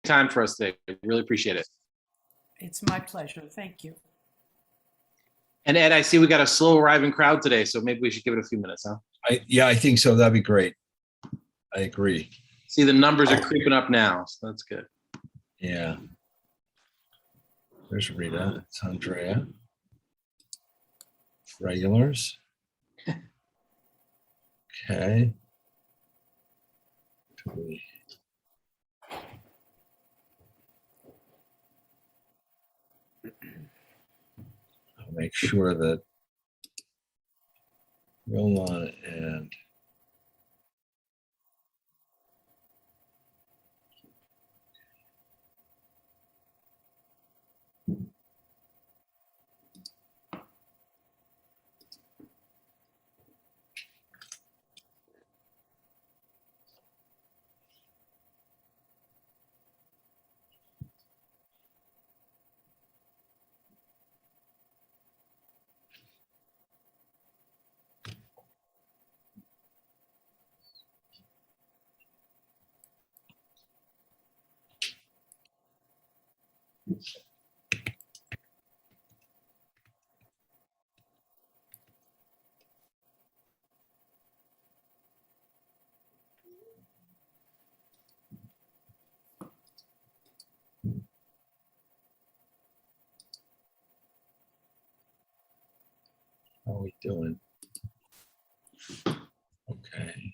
time for us today. Really appreciate it. It's my pleasure. Thank you. And Ed, I see we got a slow arriving crowd today, so maybe we should give it a few minutes, huh? I think so. That'd be great. I agree. See, the numbers are creeping up now, so that's good. Yeah. There's Rita. It's Andrea. Regulars. Okay. I'll make sure that Roland and how are we doing? Okay.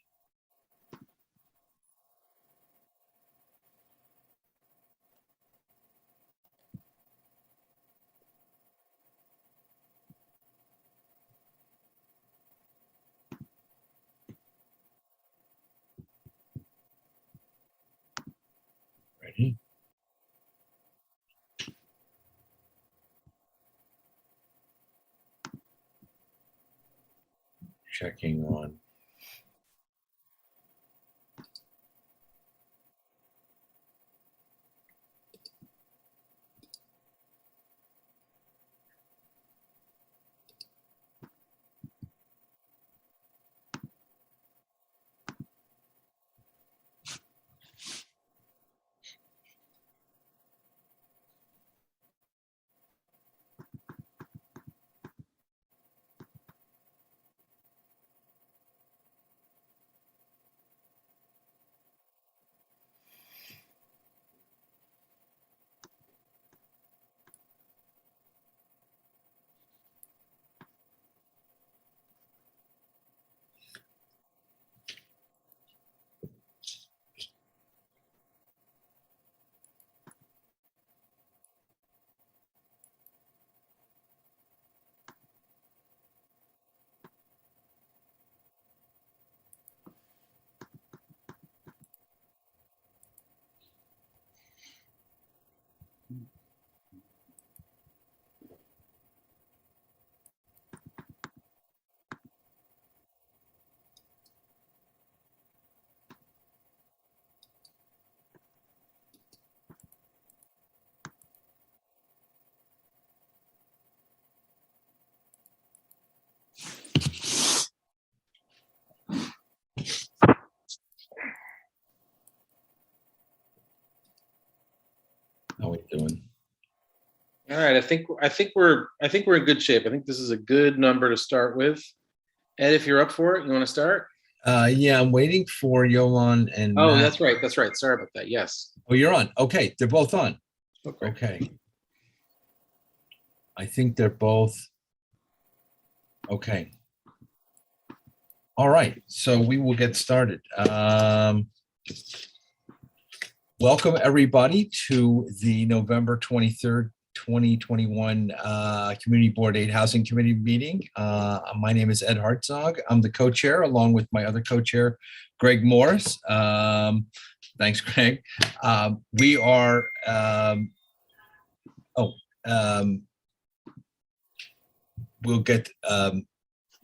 Ready? Checking on. How are we doing? All right, I think we're in good shape. I think this is a good number to start with. Ed, if you're up for it, you want to start? Yeah, I'm waiting for Yolan and Oh, Matt. that's right. Sorry about that. Yes. Oh, you're on. Okay, they're both on. Okay. Okay. I think they're both. Okay. All right, so we will get started. Welcome everybody to the November 23rd, 2021 Community Board 8 Housing Committee meeting. My name is Ed Hartzog. I'm the co-chair along with my other co-chair, Greg Morris. Thanks, Greg. We are,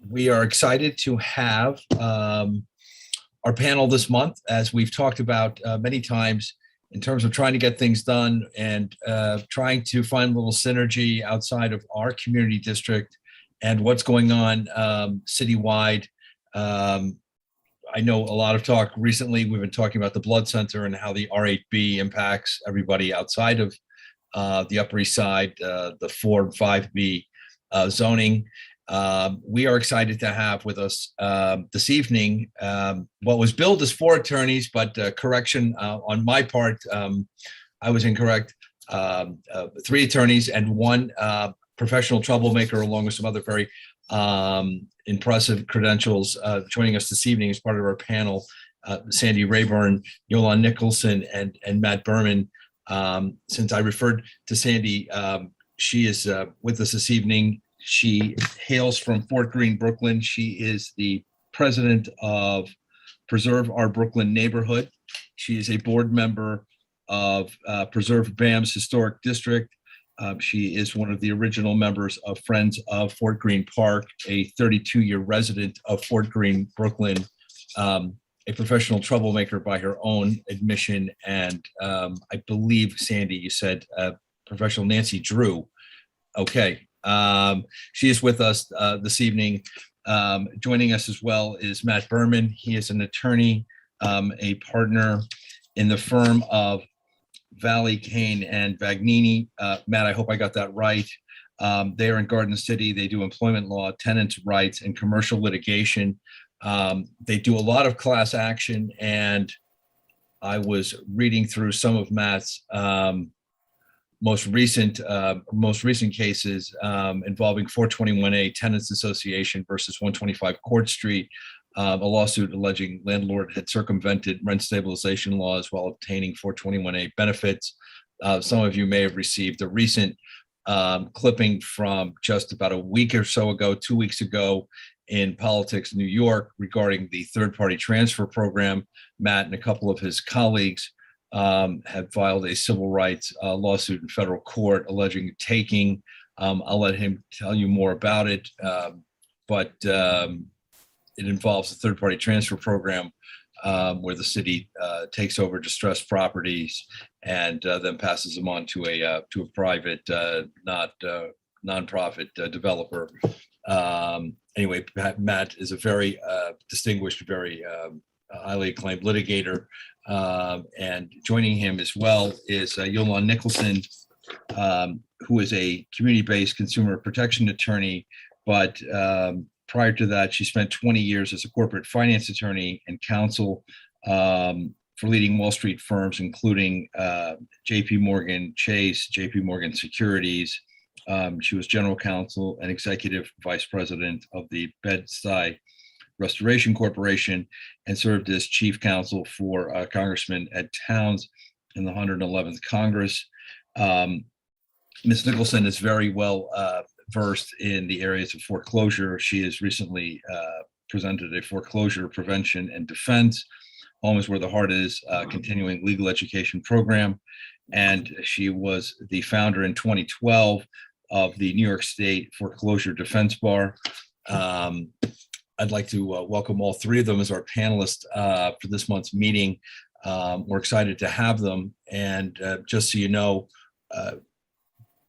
we are excited to have our panel this month, as we've talked about many times, in terms of trying to get things done and trying to find a little synergy outside of our community district and what's going on citywide. I know a lot of talk recently. We've been talking about the blood center and how the R8B impacts everybody outside of the Upper East Side, the 4 and 5B zoning. We are excited to have with us this evening what was billed as 4 attorneys, but correction on my part, I was incorrect. 3 attorneys and 1 professional troublemaker, along with some other very impressive credentials, joining us this evening as part of our panel. Sandy Rayburn, Yolanda Nicholson, and Matt Berman. Since I referred to Sandy, she is with us this evening. She hails from Fort Greene, Brooklyn. She is the president of Preserve Our Brooklyn Neighborhood. She is a board member of Preserve BAM's Historic District. She is one of the original members of Friends of Fort Greene Park, a 32-year resident of Fort Greene, Brooklyn, a professional troublemaker by her own admission, and I believe, Sandy, you said professional Nancy Drew. Okay. She is with us this evening. Joining us as well is Matt Berman. He is an attorney, a partner in the firm of Valley, Kane, and Vagnini. Matt, I hope I got that right. They are in Garden City. They do employment law, tenants' rights, and commercial litigation. They do a lot of class action, and I was reading through some of Matt's most recent cases involving 421A Tenants Association versus 125 Court Street, a lawsuit alleging landlord had circumvented rent stabilization laws while obtaining 421A benefits. Some of you may have received a recent clipping from just about a week or so ago, 2 weeks ago, in Politics New York regarding the third-party transfer program. Matt and a couple of his colleagues have filed a civil rights lawsuit in federal court alleging taking. I'll let him tell you more about it, but it involves a third-party transfer program where the city takes over distressed properties and then passes them on to a private, nonprofit developer. Anyway, Matt is a very distinguished, very highly acclaimed litigator. And joining him as well is Yolanda Nicholson, who is a community-based consumer protection attorney, but prior to that, she spent 20 years as a corporate finance attorney and counsel for leading Wall Street firms, including JP Morgan Chase, JP Morgan Securities. She was general counsel and executive vice president of the Bed-Stuy Restoration Corporation and served as chief counsel for Congressman Ed Towns in the 111th Congress. Ms. Nicholson is very well versed in the areas of foreclosure. She has recently presented a foreclosure prevention and defense, Home is Where the Heart Is, continuing legal education program. And she was the founder in 2012 of the New York State Foreclosure Defense Bar. I'd like to welcome all 3 of them as our panelists for this month's meeting. We're excited to have them. And just so you know,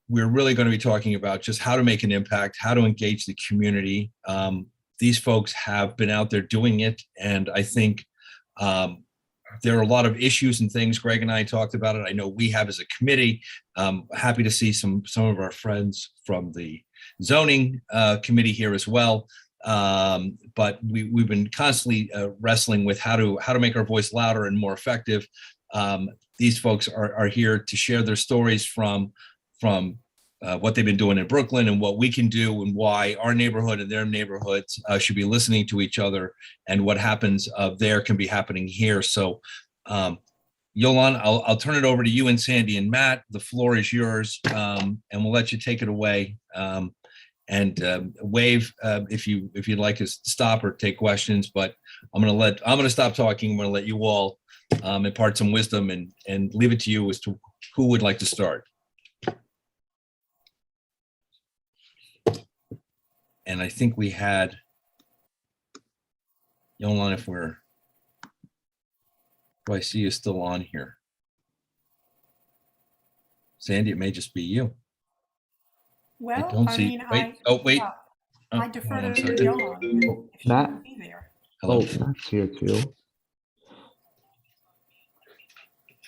we're really going to be talking about just how to make an impact, how to engage the community. These folks have been out there doing it. And I think there are a lot of issues and things. Greg and I talked about it. I know we have as a committee. Happy to see some of our friends from the zoning committee here as well. But we've been constantly wrestling with how to make our voice louder and more effective. These folks are here to share their stories from what they've been doing in Brooklyn and what we can do and why our neighborhood and their neighborhoods should be listening to each other, and what happens there can be happening here. So Yolanda, I'll turn it over to you and Sandy and Matt. The floor is yours, and we'll let you take it away. And wave if you'd like us to stop or take questions, but I'm gonna stop talking. I'm gonna let you all impart some wisdom and leave it to you as to who would like to start. And I think we had Yolanda, do I see you still on here? Sandy, it may just be you. Well, don't I see- mean, wait. Oh, wait. I defer hold on a to second. Yolanda if she Matt? can be there. Hello. That's here too.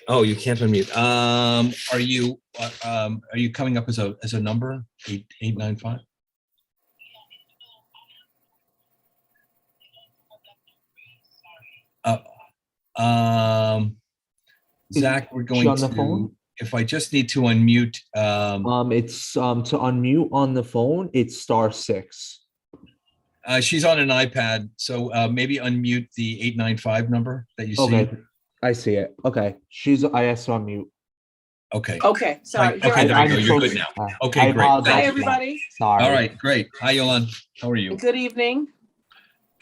Oh, you can't unmute. Are you coming up as a number? 8895? Zach, we're Is she going on the to, phone? if I just need to unmute, It's to unmute on the phone, it's *6. she's on an iPad, so maybe unmute the 895 number that you see. Okay, I see it. Okay, I asked to unmute. Okay. Okay, sorry. Here Okay, I there go. we go. You're good now. Okay, I great. apologize Hi, for that. everybody. Sorry. All right, great. Hi, Yolanda. How are you? Good evening.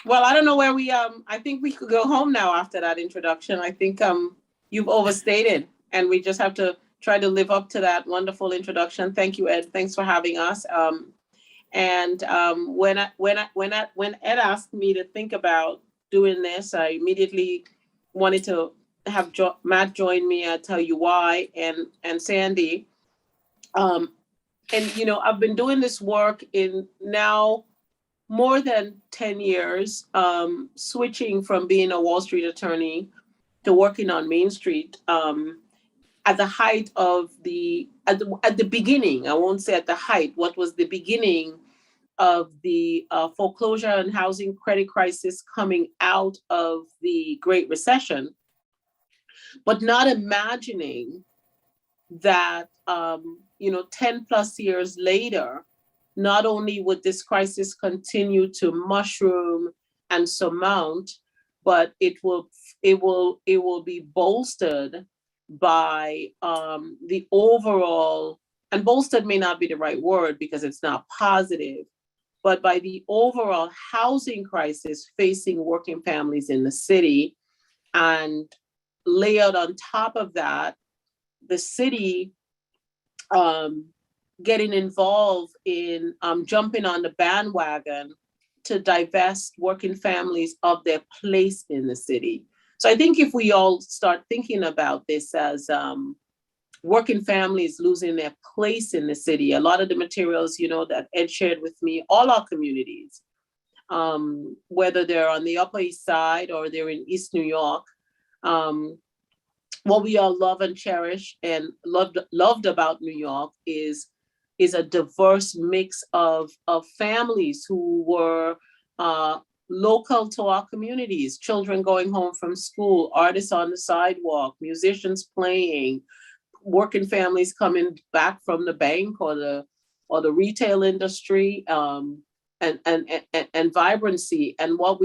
Well, I don't know where I think we could go home now after that introduction. I think you've overstated, and we just have to try to live up to that wonderful introduction. Thank you, Ed. Thanks for having us. When Ed asked me to think about doing this, I immediately wanted to have Matt join me. I'll tell you why, and Sandy. And I've been doing this work in now more than 10 years, switching from being a Wall Street attorney to working on Main Street. At the height of at the beginning, I won't say at the height, what was the beginning of the foreclosure and housing credit crisis coming out of the Great Recession, but not imagining that 10 plus years later, not only would this crisis continue to mushroom and surmount, but it will be bolstered by the overall, and bolstered may not be the right word because it's not positive, but by the overall housing crisis facing working families in the city. And layered on top of that, the city getting involved in jumping on the bandwagon to divest working families of their place in the city. So I think if we all start thinking about this as working families losing their place in the city, a lot of the materials, that Ed shared with me, all our communities, whether they're on the Upper East Side or they're in East New York, what we all love and cherish and loved about New York is a diverse mix of families who were local to our communities, children going home from school, artists on the sidewalk, musicians playing, working families coming back from the bank or the retail industry, and vibrancy. And what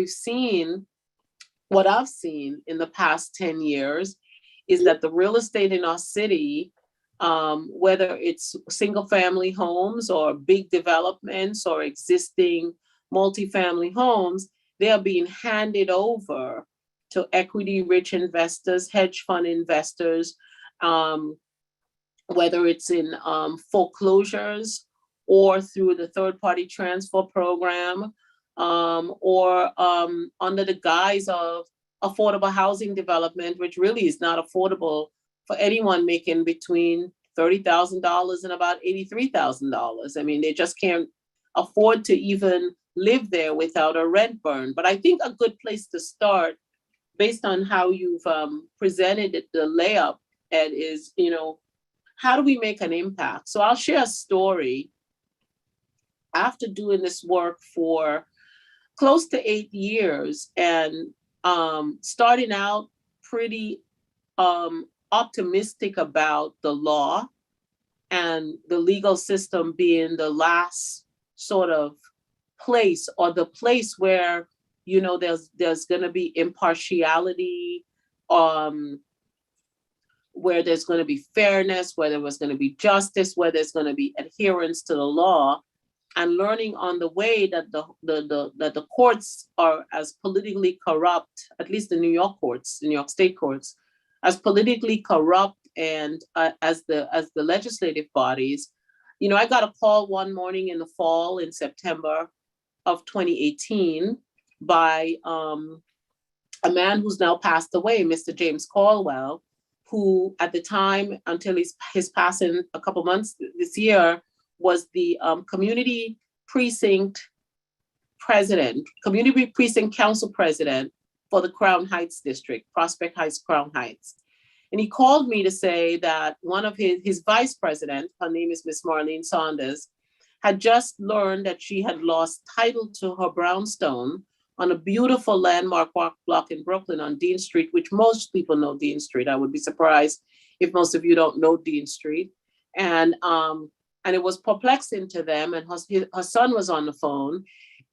I've seen in the past 10 years is that the real estate in our city, whether it's single family homes or big developments or existing multifamily homes, they are being handed over to equity rich investors, hedge fund investors, whether it's in foreclosures or through the third party transfer program, or under the guise of affordable housing development, which really is not affordable for anyone making between $30,000 and about $83,000. I mean, they just can't afford to even live there without a rent burn. But I think a good place to start, based on how you've presented the layup, Ed, is, how do we make an impact? So I'll share a story. After doing this work for close to 8 years and starting out pretty optimistic about the law and the legal system being the last sort of place, or the place where there's going to be impartiality, where there's going to be fairness, where there was going to be justice, where there's going to be adherence to the law, and learning on the way that the courts are as politically corrupt, at least the New York courts, the New York state courts, as politically corrupt and as the legislative bodies. I got a call one morning in the fall, in September of 2018, by a man who's now passed away, Mr. James Caldwell, who at the time, until his passing a couple months this year, was the community precinct president, community precinct council president for the Crown Heights district, Prospect Heights, Crown Heights. And he called me to say that one of his vice president, her name is Miss Marlene Saunders, had just learned that she had lost title to her brownstone on a beautiful landmark block in Brooklyn on Dean Street, which most people know Dean Street. I would be surprised if most of you don't know Dean Street. And it was perplexing to them. And her son was on the phone,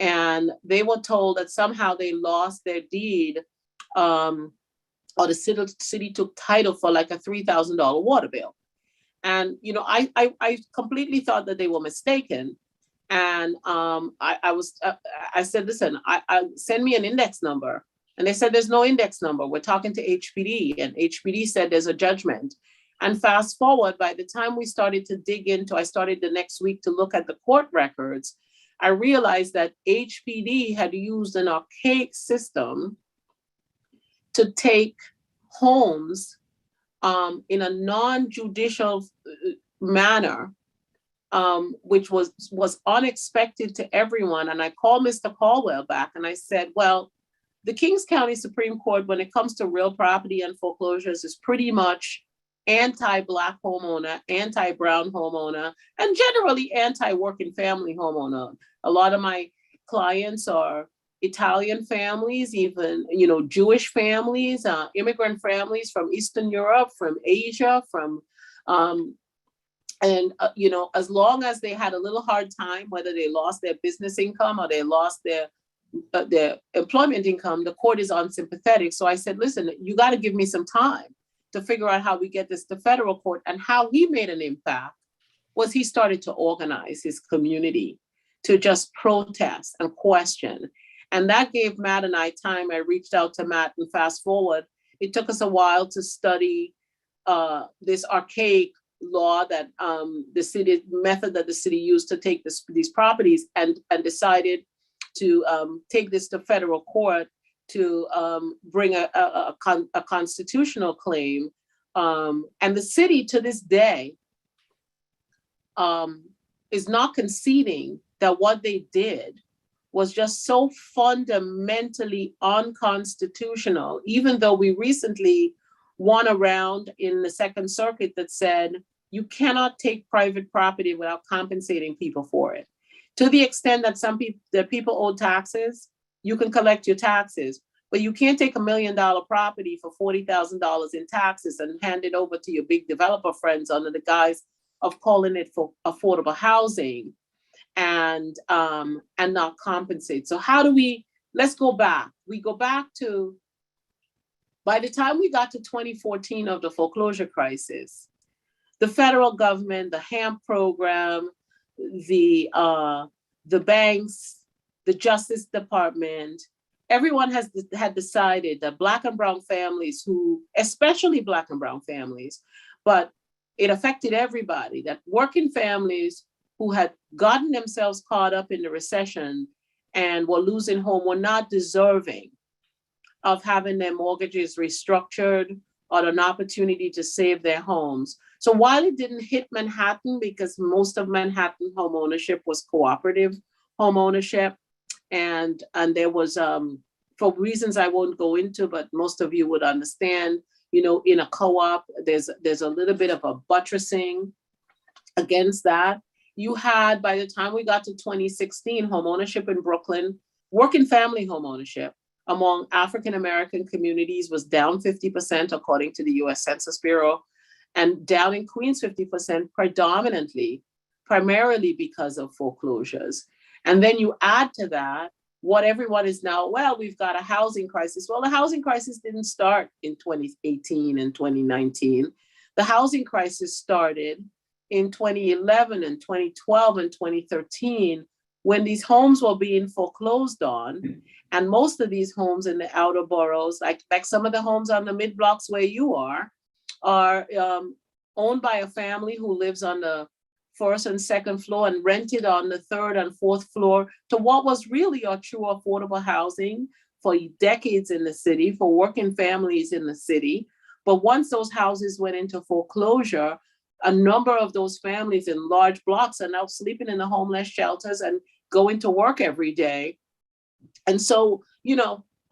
and they were told that somehow they lost their deed, or the city took title for like a $3,000 water bill. And, you know, I completely thought that they were mistaken. And I said, listen, I send me an index number. And they said, there's no index number. We're talking to HPD. And HPD said there's a judgment. And fast forward, by the time we started to dig into, I started the next week to look at the court records, I realized that HPD had used an archaic system to take homes in a non-judicial manner, which was unexpected to everyone. And I called Mr. Caldwell back and I said, well, the Kings County Supreme Court, when it comes to real property and foreclosures, is pretty much anti-Black homeowner, anti-brown homeowner, and generally anti-working family homeowner. A lot of my clients are Italian families, even, you know, Jewish families, immigrant families from Eastern Europe, from Asia, you know, as long as they had a little hard time, whether they lost their business income or they lost their employment income, the court is unsympathetic. So I said, listen, you got to give me some time to figure out how we get this to federal court. And how he made an impact was he started to organize his community to just protest and question. And that gave Matt and I time. I reached out to Matt, and fast forward, it took us a while to study this archaic law that the city method that the city used to take these properties, and decided to take this to federal court to bring a constitutional claim. And the city to this day is not conceding that what they did was just so fundamentally unconstitutional, even though we recently won a round in the Second Circuit that said you cannot take private property without compensating people for it. To the extent that people owe taxes, you can collect your taxes, but you can't take $1 million property for $40,000 in taxes and hand it over to your big developer friends under the guise of calling it for affordable housing and not compensate. So how do let's go back. We go back to, by the time we got to 2014 of the foreclosure crisis, the federal government, the HAMP program, the banks, the Justice Department, everyone had decided that Black and brown families especially Black and brown families, but it affected everybody, that working families who had gotten themselves caught up in the recession and were losing home were not deserving of having their mortgages restructured or an opportunity to save their homes. So while it didn't hit Manhattan, because most of Manhattan home ownership was cooperative home ownership, and there was, for reasons I won't go into, but most of you would understand, you know, in a co-op, there's a little bit of a buttressing against that. You had, by the time we got to 2016, home ownership in Brooklyn, working family home ownership among African-American communities was down 50%, according to the US Census Bureau, and down in Queens 50%, primarily because of foreclosures. And then you add to that what everyone is now, well, we've got a housing crisis. Well, the housing crisis didn't start in 2018 and 2019. The housing crisis started in 2011 and 2012 and 2013, when these homes were being foreclosed on. And most of these homes in the outer boroughs, like some of the homes on the mid blocks where you are owned by a family who lives on the first and second floor and rented on the third and fourth floor to what was really a true affordable housing for decades in the city, for working families in the city. But once those houses went into foreclosure, a number of those families in large blocks are now sleeping in the homeless shelters and going to work every day And so,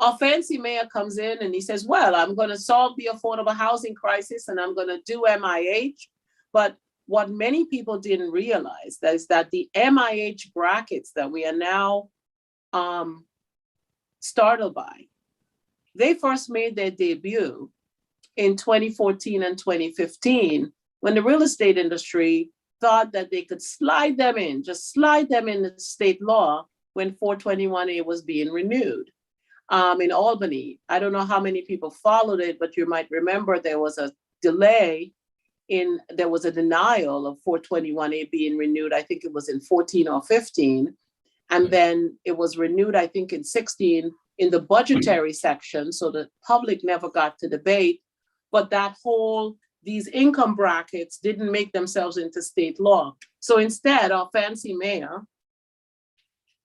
our fancy mayor comes in and he says, well, I'm going to solve the affordable housing crisis and I'm going to do MIH. But what many people didn't realize is that the MIH brackets that we are now startled by, they first made their debut in 2014 and 2015 when the real estate industry thought that they could slide them in the state law when 421A was being renewed. In Albany, I don't know how many people followed it, but you might remember there was a delay there was a denial of 421A being renewed. I think it was in 14 or 15. And then it was renewed, I think, in 16 in the budgetary section. So the public never got to debate. But these income brackets didn't make themselves into state law. So instead, our fancy mayor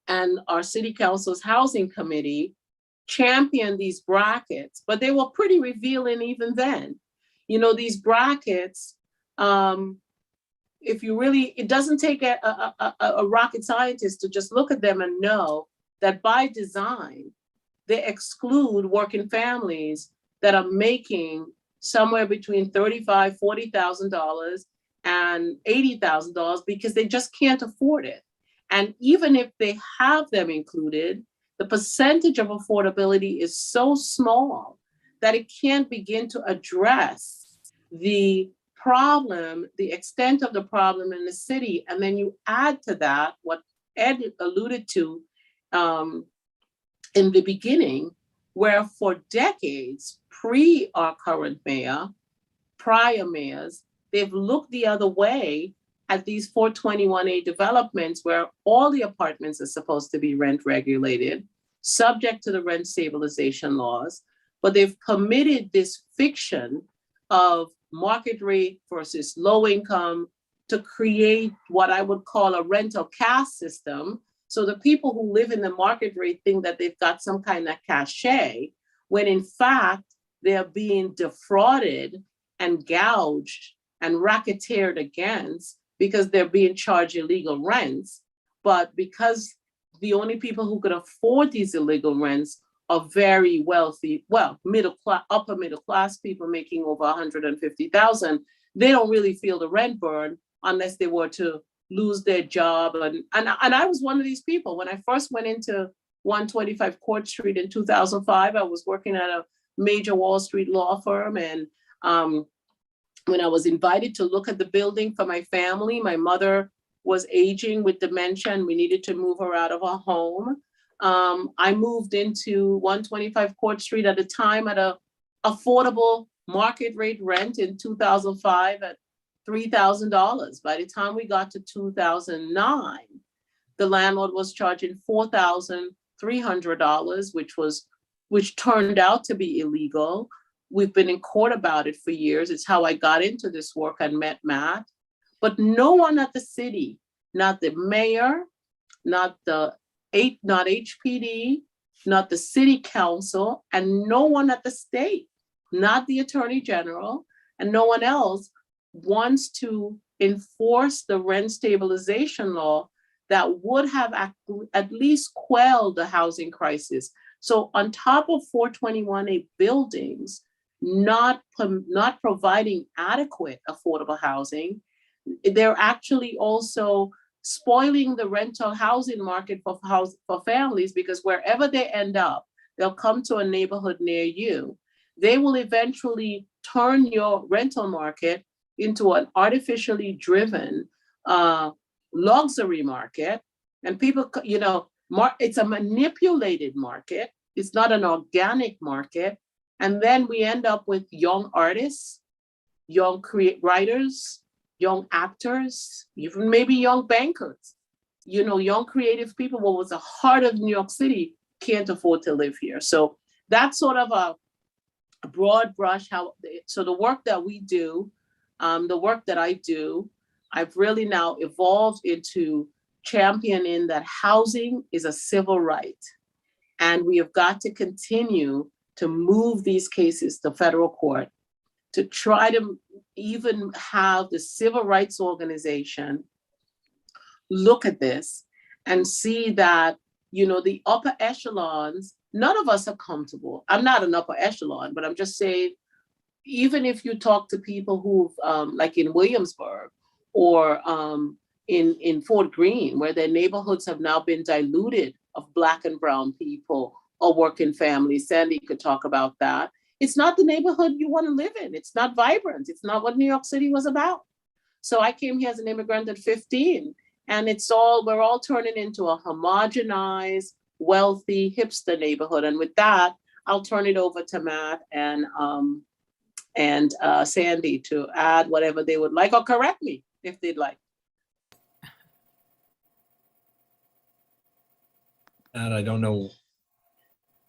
and our city council's housing committee championed these brackets, but they were pretty revealing even then. These brackets, it doesn't take a rocket scientist to just look at them and know that by design, they exclude working families that are making somewhere between $35,000, $40,000 and $80,000 because they just can't afford it. And even if they have them included, the percentage of affordability is so small that it can't begin to address the problem, the extent of the problem in the city. And then you add to that what Ed alluded to in the beginning, where for decades, pre our current mayor, prior mayors, they've looked the other way at these 421A developments where all the apartments are supposed to be rent regulated, subject to the rent stabilization laws, but they've committed this fiction of market rate versus low income to create what I would call a rental caste system. So the people who live in the market rate think that they've got some kind of cachet, when in fact, they're being defrauded and gouged and racketeered against because they're being charged illegal rents. But because the only people who could afford these illegal rents are very wealthy, middle class, upper middle class people making over 150,000, they don't really feel the rent burn unless they were to lose their job. And I was one of these people. When I first went into 125 Court Street in 2005, I was working at a major Wall Street law firm. And when I was invited to look at the building for my family, my mother was aging with dementia and we needed to move her out of our home. I moved into 125 Court Street at a time at a affordable market rate rent in 2005 at $3,000. By the time we got to 2009, the landlord was charging $4,300, which turned out to be illegal. We've been in court about it for years. It's how I got into this work and met Matt. But no one at the city, not the mayor, not HPD, not the city council, and no one at the state, not the attorney general, and no one else wants to enforce the rent stabilization law that would have at least quelled the housing crisis. So on top of 421A buildings not providing adequate affordable housing, they're actually also spoiling the rental housing market for families, because wherever they end up, they'll come to a neighborhood near you. They will eventually turn your rental market into an artificially driven luxury market. And people, it's a manipulated market. It's not an organic market. And then we end up with young artists, young writers, young actors, even maybe young bankers, young creative people. What was the heart of New York City can't afford to live here. So that's sort of a broad brush. So the work that we do, the work that I do, I've really now evolved into championing that housing is a civil right. And we have got to continue to move these cases to federal court, to try to even have the civil rights organization look at this and see that, the upper echelons, none of us are comfortable. I'm not an upper echelon, but I'm just saying, even if you talk to people who've, like in Williamsburg or in Fort Greene, where their neighborhoods have now been diluted of Black and brown people or working families, Sandy could talk about that. It's not the neighborhood you want to live in. It's not vibrant. It's not what New York City was about. So I came here as an immigrant at 15, and we're all turning into a homogenized, wealthy hipster neighborhood. And with that, I'll turn it over to Matt and Sandy to add whatever they would like, or correct me if they'd like. And I don't know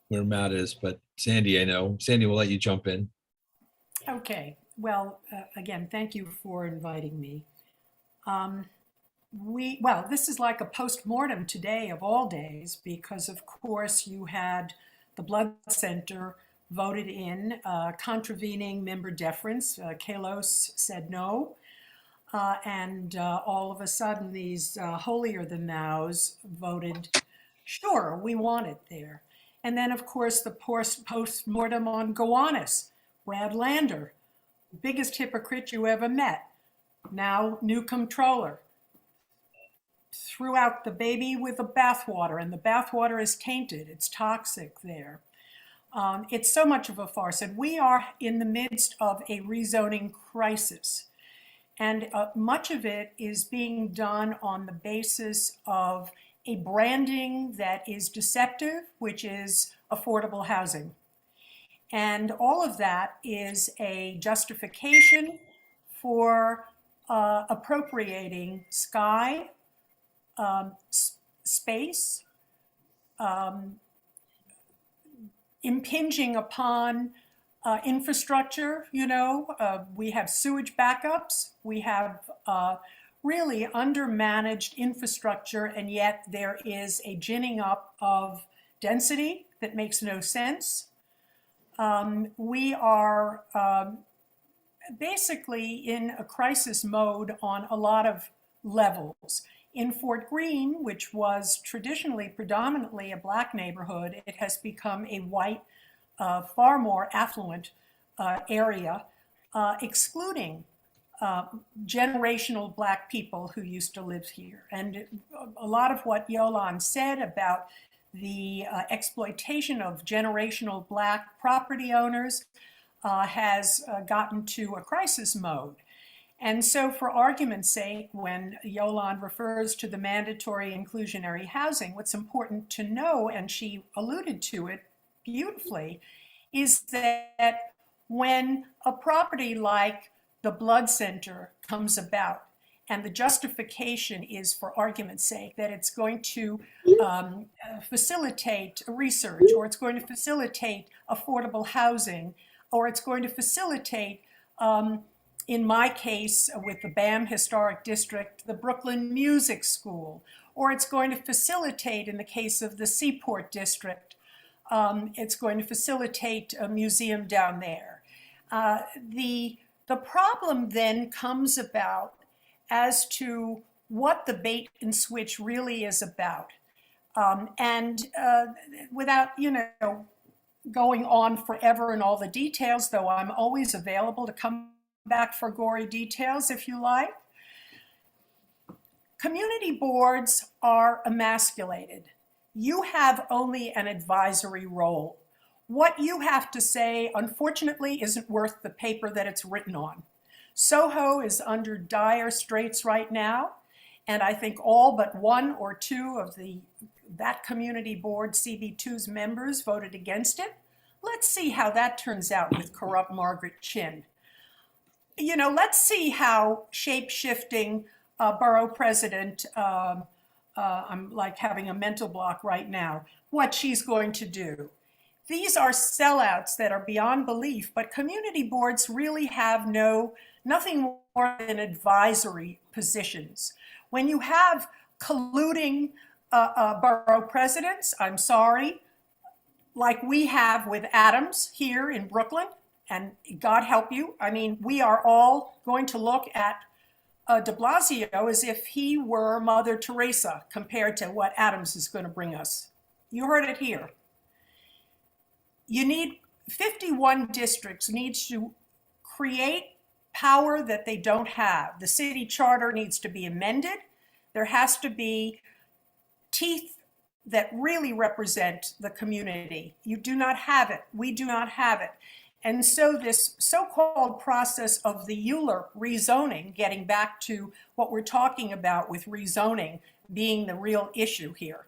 where Matt is, but Sandy, I know. Sandy, will let you jump in. Okay, well, again, thank you for inviting me. This is like a post-mortem today of all days, because of course you had the Blood Center voted in, contravening member deference. Kalos said no. And all of a sudden these holier-than-thous voted, sure, we want it there. And then, of course, the post-mortem on Gowanus, Brad Lander, biggest hypocrite you ever met, now new comptroller, threw out the baby with the bathwater, and the bathwater is tainted. It's toxic there. It's so much of a farce, and we are in the midst of a rezoning crisis. And much of it is being done on the basis of a branding that is deceptive, which is affordable housing. And all of that is a justification for appropriating sky, space, impinging upon infrastructure. We have sewage backups, we have really undermanaged infrastructure, and yet there is a ginning up of density that makes no sense. We are basically in a crisis mode on a lot of levels. In Fort Greene, which was traditionally predominantly a Black neighborhood, it has become a white, far more affluent area, excluding generational Black people who used to live here. And a lot of what Yolan said about the exploitation of generational Black property owners has gotten to a crisis mode. And so, for argument's sake, when Yolan refers to the mandatory inclusionary housing, what's important to know, and she alluded to it beautifully, is that when a property like the Blood Center comes about, and the justification is, for argument's sake, that it's going to facilitate research, or it's going to facilitate affordable housing, or it's going to facilitate, in my case with the BAM Historic District, the Brooklyn Music School, or it's going to facilitate, in the case of the Seaport District, it's going to facilitate a museum down there. The problem then comes about as to what the bait and switch really is about. Without, going on forever in all the details, though I'm always available to come back for gory details if you like. Community boards are emasculated. You have only an advisory role. What you have to say, unfortunately, isn't worth the paper that it's written on. Soho is under dire straits right now, and I think all but one or two of that community board, CB2's members, voted against it. Let's see how that turns out with corrupt Margaret Chin. Let's see how shape-shifting borough president, I'm like having a mental block right now, what she's going to do. These are sellouts that are beyond belief, but community boards really have nothing more than advisory positions. When you have colluding borough presidents, I'm sorry, like we have with Adams here in Brooklyn, and God help you, we are all going to look at de Blasio as if he were Mother Teresa compared to what Adams is going to bring us. You heard it here. You need 51 districts needs to create power that they don't have. The city charter needs to be amended. There has to be teeth that really represent the community. You do not have it. We do not have it. And so this so-called process of the Euler rezoning, getting back to what we're talking about with rezoning being the real issue here,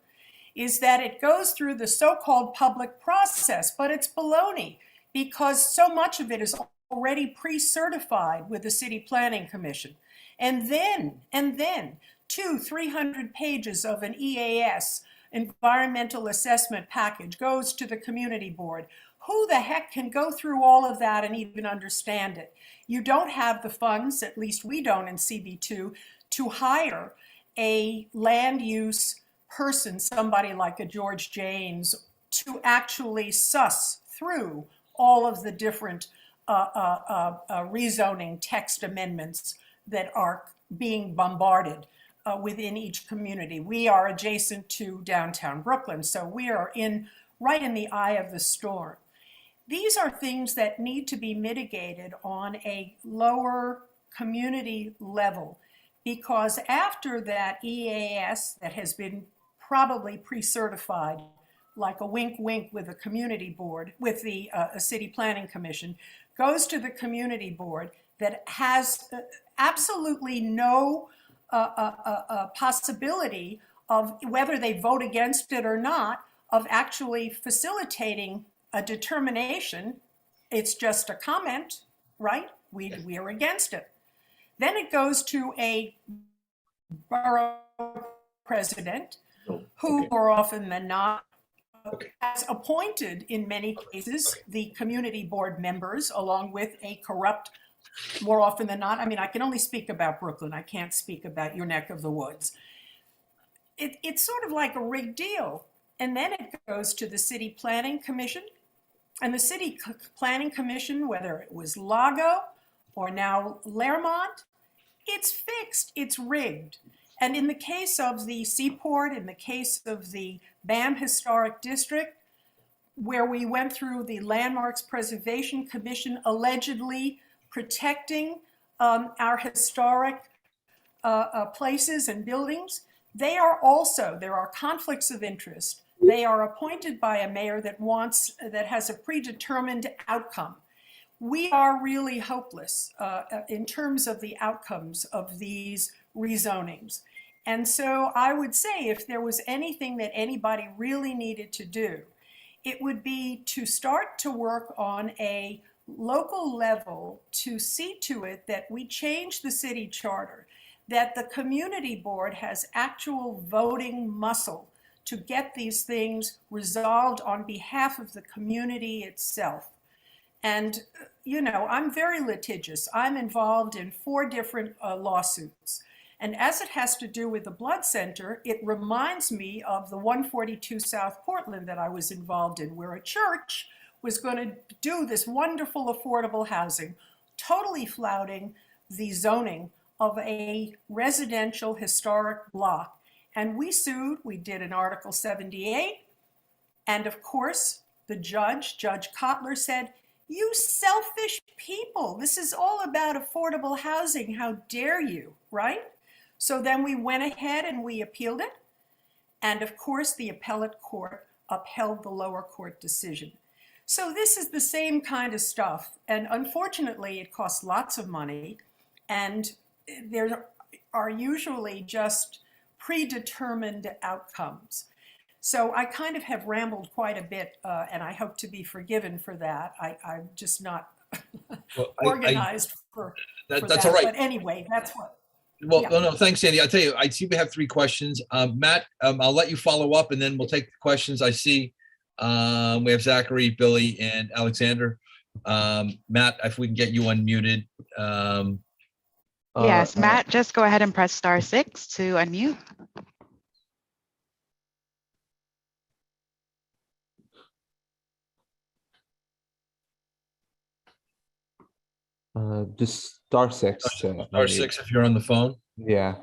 is that it goes through the so-called public process, but it's baloney because so much of it is already pre-certified with the City Planning Commission. And then 300 pages of an EAS, environmental assessment package, goes to the community board. Who the heck can go through all of that and even understand it? You don't have the funds, at least we don't in CB2, to hire a land use person, somebody like a George Janes, to actually suss through all of the different rezoning text amendments that are being bombarded within each community. We are adjacent to downtown Brooklyn, so we are right in the eye of the storm. These are things that need to be mitigated on a lower community level, because after that EAS that has been probably pre-certified, like a wink wink with the community board, with the City Planning Commission, goes to the community board that has absolutely no possibility of, whether they vote against it or not, of actually facilitating a determination. It's just a comment, right? We are against it. Then it goes to a borough president who, more often than not, has appointed, in many cases, the community board members, along with a corrupt, more often than not. I mean, I can only speak about Brooklyn. I can't speak about your neck of the woods. It's sort of like a rigged deal. And then it goes to the City Planning Commission. And the City Planning Commission, whether it was Lago or now Lermont, it's fixed, it's rigged. And in the case of the Seaport, in the case of the BAM Historic District, where we went through the Landmarks Preservation Commission allegedly protecting our historic places and buildings, there are conflicts of interest. They are appointed by a mayor that has a predetermined outcome. We are really hopeless in terms of the outcomes of these rezonings. And so I would say if there was anything that anybody really needed to do, it would be to start to work on a local level to see to it that we change the city charter, that the community board has actual voting muscle to get these things resolved on behalf of the community itself. And, you know, I'm very litigious. I'm involved in 4 different lawsuits. And as it has to do with the blood center, it reminds me of the 142 South Portland that I was involved in, where a church was going to do this wonderful affordable housing, totally flouting the zoning of a residential historic block. And we sued. We did an Article 78. And of course, the Judge Kotler, said, "You selfish people, this is all about affordable housing. How dare you," right? So then we went ahead and we appealed it. And of course, the appellate court upheld the lower court decision. So this is the same kind of stuff. And unfortunately, it costs lots of money. And there are usually just predetermined outcomes. So I kind of have rambled quite a bit, and I hope to be forgiven for that. I'm just not organized for that's that. all right. But anyway, that's what. Well, Yeah. no, thanks, Sandy. I'll tell you, I see we have 3 questions. Matt, I'll let you follow up and then we'll take the questions. I see we have Zachary, Billy, and Alexander. Matt, if we can get you unmuted. Yes, Matt, just go ahead and press *6 to unmute. Just *6. *6 if you're on the phone, Yeah.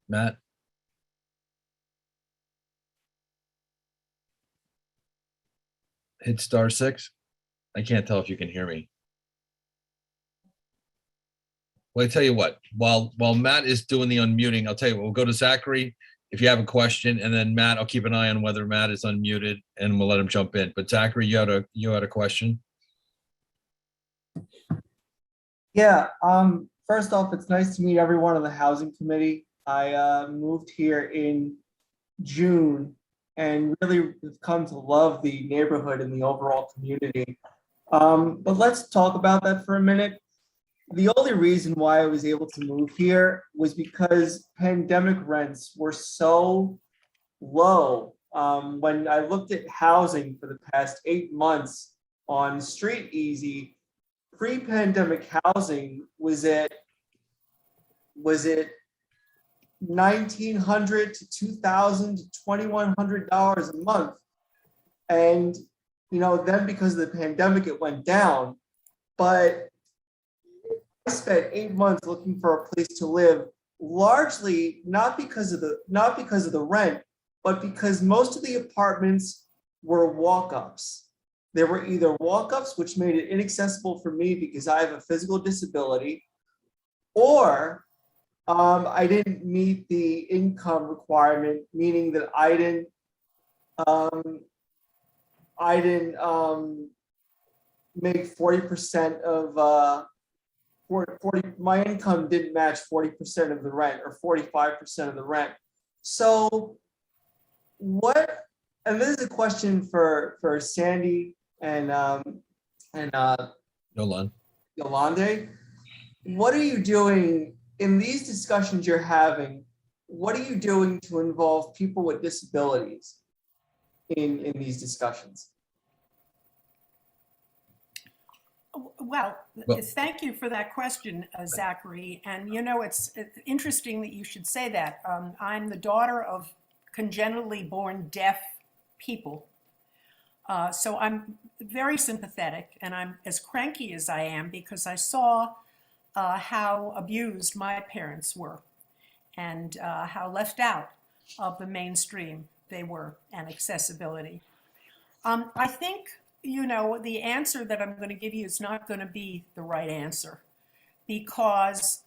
Matt. hit *6? I can't tell if you can hear me. Well, I tell you what, while Matt is doing the unmuting, I'll tell you what, we'll go to Zachary if you have a question, and then Matt, I'll keep an eye on whether Matt is unmuted and we'll let him jump in. But Zachary, you had a question? Yeah, first off, it's nice to meet everyone on the housing committee. I moved here in June and really have come to love the neighborhood and the overall community. But let's talk about that for a minute. The only reason why I was able to move here was because pandemic rents were so low. When I looked at housing for the past 8 months on Street Easy, pre-pandemic housing was at $1,900 to $2,000 to $2,100 a month, and then because of the pandemic it went down. But I spent 8 months looking for a place to live, largely not because of the rent, but because most of the apartments were walk-ups. There were either walk-ups, which made it inaccessible for me because I have a physical disability, or I didn't meet the income requirement, meaning that I didn't make 40% of 40. My income didn't match 40% of the rent or 45% of the rent. So what? And this is a question for Sandy and Yolande. What are you doing in these discussions you're having? What are you doing to involve people with disabilities in these discussions? Well, thank you for that question, Zachary. And it's interesting that you should say that. I'm the daughter of congenitally born deaf people. So I'm very sympathetic, and I'm as cranky as I am because I saw how abused my parents were and how left out of the mainstream they were and accessibility. I think, the answer that I'm going to give you is not going to be the right answer because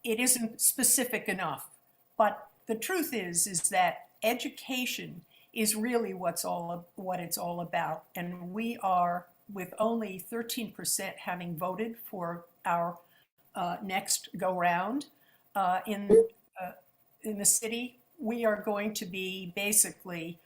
it isn't specific enough. But the truth is that education is really what it's all about. And we are, with only 13% having voted for our next go round in the city, we are going to be basically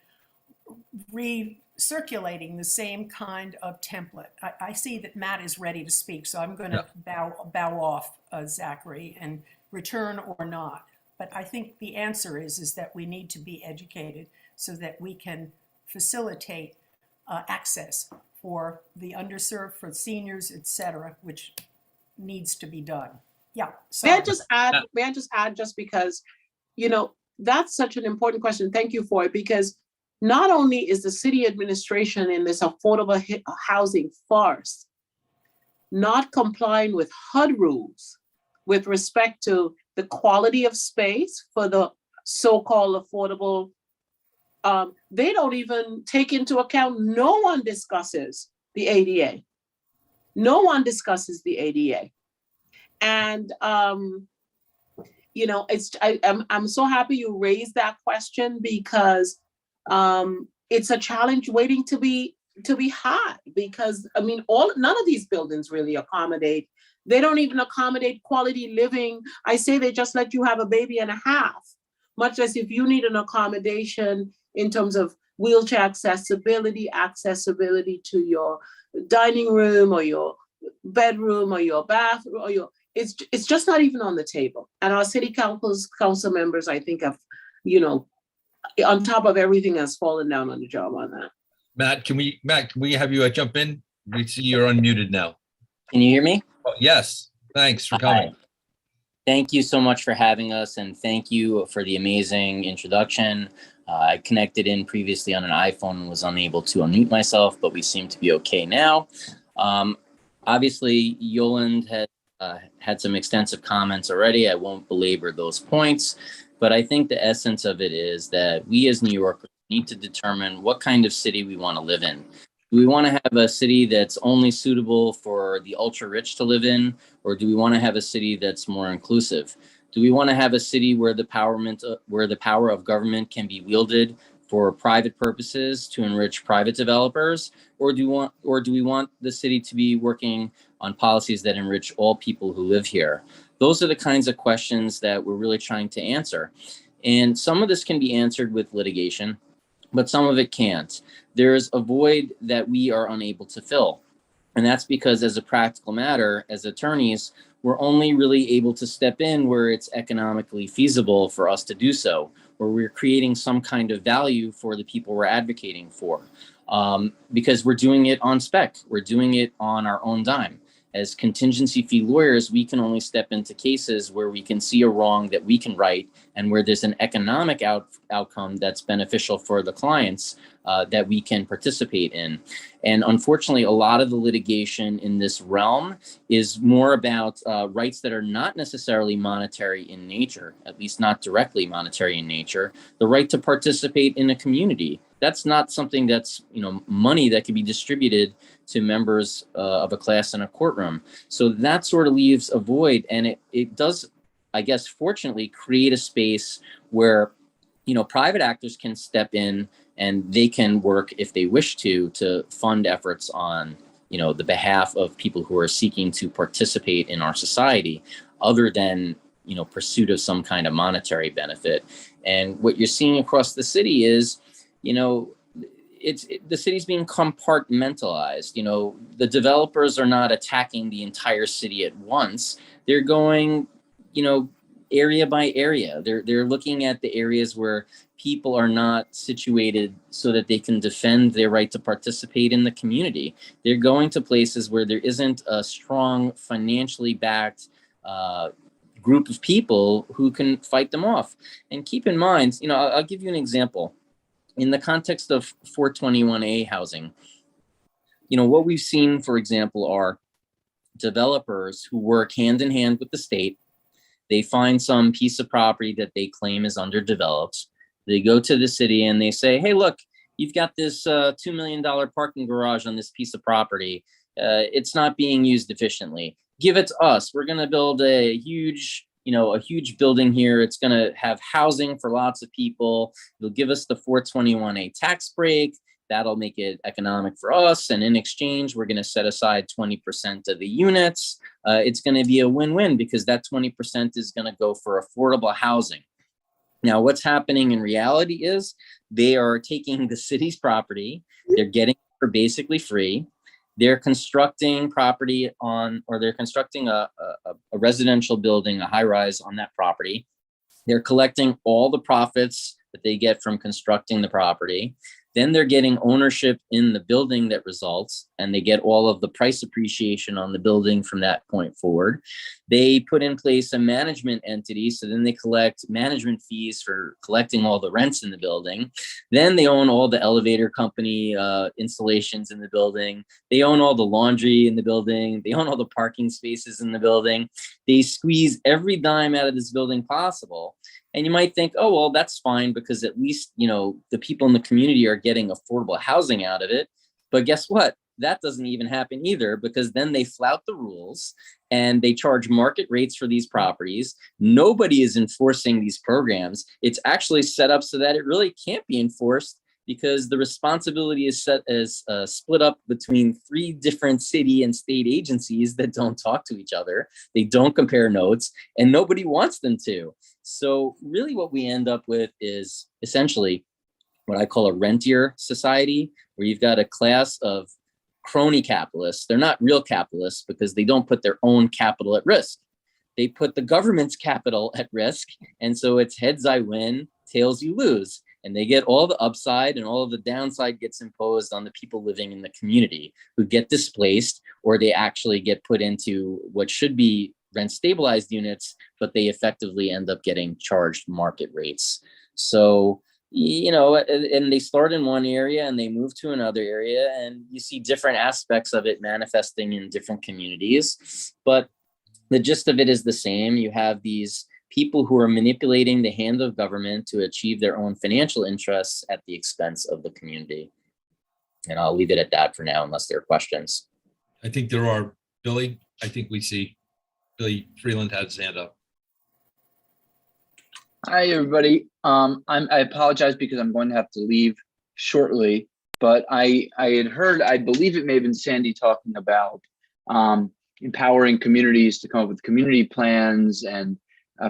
recirculating the same kind of template. I see that Matt is ready to speak, so I'm going to bow off, Zachary, and return or not. But I think the answer is that we need to be educated so that we can facilitate access for the underserved, for seniors, et cetera, which needs to be done. Yeah. So May I just add, just because, that's such an important question. Thank you for it, because not only is the city administration in this affordable housing farce not complying with HUD rules with respect to the quality of space for the so-called affordable, they don't even take into account, no one discusses the ADA. No one discusses the ADA. And, I'm so happy you raised that question because it's a challenge waiting to be high because none of these buildings really accommodate. They don't even accommodate quality living. I say they just let you have a baby and a half, much less if you need an accommodation in terms of wheelchair accessibility to your dining room or your bedroom or your bathroom or it's just not even on the table. And our city council members, I think, have, on top of everything, has fallen down on the job on that. Matt, can we have you jump in? We see you're unmuted now. Can you hear me? Oh, yes. Thanks for coming. Hi. Thank you so much for having us, and thank you for the amazing introduction. I connected in previously on an iPhone and was unable to unmute myself, but we seem to be okay now. Obviously, Yolande had some extensive comments already. I won't belabor those points, but I think the essence of it is that we as New Yorkers need to determine what kind of city we want to live in. Do we want to have a city that's only suitable for the ultra rich to live in, or do we want to have a city that's more inclusive? Do we want to have a city where the power of government can be wielded for private purposes to enrich private developers, or do we want the city to be working on policies that enrich all people who live here? Those are the kinds of questions that we're really trying to answer. And some of this can be answered with litigation, but some of it can't. There's a void that we are unable to fill. And that's because, as a practical matter, as attorneys, we're only really able to step in where it's economically feasible for us to do so, where we're creating some kind of value for the people we're advocating for. Because we're doing it on spec, we're doing it on our own dime. As contingency fee lawyers, we can only step into cases where we can see a wrong that we can right, and where there's an economic outcome that's beneficial for the clients that we can participate in. And unfortunately, a lot of the litigation in this realm is more about rights that are not necessarily monetary in nature, at least not directly monetary in nature. The right to participate in a community. That's not something that's, money that can be distributed to members of a class in a courtroom. So that sort of leaves a void, and it does, I guess, fortunately create a space where, private actors can step in and they can work, if they wish to fund efforts on, the behalf of people who are seeking to participate in our society, other than, pursuit of some kind of monetary benefit. And what you're seeing across the city is, the city's being compartmentalized. The developers are not attacking the entire city at once. They're going, area by area. They're looking at the areas where people are not situated so that they can defend their right to participate in the community. They're going to places where there isn't a strong, financially backed group of people who can fight them off. And keep in mind, I'll give you an example. In the context of 421A housing, what we've seen, for example, are developers who work hand in hand with the state. They find some piece of property that they claim is underdeveloped. They go to the city and they say, hey, look, you've got this $2 million parking garage on this piece of property. It's not being used efficiently. Give it to us. We're going to build a huge building here. It's going to have housing for lots of people. You'll give us the 421A tax break. That'll make it economic for us. And in exchange, we're going to set aside 20% of the units. It's going to be a win-win, because that 20% is going to go for affordable housing. Now, what's happening in reality is they are taking the city's property. They're getting it for basically free. They're constructing they're constructing a residential building, a high rise on that property. They're collecting all the profits that they get from constructing the property. Then they're getting ownership in the building that results, and they get all of the price appreciation on the building from that point forward. They put in place a management entity, so then they collect management fees for collecting all the rents in the building. Then they own all the elevator company installations in the building. They own all the laundry in the building. They own all the parking spaces in the building. They squeeze every dime out of this building possible. And you might think, oh, well, that's fine, because at least, the people in the community are getting affordable housing out of it. But guess what? That doesn't even happen either, because then they flout the rules and they charge market rates for these properties. Nobody is enforcing these programs. It's actually set up so that it really can't be enforced, because the responsibility is split up between 3 different city and state agencies that don't talk to each other. They don't compare notes, and nobody wants them to. So really what we end up with is essentially what I call a rentier society, where you've got a class of crony capitalists. They're not real capitalists, because they don't put their own capital at risk. They put the government's capital at risk. And so it's heads I win, tails you lose. And they get all the upside, and all of the downside gets imposed on the people living in the community, who get displaced, or they actually get put into what should be rent stabilized units, but they effectively end up getting charged market rates. So, and they start in one area and they move to another area, and you see different aspects of it manifesting in different communities. But the gist of it is the same. You have these people who are manipulating the hand of government to achieve their own financial interests at the expense of the community. And I'll leave it at that for now, unless there are questions. I think there are. Billy, I think we see Billy Freeland had his hand up. Hi, everybody. I apologize because I'm going to have to leave shortly, but I had heard, I believe it may have been Sandy talking about empowering communities to come up with community plans, and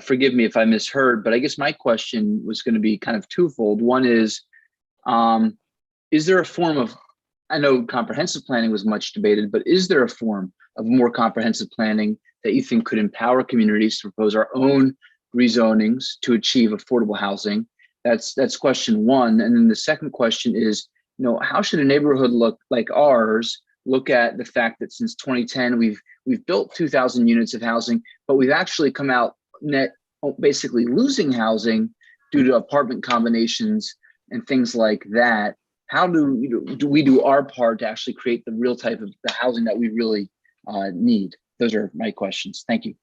forgive me if I misheard, but I guess my question was going to be kind of twofold. One is there a form of, I know comprehensive planning was much debated, but is there a form of more comprehensive planning that you think could empower communities to propose our own rezonings to achieve affordable housing? That's question one. And then the second question is, how should a neighborhood look like ours look at the fact that since 2010 we've built 2,000 units of housing, but we've actually come out net basically losing housing due to apartment combinations and things like that. How do we do our part to actually create the real type of the housing that we really need? Those are my questions. Thank you.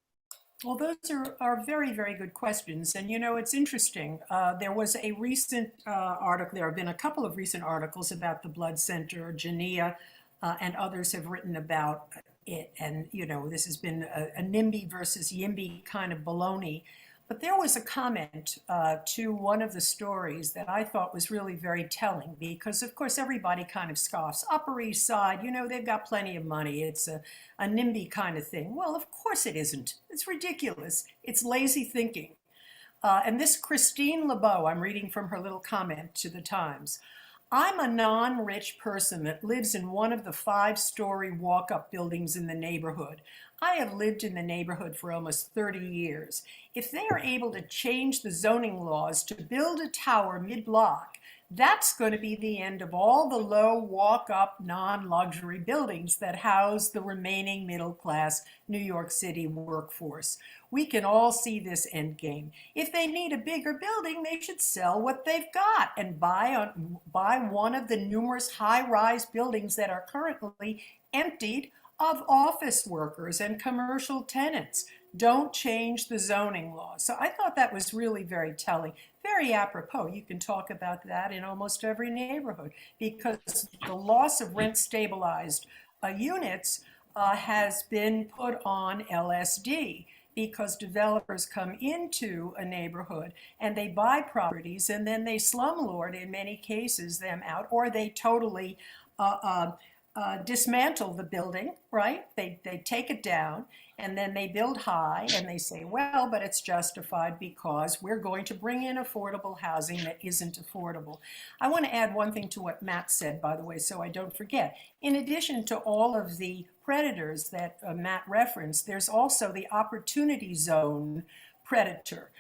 Well, those are very, very good questions. And, it's interesting. There was a recent article, there have been a couple of recent articles about the Blood Center. Jania and others have written about it. And, this has been a NIMBY versus YIMBY kind of baloney. But there was a comment to one of the stories that I thought was really very telling, because of course everybody kind of scoffs. Upper East Side, they've got plenty of money. It's a NIMBY kind of thing. Well, of course it isn't. It's ridiculous. It's lazy thinking. And this Christine LeBeau, I'm reading from her little comment to the Times. I'm a non-rich person that lives in one of the 5-story walk-up buildings in the neighborhood. I have lived in the neighborhood for almost 30 years. If they are able to change the zoning laws to build a tower mid-block, that's going to be the end of all the low walk-up non-luxury buildings that house the remaining middle-class New York City workforce. We can all see this end game. If they need a bigger building, they should sell what they've got and buy one of the numerous high-rise buildings that are currently emptied of office workers and commercial tenants. Don't change the zoning law. So I thought that was really very telling, very apropos. You can talk about that in almost every neighborhood, because the loss of rent stabilized units has been put on LSD, because developers come into a neighborhood and they buy properties and then they slumlord, in many cases, them out, or they totally dismantle the building, right? They take it down and then they build high and they say, well, but it's justified because we're going to bring in affordable housing that isn't affordable. I want to add one thing to what Matt said, by the way, so I don't forget. In addition to all of the predators that Matt referenced, there's also the opportunity zone predator.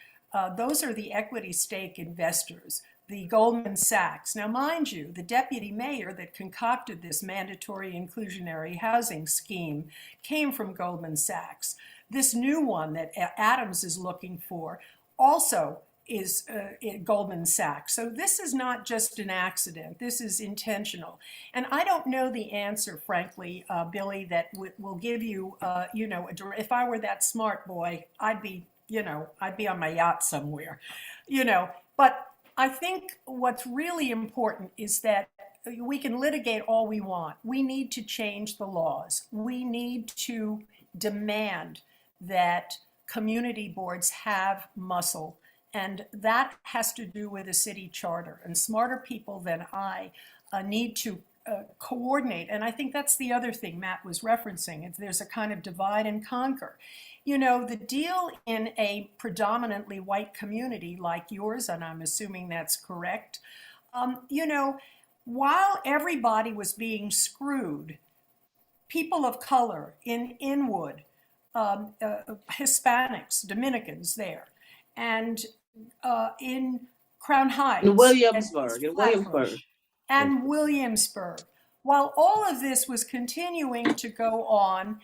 Those are the equity stake investors, the Goldman Sachs. Now, mind you, the deputy mayor that concocted this mandatory inclusionary housing scheme came from Goldman Sachs. This new one that Adams is looking for also is Goldman Sachs. So this is not just an accident. This is intentional. And I don't know the answer, frankly, Billy, that will give you, if I were that smart boy, I'd be on my yacht somewhere, but I think what's really important is that we can litigate all we want. We need to change the laws. We need to demand that community boards have muscle. And that has to do with a city charter. And smarter people than I need to coordinate. And I think that's the other thing Matt was referencing. There's a kind of divide and conquer. The deal in a predominantly white community like yours, and I'm assuming that's correct, while everybody was being screwed, people of color in Inwood, Hispanics, Dominicans there, and in Crown Heights, In Williamsburg. And Williamsburg. While all of this was continuing to go on,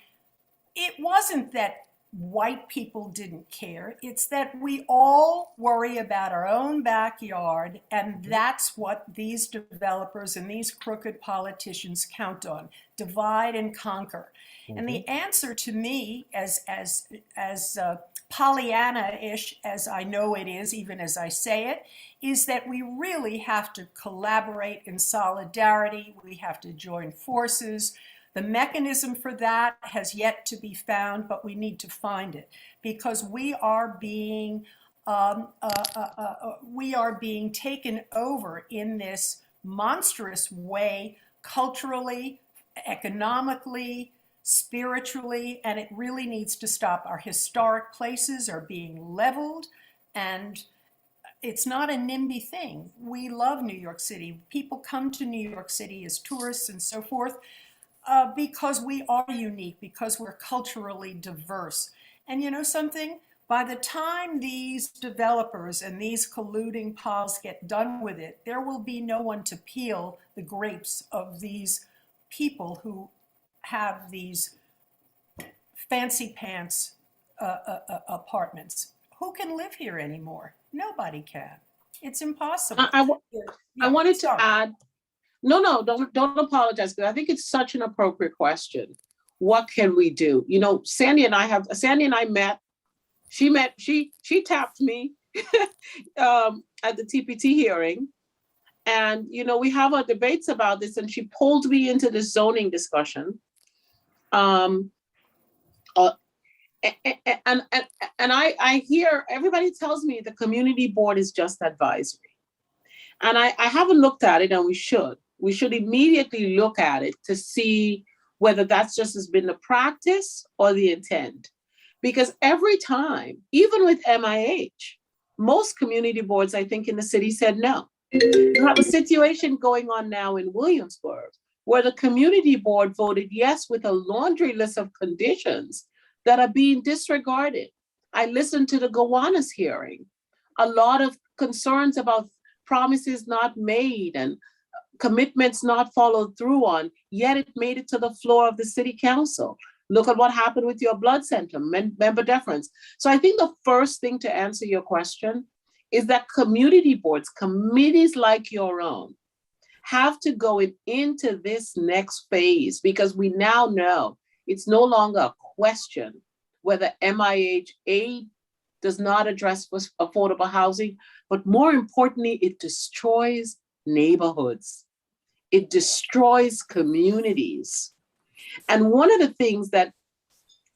it wasn't that white people didn't care. It's that we all worry about our own backyard, and that's what these developers and these crooked politicians count on: divide and conquer. And the answer to me, as Pollyanna-ish as I know it is, even as I say it, is that we really have to collaborate in solidarity. We have to join forces. The mechanism for that has yet to be found, but we need to find it, because we are being taken over in this monstrous way, culturally, economically, spiritually, and it really needs to stop. Our historic places are being leveled, and it's not a NIMBY thing. We love New York City. People come to New York City as tourists and so forth, because we are unique, because we're culturally diverse. And you know something? By the time these developers and these colluding pals get done with it, there will be no one to peel the grapes of these people who have these fancy pants apartments. Who can live here anymore? Nobody can. It's impossible. I Yeah, wanted sorry. to add, no, don't apologize, because I think it's such an appropriate question. What can we do? You know, Sandy and I met. She tapped me at the TPT hearing, and you know, we have our debates about this, and she pulled me into the zoning discussion. And I hear everybody tells me the community board is just advisory. And I haven't looked at it, and we should. We should immediately look at it to see whether that's just has been the practice or the intent. Because every time, even with MIH, most community boards, I think, in the city said no. You have a situation going on now in Williamsburg where the community board voted yes with a laundry list of conditions that are being disregarded. I listened to the Gowanus hearing. A lot of concerns about promises not made and commitments not followed through on, yet it made it to the floor of the city council. Look at what happened with your blood center, member deference. So I think the first thing to answer your question is that community boards, committees like your own, have to go into this next phase, because we now know it's no longer a question whether MIH does not address affordable housing, but more importantly, it destroys neighborhoods. It destroys communities. And one of the things that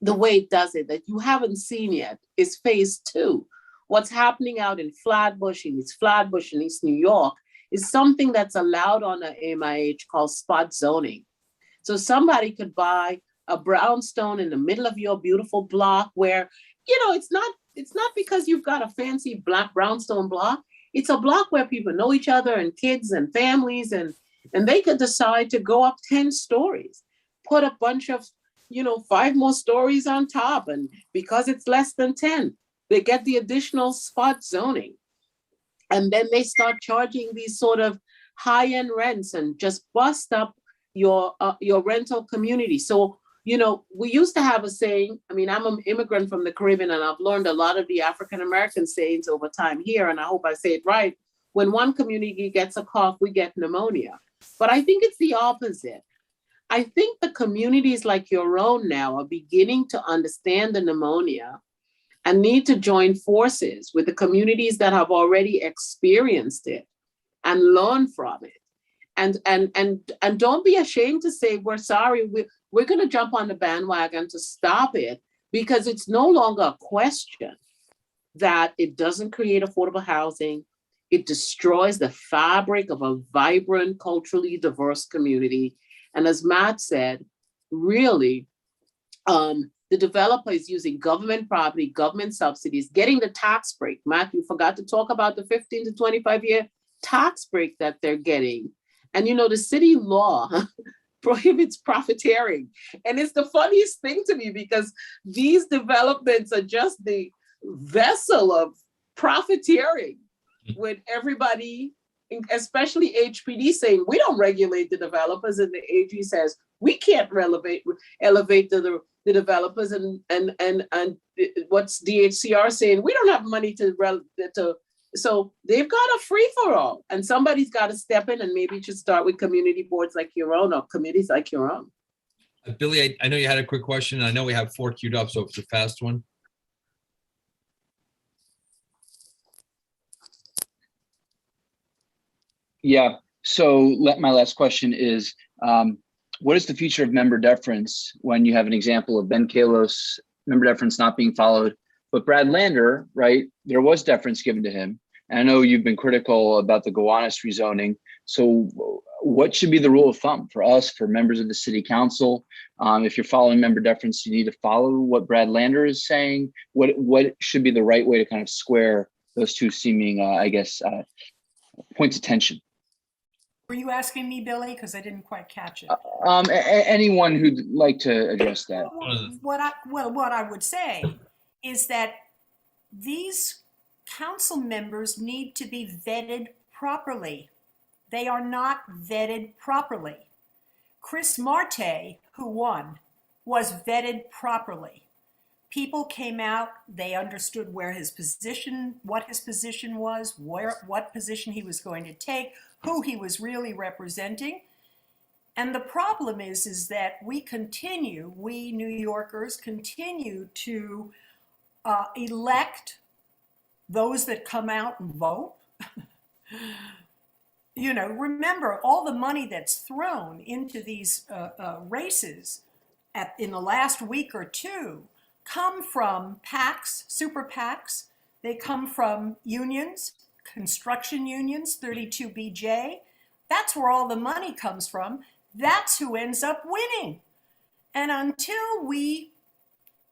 the way it does it that you haven't seen yet is phase 2. What's happening out in Flatbush, in East New York, is something that's allowed on a MIH called spot zoning. So somebody could buy a brownstone in the middle of your beautiful block where, you know, it's not because you've got a fancy black brownstone block. It's a block where people know each other, and kids and families, and they could decide to go up 10 stories, put a bunch of, 5 more stories on top. And because it's less than 10, they get the additional spot zoning. And then they start charging these sort of high-end rents and just bust up your rental community. So, we used to have a saying, I'm an immigrant from the Caribbean, and I've learned a lot of the African-American sayings over time here, and I hope I say it right. When one community gets a cough, we get pneumonia. But I think it's the opposite. I think the communities like your own now are beginning to understand the pneumonia and need to join forces with the communities that have already experienced it and learn from it. And don't be ashamed to say, we're sorry, we're going to jump on the bandwagon to stop it, because it's no longer a question that it doesn't create affordable housing. It destroys the fabric of a vibrant, culturally diverse community. And as Matt said, really, the developer is using government property, government subsidies, getting the tax break. Matt, you forgot to talk about the 15 to 25-year tax break that they're getting. And the city law prohibits profiteering. And it's the funniest thing to me, because these developments are just the vessel of profiteering, with everybody, especially HPD, saying, we don't regulate the developers. And the AG says, we can't elevate the the developers and what's DHCR saying? We don't have money to so they've got a free for all, and somebody's got to step in, and maybe you should start with community boards like your own or committees like your own. Billy, I know you had a quick question. I know we have 4 queued up, so it's a fast one. Yeah. So my last question is, what is the future of member deference when you have an example of Ben Kalos member deference not being followed, but Brad Lander, right? There was deference given to him. And I know you've been critical about the Gowanus rezoning. So what should be the rule of thumb for us, for members of the city council? If you're following member deference, you need to follow what Brad Lander is saying. What should be the right way to kind of square those two seeming, points of tension? Were you asking me, Billy? Because I didn't quite catch it. Anyone who'd like to address that. What I would say is that these council members need to be vetted properly. They are not vetted properly. Chris Marte, who won, was vetted properly. People came out, they understood what his position was, what position he was going to take, who he was really representing. And the problem is that we New Yorkers continue to elect those that come out and vote. Remember all the money that's thrown into these races in the last week or two come from PACs, super PACs. They come from unions, construction unions, 32BJ. That's where all the money comes from. That's who ends up winning. And until we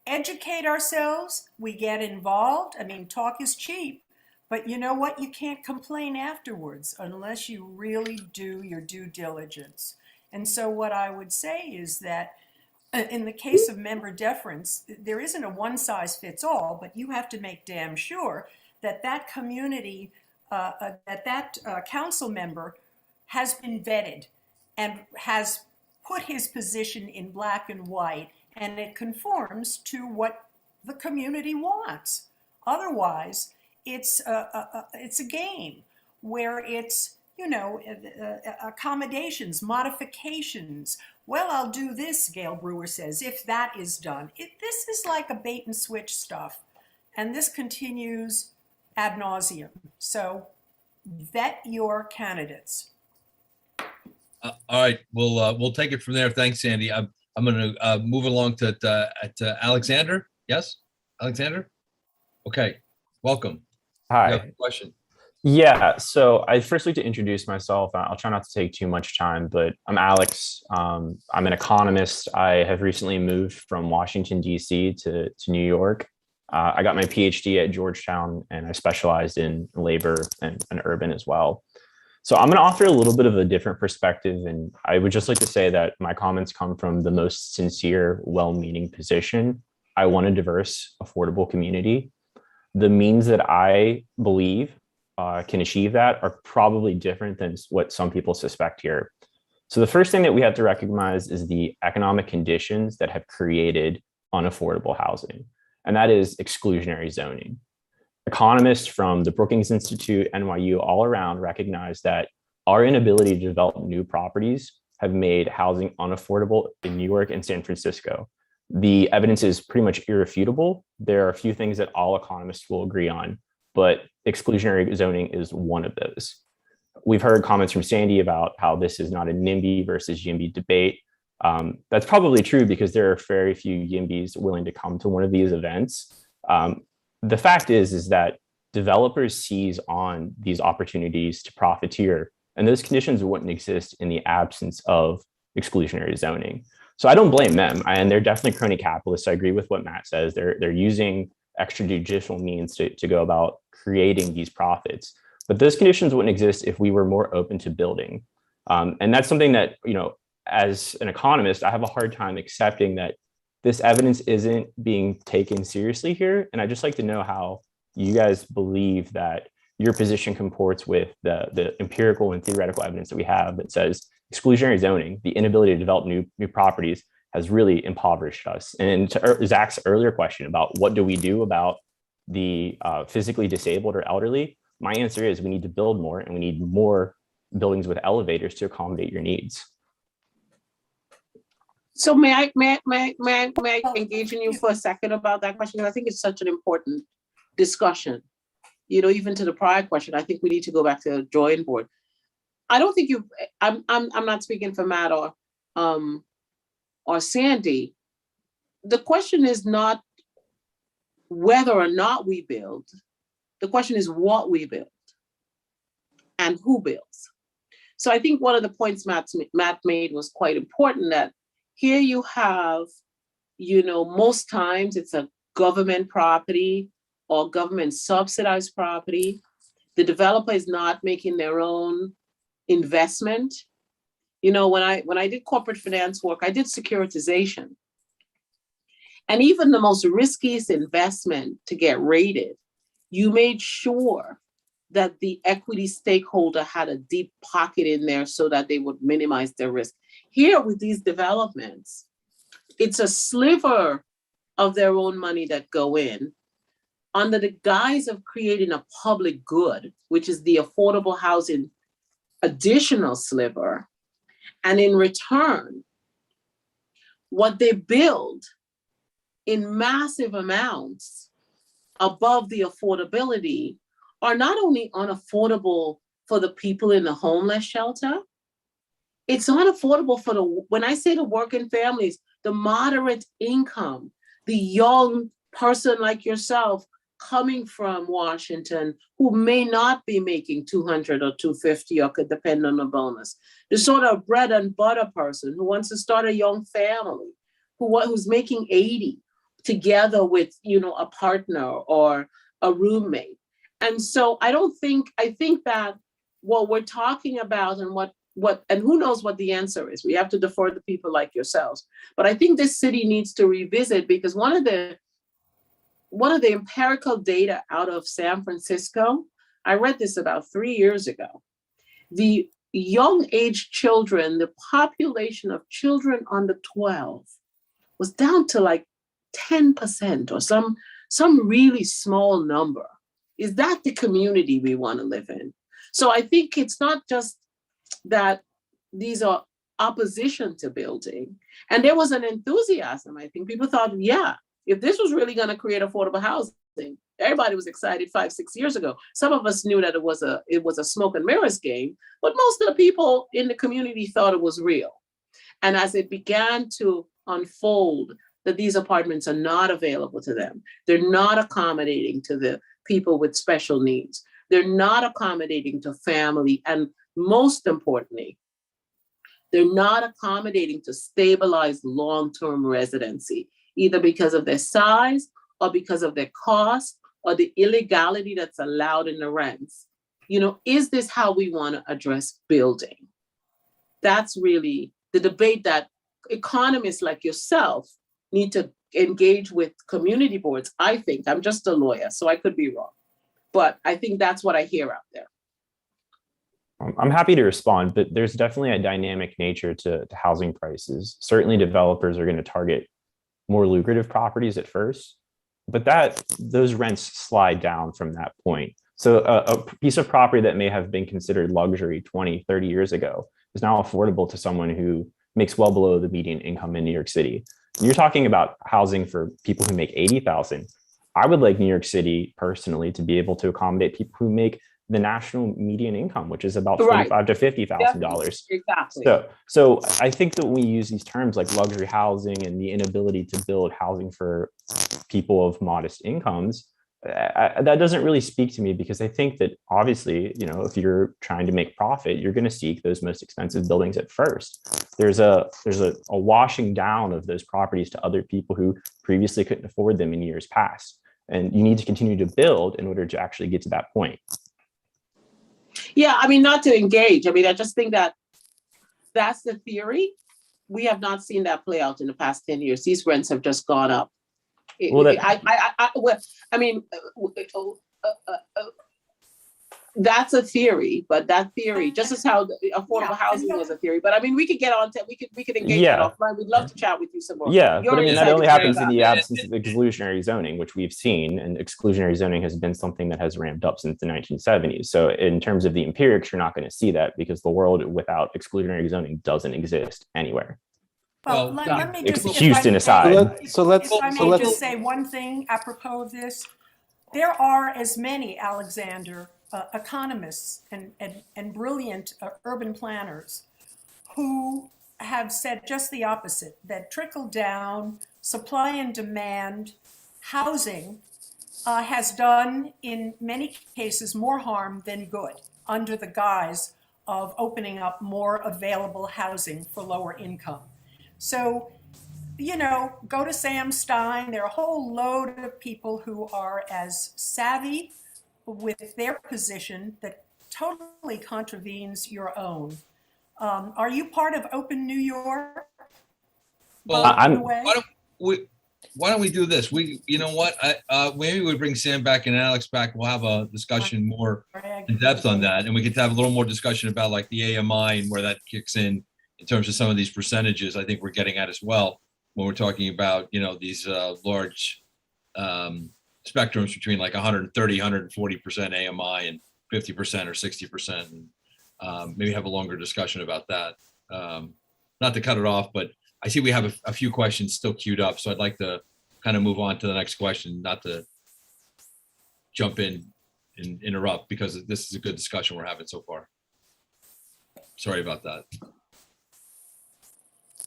educate ourselves, we get involved. I mean, talk is cheap, but you know what? You can't complain afterwards unless you really do your due diligence. And so what I would say is that in the case of member deference, there isn't a one size fits all, but you have to make damn sure that that community, that council member has been vetted and has put his position in black and white, and it conforms to what the community wants. Otherwise, it's a game where it's, accommodations, modifications. Well, I'll do this, Gail Brewer says, if that is done. This is like a bait and switch stuff, and this continues ad nauseum. So vet your candidates. All right, we'll take it from there. Thanks, Sandy. I'm going to move along to Alexander. Yes, Alexander. Okay, welcome. Hi. You have a question. Yeah, so I first like to introduce myself. I'll try not to take too much time, but I'm Alex. I'm an economist. I have recently moved from Washington, D.C. to New York. I got my PhD at Georgetown, and I specialized in labor and urban as well. So I'm going to offer a little bit of a different perspective, and I would just like to say that my comments come from the most sincere, well-meaning position. I want a diverse, affordable community. The means that I believe can achieve that are probably different than what some people suspect here. So the first thing that we have to recognize is the economic conditions that have created unaffordable housing, and that is exclusionary zoning. Economists from the Brookings Institute, NYU, all around recognize that our inability to develop new properties have made housing unaffordable in New York and San Francisco. The evidence is pretty much irrefutable. There are a few things that all economists will agree on, but exclusionary zoning is one of those. We've heard comments from Sandy about how this is not a NIMBY versus YIMBY debate. That's probably true because there are very few YIMBYs willing to come to one of these events. The fact is that developers seize on these opportunities to profiteer, and those conditions wouldn't exist in the absence of exclusionary zoning. So I don't blame them, and they're definitely crony capitalists. I agree with what Matt says. They're using extrajudicial means to go about creating these profits. But those conditions wouldn't exist if we were more open to building. And that's something that, as an economist, I have a hard time accepting that this evidence isn't being taken seriously here. And I'd just like to know how you guys believe that your position comports with the empirical and theoretical evidence that we have that says exclusionary zoning, the inability to develop new properties, has really impoverished us. And to Zach's earlier question about what do we do about the physically disabled or elderly, my answer is we need to build more, and we need more buildings with elevators to accommodate your needs. So may I engage in you for a second about that question? Because I think it's such an important discussion. You know, even to the prior question, I think we need to go back to the drawing board. I don't think I'm not speaking for Matt or Sandy. The question is not whether or not we build. The question is what we build and who builds. So I think one of the points Matt made was quite important, that here you have, you know, most times it's a government property or government subsidized property. The developer is not making their own investment. You know, when I did corporate finance work, I did securitization. And even the most riskiest investment to get rated, you made sure that the equity stakeholder had a deep pocket in there so that they would minimize their risk. Here with these developments, it's a sliver of their own money that go in under the guise of creating a public good, which is the affordable housing additional sliver. And in return, what they build in massive amounts above the affordability are not only unaffordable for the people in the homeless shelter, it's unaffordable for when I say the working families, the moderate income, the young person like yourself coming from Washington who may not be making 200 or 250 or could depend on the bonus. The sort of bread and butter person who wants to start a young family, who's making 80 together with, you know, a partner or a roommate. And so I think that what we're talking about and and who knows what the answer is, we have to defer to people like yourselves. But I think this city needs to revisit, because one of the empirical data out of San Francisco, I read this about 3 years ago. The young age children, the population of children under 12 was down to like 10% or some really small number. Is that the community we want to live in? So I think it's not just that these are opposition to building. And there was an enthusiasm. I think people thought, yeah, if this was really going to create affordable housing, everybody was excited 5-6 years ago. Some of us knew that it was a smoke and mirrors game, but most of the people in the community thought it was real. And as it began to unfold, that these apartments are not available to them, they're not accommodating to the people with special needs, they're not accommodating to family, and most importantly, they're not accommodating to stabilized long-term residency, either because of their size or because of their cost or the illegality that's allowed in the rents. You know, is this how we want to address building? That's really the debate that economists like yourself need to engage with community boards. I think, I'm just a lawyer, so I could be wrong, but I think that's what I hear out there. I'm happy to respond, but there's definitely a dynamic nature to housing prices. Certainly developers are going to target more lucrative properties at first, but those rents slide down from that point. So a piece of property that may have been considered luxury 20, 30 years ago is now affordable to someone who makes well below the median income in New York City. And you're talking about housing for people who make 80,000. I would like New York City personally to be able to accommodate people who make the national median income, which is about $45,000 to $50,000. Exactly. So I think that when we use these terms like luxury housing and the inability to build housing for people of modest incomes, that doesn't really speak to me, because I think that obviously, you know, if you're trying to make profit, you're going to seek those most expensive buildings at first. There's a washing down of those properties to other people who previously couldn't afford them in years past. And you need to continue to build in order to actually get to that point. Yeah, I mean, not to engage. I mean, I just think that that's the theory. We have not seen that play out in the past 10 years. These rents have just gone up. that's a theory, but that theory, just as how the affordable housing was a theory. But I mean, we could get on to, we could engage that Yeah. offline. We'd love to chat with you some more. Yeah, You're but I mean, that excited only to hear happens in about the it. absence of exclusionary zoning, which we've seen, and exclusionary zoning has been something that has ramped up since the 1970s. So in terms of the empirics, you're not going to see that because the world without exclusionary zoning doesn't exist anywhere. Well, Well, let me just. if I Houston may- aside. If I may just say one thing apropos of this. There are as many, Alexander, economists and brilliant urban planners who have said just the opposite, that trickle down supply and demand housing has done in many cases more harm than good under the guise of opening up more available housing for lower income. So, you know, go to Sam Stein. There are a whole load of people who are as savvy with their position that totally contravenes your own. Are you part of Open New York? Well, By the I'm- way? Why don't we do this? You know what? Maybe we bring Sam back and Alex back. We'll have a discussion more in depth on that, and we could have a little more discussion about like the AMI and where that kicks in terms of some of these percentages. I think we're getting at as well when we're talking about, you know, these large spectrums between like 130, 140% AMI and 50% or 60%, and maybe have a longer discussion about that. Not to cut it off, but I see we have a few questions still queued up, so I'd like to kind of move on to the next question, not to jump in and interrupt, because this is a good discussion we're having so far. Sorry about that.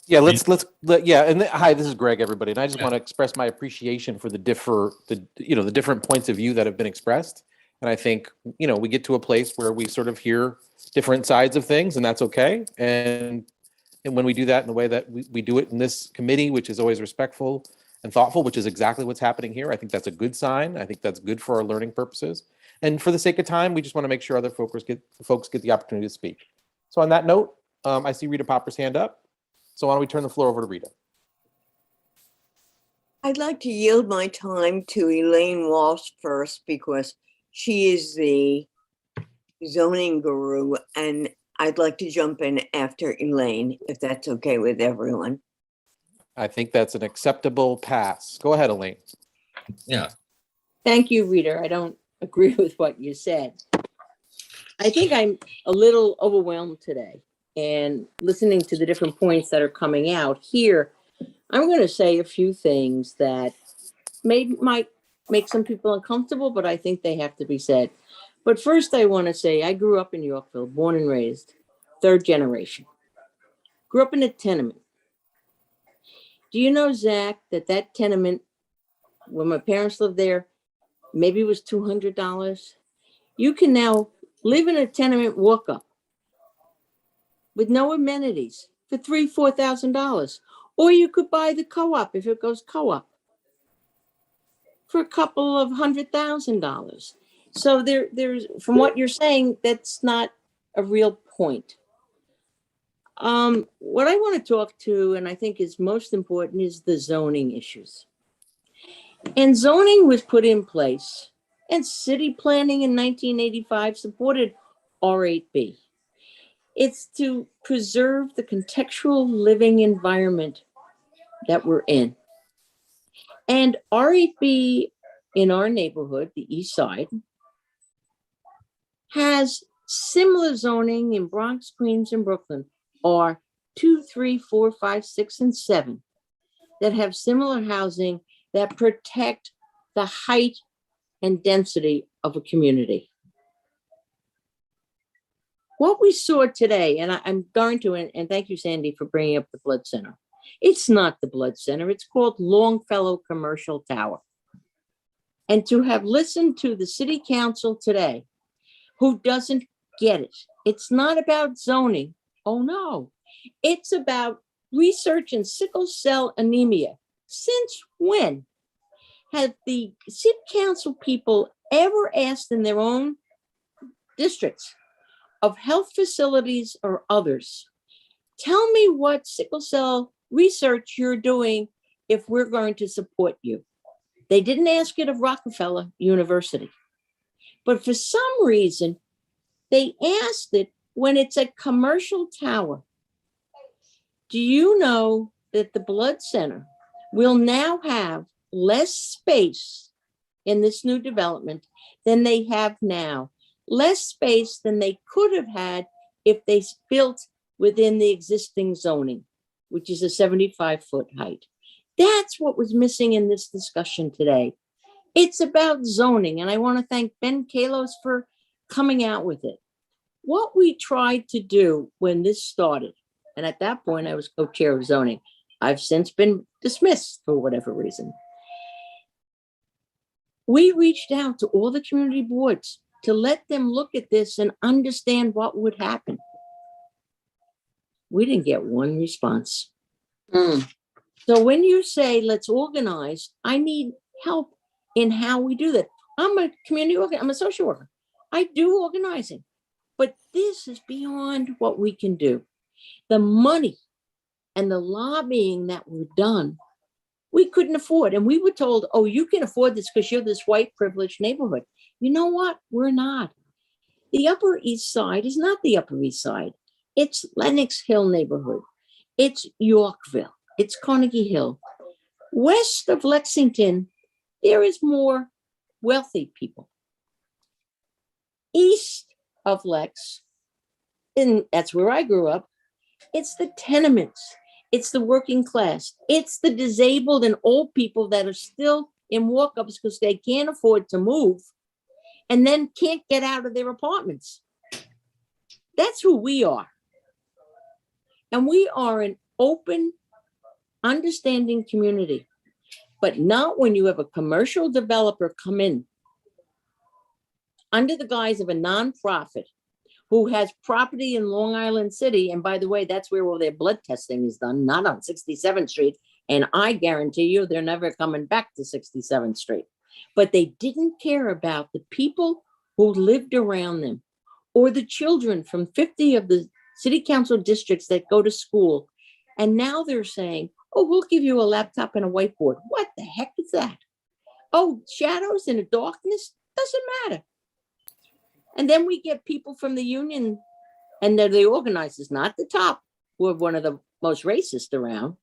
Yeah, hi, this is Greg, everybody, and I just want to express my appreciation for the different points of view that have been expressed. And I think, you know, we get to a place where we sort of hear different sides of things, and that's okay. And when we do that in the way that we do it in this committee, which is always respectful and thoughtful, which is exactly what's happening here, I think that's a good sign. I think that's good for our learning purposes. And for the sake of time, we just want to make sure other folks get the opportunity to speak. So on that note, I see Rita Popper's hand up. So why don't we turn the floor over to Rita? I'd like to yield my time to Elaine Walsh first, because she is the zoning guru, and I'd like to jump in after Elaine, if that's okay with everyone. I think that's an acceptable pass. Go ahead, Elaine. Yeah. Thank you, Rita. I don't agree with what you said. I think I'm a little overwhelmed today, and listening to the different points that are coming out here, I'm going to say a few things that might make some people uncomfortable, but I think they have to be said. But first, I want to say I grew up in Yorkville, born and raised, third generation. Grew up in a tenement. Do you know, Zach, that tenement, when my parents lived there, maybe it was $200? You can now live in a tenement walk-up with no amenities for $3,000-$4,000. Or you could buy the co-op if it goes co-op for a couple of $100,000. So there's, from what you're saying, that's not a real point. What I want to talk to, and I think is most important, is the zoning issues. And zoning was put in place, and city planning in 1985 supported R8B. It's to preserve the contextual living environment that we're in. And R8B in our neighborhood, the East Side, has similar zoning in Bronx, Queens, and Brooklyn, are 2, 3, 4, 5, 6, and 7 that have similar housing that protect the height and density of a community. What we saw today, and I'm going to, and thank you, Sandy, for bringing up the Blood Center. It's not the Blood Center. It's called Longfellow Commercial Tower. And to have listened to the city council today, who doesn't get it, it's not about zoning. Oh, no. It's about research in sickle cell anemia. Since when have the city council people ever asked in their own districts of health facilities or others, tell me what sickle cell research you're doing if we're going to support you? They didn't ask it of Rockefeller University. But for some reason, They asked it when it's a commercial tower. Do you know that the Blood Center will now have less space in this new development than they have now? Less space than they could have had if they built within the existing zoning, which is a 75-foot height. That's what was missing in this discussion today. It's about zoning, and I want to thank Ben Kalos for coming out with it. What we tried to do when this started, and at that point I was co-chair of zoning. I've since been dismissed for whatever reason. We reached out to all the community boards to let them look at this and understand what would happen. We didn't get one response. So when you say, let's organize, I need help in how we do that. I'm a community worker, I'm a social worker. I do organizing, but this is beyond what we can do. The money and the lobbying that were done, we couldn't afford. And we were told, oh, you can afford this because you're this white privileged neighborhood. You know what? We're not. The Upper East Side is not the Upper East Side. It's Lenox Hill neighborhood. It's Yorkville. It's Carnegie Hill. West of Lexington, there is more wealthy people. East of Lex, and that's where I grew up, it's the tenements. It's the working class. It's the disabled and old people that are still in walk-ups because they can't afford to move and then can't get out of their apartments. That's who we are. And we are an open, understanding community, but not when you have a commercial developer come in under the guise of a nonprofit who has property in Long Island City. And by the way, that's where all their blood testing is done, not on 67th Street. And I guarantee you, they're never coming back to 67th Street. But they didn't care about the people who lived around them or the children from 50 of the city council districts that go to school. And now they're saying, oh, we'll give you a laptop and a whiteboard. What the heck is that? Oh, shadows in the darkness? Doesn't matter. And then we get people from the union, and they're the organizers, not the top, who are one of the most racist around,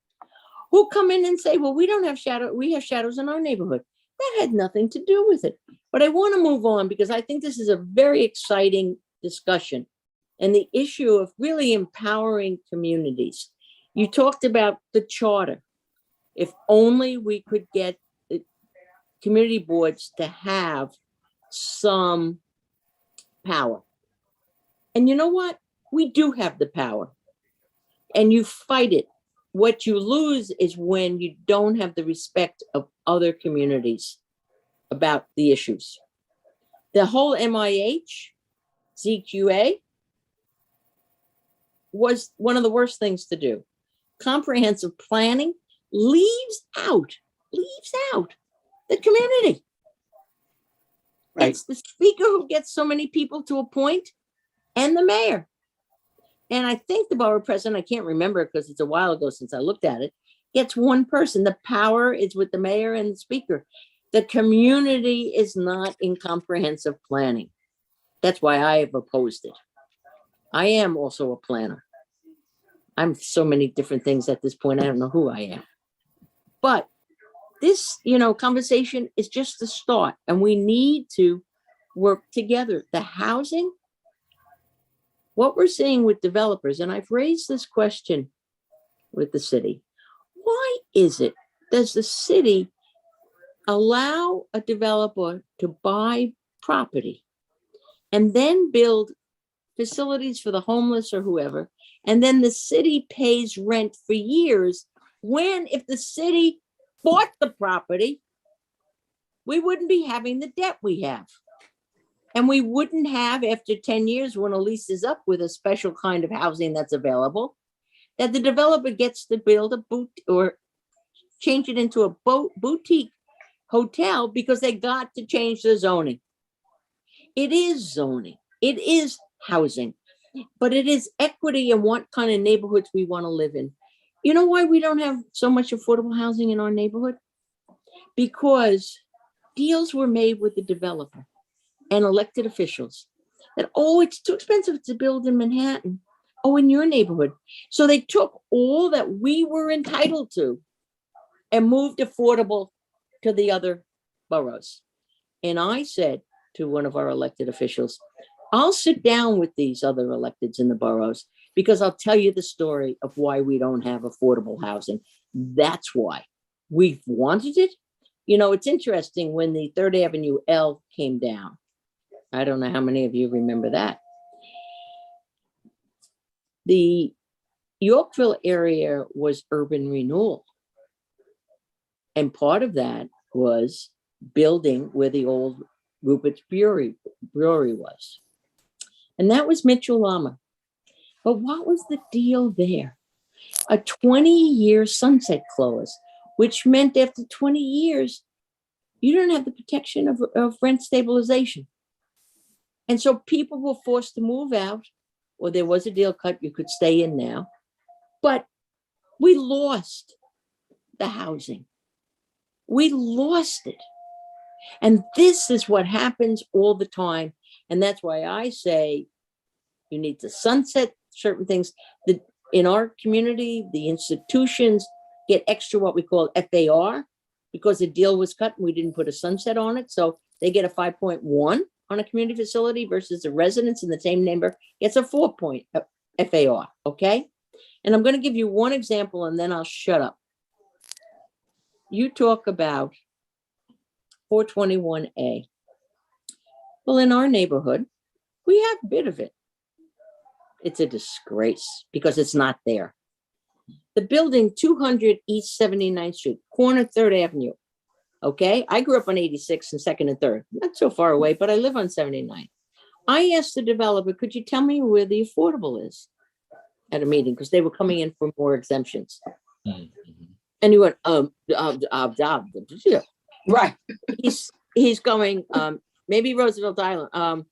who come in and say, well, we don't have shadow, we have shadows in our neighborhood. That had nothing to do with it. But I want to move on because I think this is a very exciting discussion and the issue of really empowering communities. You talked about the charter. If only we could get the community boards to have some power. And you know what? We do have the power. And you fight it. What you lose is when you don't have the respect of other communities about the issues. The whole MIH, ZQA, was one of the worst things to do. Comprehensive planning leaves out the community. Right. It's the speaker who gets so many people to appoint and the mayor. And I think the borough president, I can't remember because it's a while ago since I looked at it, gets one person. The power is with the mayor and the speaker. The community is not in comprehensive planning. That's why I have opposed it. I am also a planner. I'm so many different things at this point. I don't know who I am. But this, conversation is just the start, and we need to work together. The housing, what we're seeing with developers, and I've raised this question with the city. Why is it, does the city allow a developer to buy property and then build facilities for the homeless or whoever, and then the city pays rent for years when, if the city bought the property, we wouldn't be having the debt we have. And we wouldn't have, after 10 years, when a lease is up with a special kind of housing that's available, that the developer gets to build a boot or change it into a boutique hotel because they got to change the zoning. It is zoning. It is housing, but it is equity and what kind of neighborhoods we want to live in. You know why we don't have so much affordable housing in our neighborhood? Because deals were made with the developer and elected officials that, oh, it's too expensive to build in Manhattan. Oh, in your neighborhood. So they took all that we were entitled to and moved affordable to the other boroughs. And I said to one of our elected officials, I'll sit down with these other electeds in the boroughs because I'll tell you the story of why we don't have affordable housing. That's why we've wanted it. You know, it's interesting when the 3rd Avenue L came down. I don't know how many of you remember that. The Yorkville area was urban renewal. And part of that was building where the old Rupert's Brewery was. And that was Mitchell Lama. But what was the deal there? A 20-year sunset clause, which meant after 20 years, you don't have the protection of rent stabilization. And so people were forced to move out, or there was a deal cut, you could stay in now. But we lost the housing. We lost it. And this is what happens all the time. And that's why I say you need to sunset certain things. In our community, the institutions get extra what we call FAR because the deal was cut and we didn't put a sunset on it. So they get a 5.1 on a community facility versus the residents in the same neighbor gets a 4 FAR, okay? And I'm going to give you one example and then I'll shut up. You talk about 421A. Well, in our neighborhood, we have a bit of it. It's a disgrace because it's not there. The building 200 East 79th Street, corner 3rd Avenue. Okay, I grew up on 86 and 2nd and 3rd, not so far away, but I live on 79. I asked the developer, could you tell me where the affordable is at a meeting? Because they were coming in for more exemptions. And he went, right. He's going, maybe Roosevelt Island.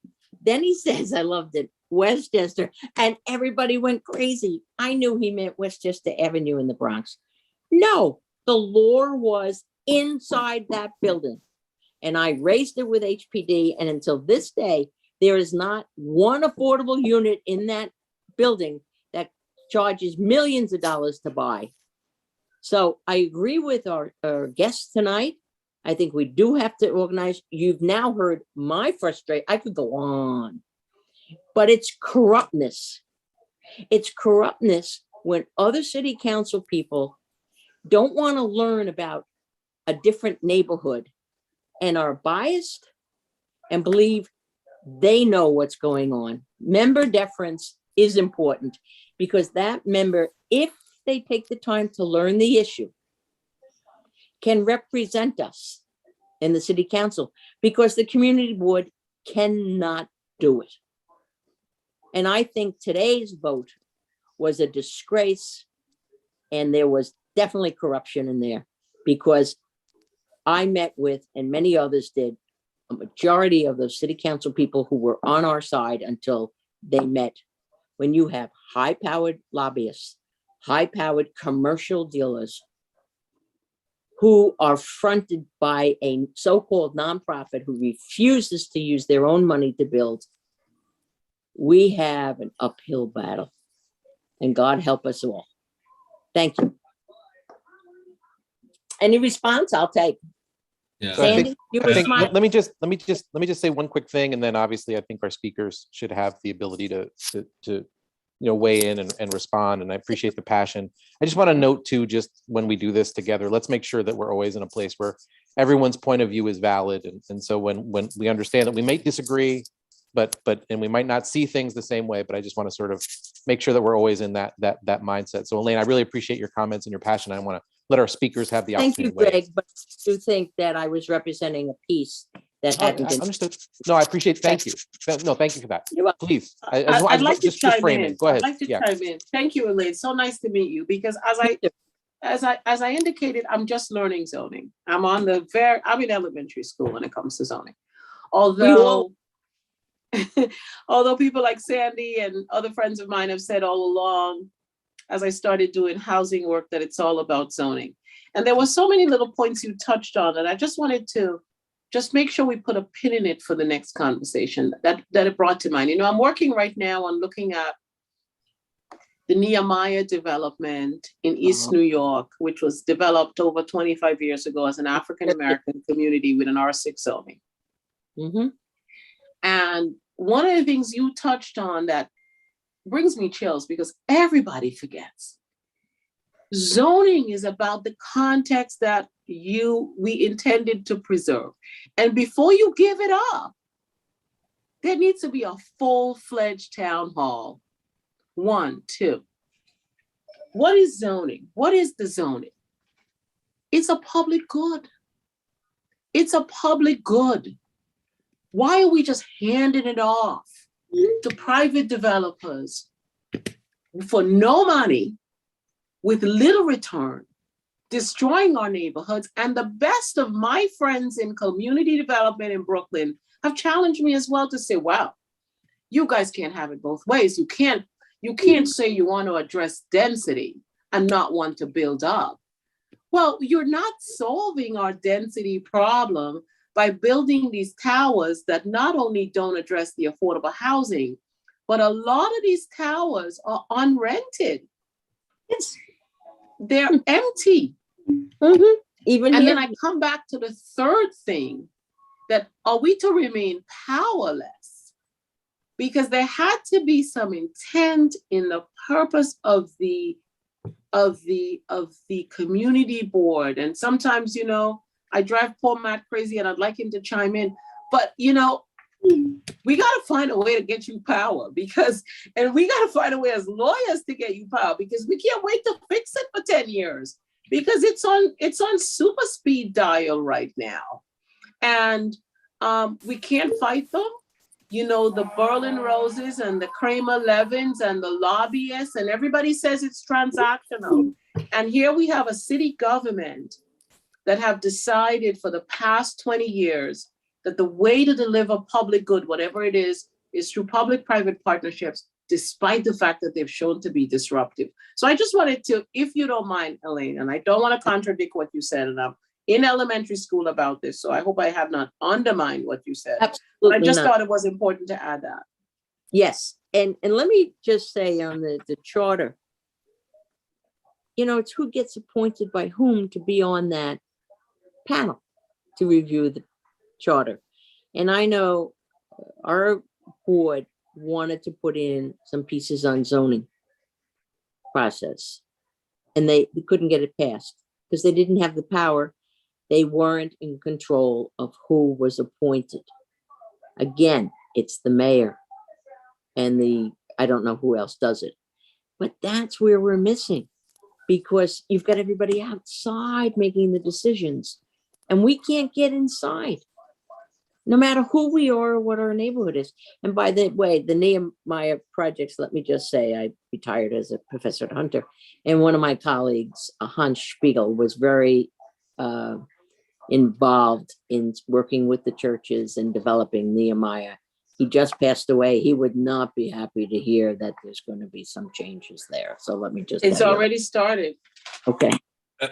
Then he says, I loved it, Westchester. And everybody went crazy. I knew he meant Westchester Avenue in the Bronx. No, the law was inside that building. And I raised it with HPD. And until this day, there is not one affordable unit in that building that charges millions of dollars to buy. So I agree with our guests tonight. I think we do have to organize. You've now heard my frustration. I could go on, but it's corruptness. It's corruptness when other city council people don't want to learn about a different neighborhood and are biased and believe they know what's going on. Member deference is important because that member, if they take the time to learn the issue, can represent us in the city council because the community board cannot do it. And I think today's vote was a disgrace and there was definitely corruption in there because I met with, and many others did, a majority of those city council people who were on our side until they met. When you have high-powered lobbyists, high-powered commercial dealers who are fronted by a so-called nonprofit who refuses to use their own money to build, we have an uphill battle. And God help us all. Thank you. Any response? I'll take. Yeah. So I Sandy, think, you I were think smart. let me just say one quick thing, and then obviously I think our speakers should have the ability to weigh in and respond. And I appreciate the passion. I just want to note too, just when we do this together, let's make sure that we're always in a place where everyone's point of view is valid. And so when we understand that we may disagree, but we might not see things the same way, but I just want to sort of make sure that we're always in that mindset. So Elaine, I really appreciate your comments and your passion. I want to let our speakers have the Thank you, opportunity. Greg, but I do think that I was representing a piece that hadn't been. Understood. No, I appreciate. Thank you. No, thank you for that. You're welcome. Please, I'd like to just chime frame in. it. Go ahead. I'd like to Yeah. chime in. Thank you, Elaine. So nice to meet you because as I indicated, I'm just learning zoning. I'm in elementary school when it comes to zoning. Although people like Sandy and other friends of mine have said all along, as I started doing housing work, that it's all about zoning. And there were so many little points you touched on, and I just wanted to just make sure we put a pin in it for the next conversation that it brought to mind. I'm working right now on looking at the Nehemiah development in East New York, which was developed over 25 years ago as an African-American community with an R6 zoning. Mm-hmm. And one of the things you touched on that brings me chills because everybody forgets. Zoning is about the context that we intended to preserve. And before you give it up, there needs to be a full-fledged town hall. 1, 2. What is zoning? What is the zoning? It's a public good. It's a public good. Why are we just handing it off to private developers for no money, with little return, destroying our neighborhoods? And the best of my friends in community development in Brooklyn have challenged me as well to say, wow, you guys can't have it both ways. You can't say you want to address density and not want to build up. Well, you're not solving our density problem by building these towers that not only don't address the affordable housing, but a lot of these towers are unrented. They're empty. Mm-hmm. Even and here. then I come back to the third thing, that are we to remain powerless? Because there had to be some intent in the purpose of the community board. And sometimes, I drive poor Matt crazy and I'd like him to chime in, but we got to find a way to get you power and we got to find a way as lawyers to get you power, because we can't wait to fix it for 10 years because it's on super speed dial right now. And we can't fight them. The Berlin Roses and the Kramer Levins and the lobbyists, and everybody says it's transactional. And here we have a city government that have decided for the past 20 years that the way to deliver public good, whatever it is through public-private partnerships, despite the fact that they've shown to be disruptive. So I just wanted to, if you don't mind, Elaine, and I don't want to contradict what you said, and I'm in elementary school about this, so I hope I have not undermined what you said. Absolutely I just not. thought it was important to add that. Yes, and let me just say on the charter, it's who gets appointed by whom to be on that panel to review the charter. And I know our board wanted to put in some pieces on zoning process, and they couldn't get it passed because they didn't have the power. They weren't in control of who was appointed. Again, it's the mayor and I don't know who else does it, but that's where we're missing, because you've got everybody outside making the decisions and we can't get inside, no matter who we are or what our neighborhood is. And by the way, the Nehemiah projects, let me just say, I retired as a professor at Hunter, and one of my colleagues, Hans Spiegel, was very involved in working with the churches and developing Nehemiah. He just passed away. He would not be happy to hear that there's going to be some changes there. So let me just. It's already started. Okay.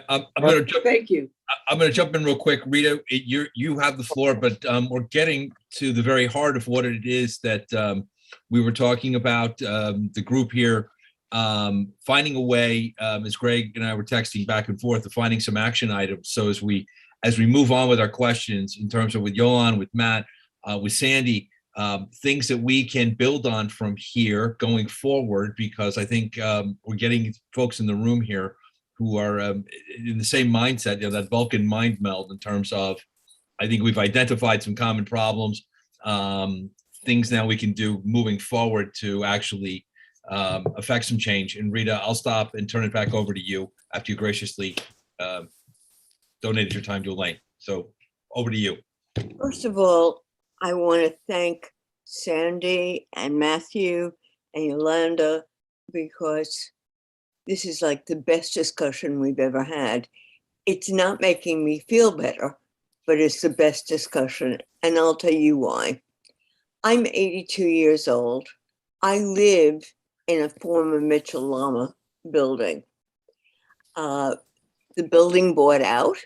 I'm going to jump. Thank you. I'm going to jump in real quick, Rita. You have the floor, but we're getting to the very heart of what it is that we were talking about. The group here finding a way, as Greg and I were texting back and forth, of finding some action items. So as we move on with our questions, in terms of with Yolan, with Matt, with Sandy, things that we can build on from here going forward, because I think we're getting folks in the room here who are in the same mindset, that Vulcan mind meld, in terms of, I think we've identified some common problems, things now we can do moving forward to actually affect some change. And Rita, I'll stop and turn it back over to you after you graciously donated your time to Elaine. So over to you. First of all, I want to thank Sandy and Matthew and Yolanda, because this is like the best discussion we've ever had. It's not making me feel better, but it's the best discussion. And I'll tell you why. I'm 82 years old. I live in a former Mitchell Lama building. The building bought out.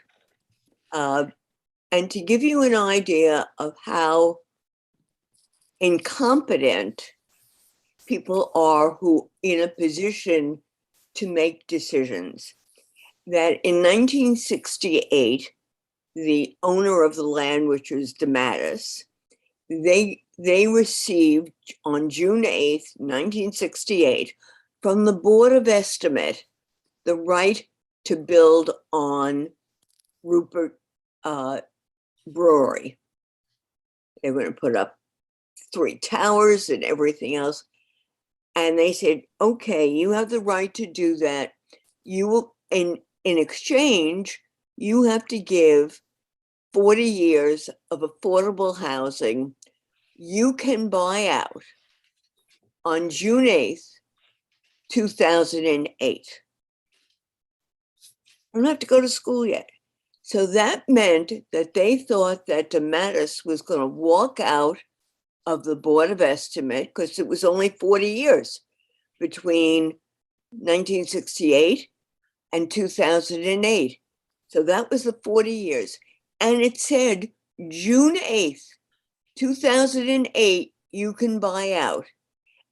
And to give you an idea of how incompetent people are who in a position to make decisions, that in 1968, the owner of the land, which was DeMattis, they received on June 8th, 1968, from the Board of Estimate, the right to build on Rupert Brewery. They were going to put up 3 towers and everything else. And they said, okay, you have the right to do that. You will, in exchange, you have to give 40 years of affordable housing. You can buy out on June 8th, 2008. I don't have to go to school yet. So that meant that they thought that DeMattis was going to walk out of the Board of Estimate because it was only 40 years between 1968 and 2008. So that was the 40 years. And it said June 8th, 2008, you can buy out.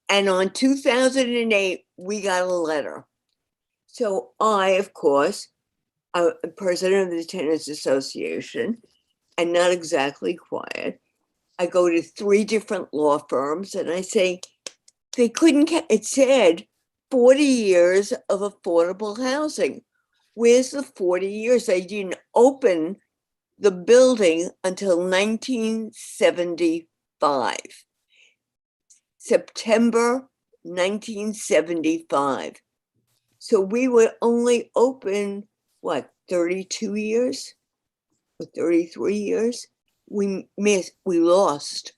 And on 2008, we got a letter. So I, of course, I'm president of the Tenants Association, and not exactly quiet. I go to 3 different law firms and I say, they couldn't, it said 40 years of affordable housing. Where's the 40 years? They didn't open the building until 1975. September 1975. So we were only open, what, 32 years or 33 years? We lost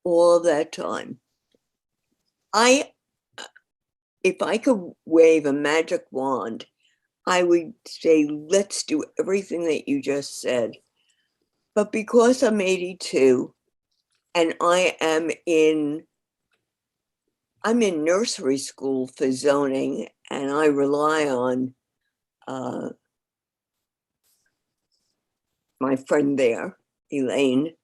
all of that time. If I could wave a magic wand, I would say, let's do everything that you just said. But because I'm 82 and I'm in nursery school for zoning, and I rely on my friend there, Elaine.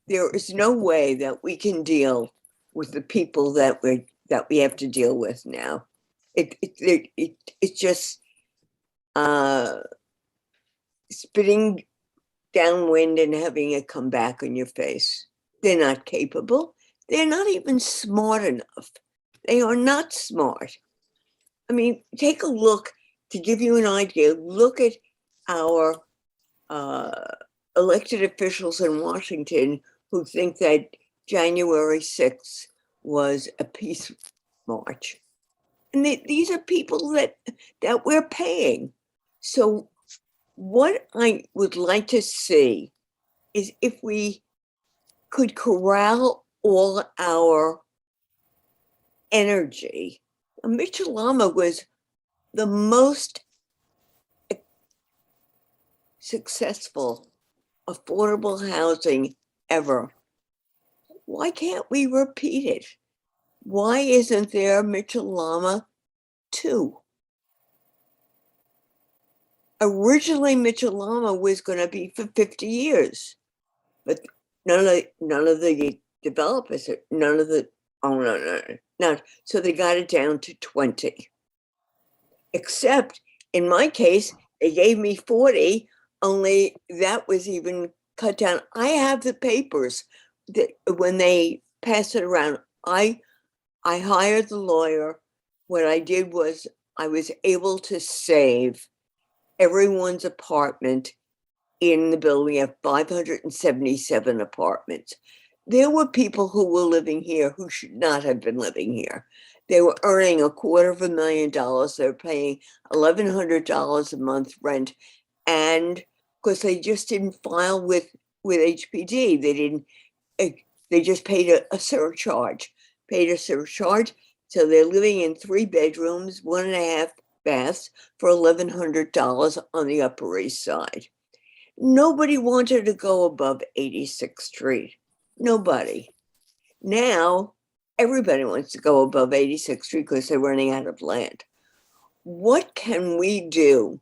There is no way that we can deal with the people that we have to deal with now. It's just spitting downwind and having it come back on your face. They're not capable. They're not even smart enough. They are not smart. I mean, take a look, to give you an idea, look at our elected officials in Washington who think that January 6th was a peace march. And these are people that we're paying. So what I would like to see is if we could corral all our energy. Mitchell-Lama was the most successful affordable housing ever. Why can't we repeat it? Why isn't there Mitchell-Lama 2? Originally, Mitchell-Lama was going to be for 50 years, but none of the developers, so they got it down to 20. Except in my case, they gave me 40, only that was even cut down. I have the papers that when they passed it around, I hired the lawyer. What I did was I was able to save everyone's apartment in the building. We have 577 apartments. There were people who were living here who should not have been living here. They were earning $250,000. They were paying $1,100 a month rent. And because they just didn't file with HPD, they just paid a surcharge, So they're living in 3 bedrooms, 1.5 baths for $1,100 on the Upper East Side. Nobody wanted to go above 86th Street. Nobody. Now, everybody wants to go above 86th Street because they're running out of land. what can we do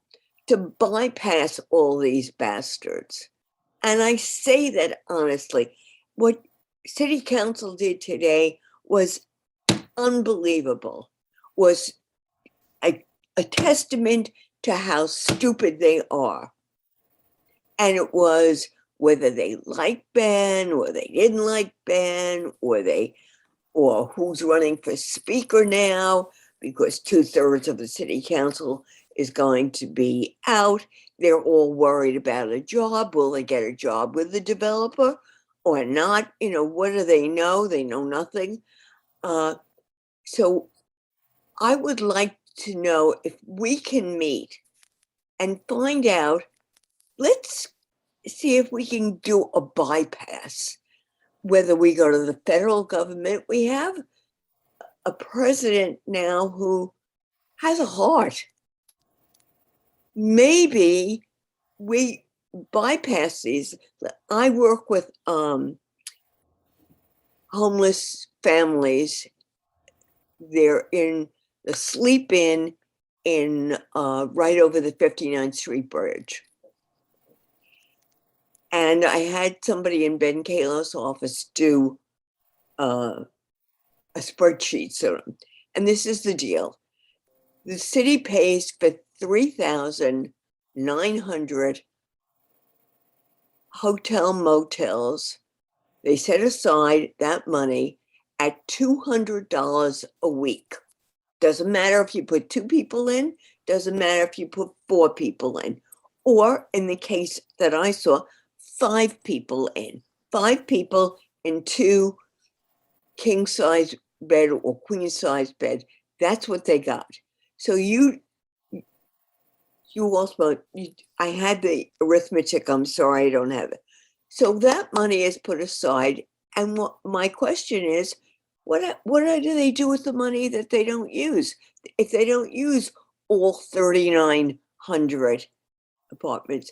to bypass all these bastards? And I say that honestly. What City Council did today was unbelievable, was a testament to how stupid they are. And it was whether they liked Ben or they didn't like Ben, or who's running for speaker now, because 2/3 of the city council is going to be out. They're all worried about a job. Will they get a job with the developer or not? You know, what do they know? They know nothing. So I would like to know if we can meet and find out, let's see if we can do a bypass, whether we go to the federal government. We have a president now who has a heart. Maybe we bypass these. I work with homeless families. They're in the sleep in right over the 59th Street Bridge. And I had somebody in Ben Kalo's office do a spreadsheet. So, and this is the deal. The city pays for 3,900 hotel motels. They set aside that money at $200 a week. Doesn't matter if you put 2 people in, doesn't matter if you put 4 people in, or in the case that I saw, 5 people in. 5 people in 2 king size bed or queen size bed. That's what they got. So you also, I had the arithmetic, I'm sorry, I don't have it. So that money is put aside. And what my question is, what do they do with the money that they don't use? If they don't use all 3,900 apartments,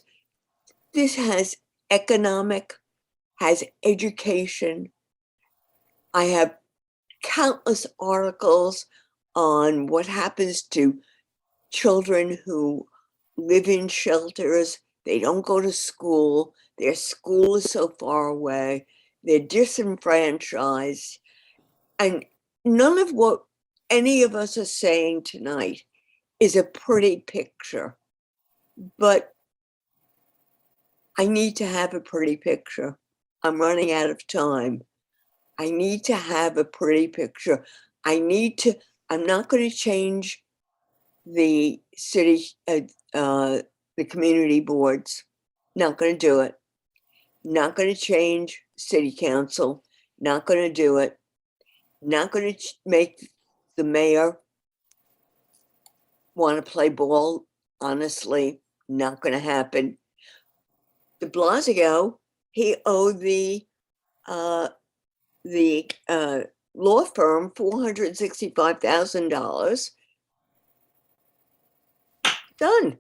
this has economic, has education. I have countless articles on what happens to children who live in shelters. They don't go to school. Their school is so far away. They're disenfranchised. And none of what any of us are saying tonight is a pretty picture. But I need to have a pretty picture. I'm running out of time. I need to have a pretty picture. I'm not going to change the city, the community boards. Not going to do it. Not going to change city council. Not going to do it. Not going to make the mayor want to play ball. Honestly, not going to happen. De Blasio, he owed the law firm $465,000. Done.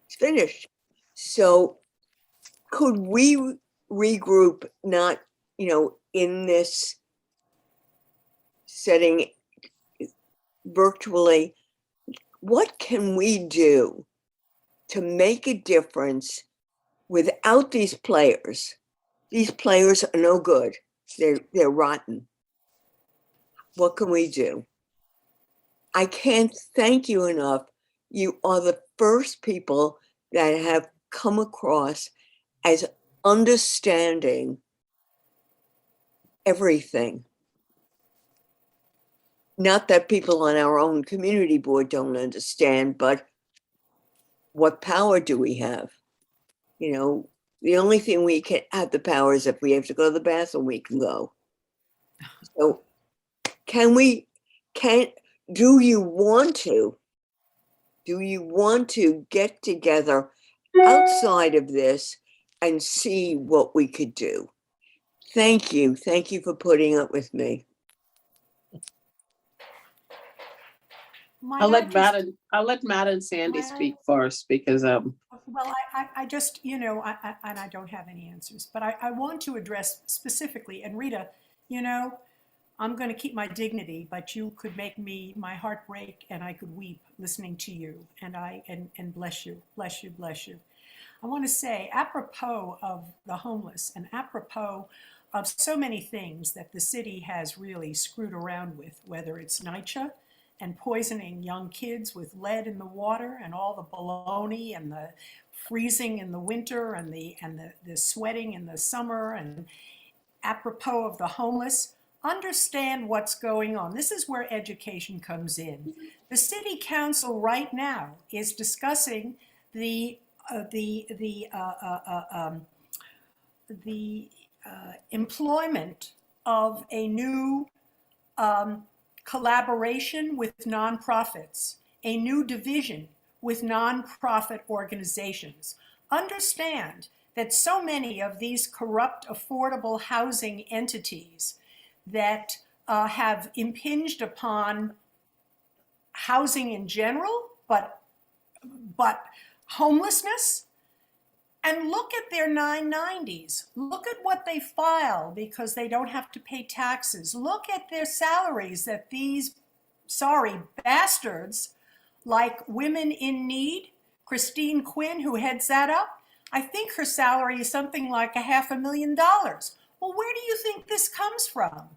It's finished. So could we regroup, not, in this setting virtually? What can we do to make a difference without these players? These players are no good. They're rotten. What can we do? I can't thank you enough. You are the first people that have come across as understanding everything. Not that people on our own community board don't understand, but what power do we have? The only thing we can have the power is if we have to go to the bathroom, we can go. So do you want to get together outside of this and see what we could do? Thank you. Thank you for putting up with me. I'll let Matt and Sandy speak first because Well, I just, and I don't have any answers, but I want to address specifically, and Rita, I'm going to keep my dignity, but you could make my heart break and I could weep listening to you. And bless you, bless you, bless you. I want to say, apropos of the homeless and apropos of so many things that the city has really screwed around with, whether it's NYCHA and poisoning young kids with lead in the water and all the baloney and the freezing in the winter and the sweating in the summer, and apropos of the homeless, understand what's going on. This is where education comes in. The city council right now is discussing the employment of a new collaboration with nonprofits, a new division with nonprofit organizations. Understand that so many of these corrupt affordable housing entities that have impinged upon housing in general, but homelessness. And look at their 990s. Look at what they file because they don't have to pay taxes. Look at their salaries that these, bastards like Women in Need, Christine Quinn, who heads that up, I think her salary is something like $500,000. Well, where do you think this comes from?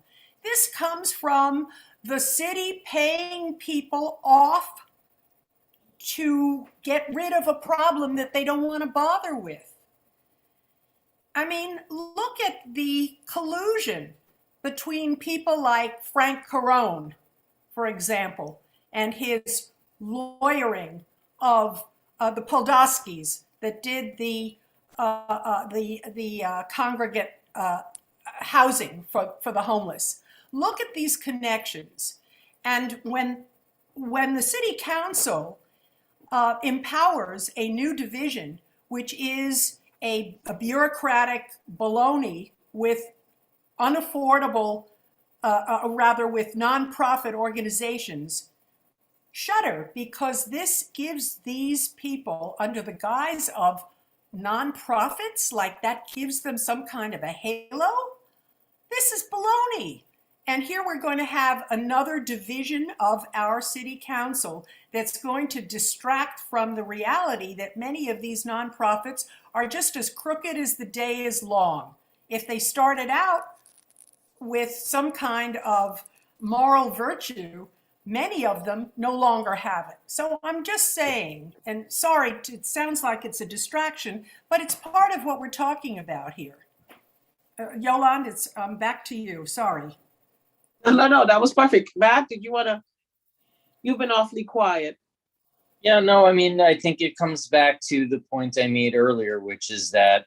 This comes from the city paying people off to get rid of a problem that they don't want to bother with. I mean, look at the collusion between people like Frank Carone, for example, and his lawyering of the Poldowskis that did the congregate housing for the homeless. Look at these connections. And when the city council empowers a new division, which is a bureaucratic baloney with unaffordable, with nonprofit organizations, shudder, because this gives these people, under the guise of nonprofits, like that gives them some kind of a halo. This is baloney. And here we're going to have another division of our city council that's going to distract from the reality that many of these nonprofits are just as crooked as the day is long. If they started out with some kind of moral virtue, many of them no longer have it. So I'm just saying, and sorry, it sounds like it's a distraction, but it's part of what we're talking about here. Yolande, it's back to you. Sorry. No, that was perfect. Matt, did you want to? You've been awfully quiet. Yeah, no, I mean, I think it comes back to the point I made earlier, which is that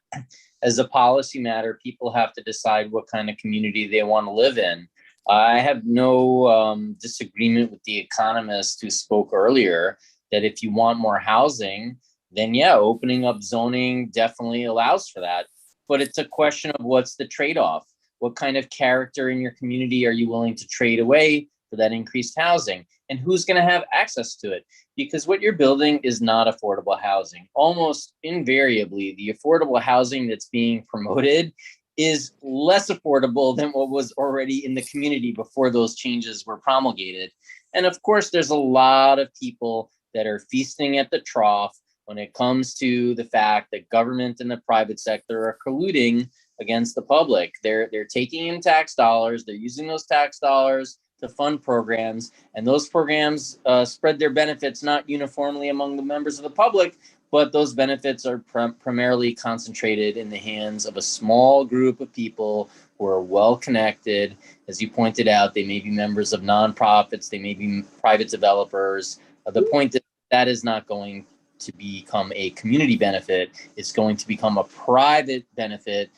as a policy matter, people have to decide what kind of community they want to live in. I have no disagreement with the economist who spoke earlier that if you want more housing, then yeah, opening up zoning definitely allows for that. But it's a question of what's the trade-off? What kind of character in your community are you willing to trade away for that increased housing? And who's going to have access to it? Because what you're building is not affordable housing. Almost invariably, the affordable housing that's being promoted is less affordable than what was already in the community before those changes were promulgated. And of course, there's a lot of people that are feasting at the trough when it comes to the fact that government and the private sector are colluding against the public. They're taking in tax dollars, they're using those tax dollars to fund programs, and those programs spread their benefits not uniformly among the members of the public, but those benefits are primarily concentrated in the hands of a small group of people who are well connected. As you pointed out, they may be members of nonprofits, they may be private developers. The point is that is not going to become a community benefit. It's going to become a private benefit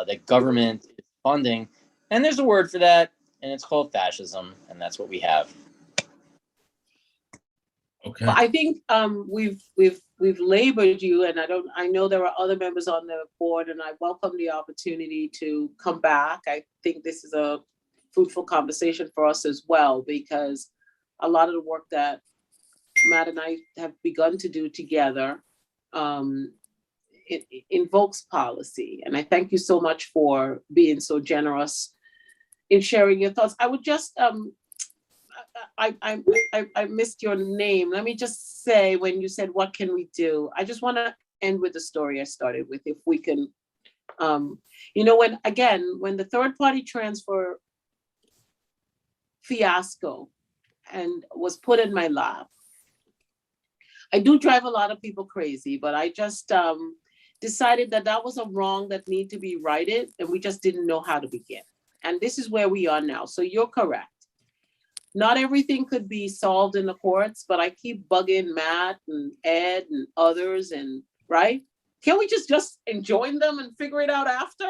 that government is funding. And there's a word for that, and it's called fascism, and that's what we have. Okay. But I think we've labored you, and I know there are other members on the board, and I welcome the opportunity to come back. I think this is a fruitful conversation for us as well, because a lot of the work that Matt and I have begun to do together it invokes policy. And I thank you so much for being so generous in sharing your thoughts. I would just, I missed your name. Let me just say, when you said, what can we do? I just want to end with the story I started with, if we can, when the third party transfer fiasco and was put in my lap, I do drive a lot of people crazy, but I just decided that was a wrong that needed to be righted, and we just didn't know how to begin. And this is where we are now. So you're correct. Not everything could be solved in the courts, but I keep bugging Matt and Ed and others, and right? Can't we just enjoin them and figure it out after?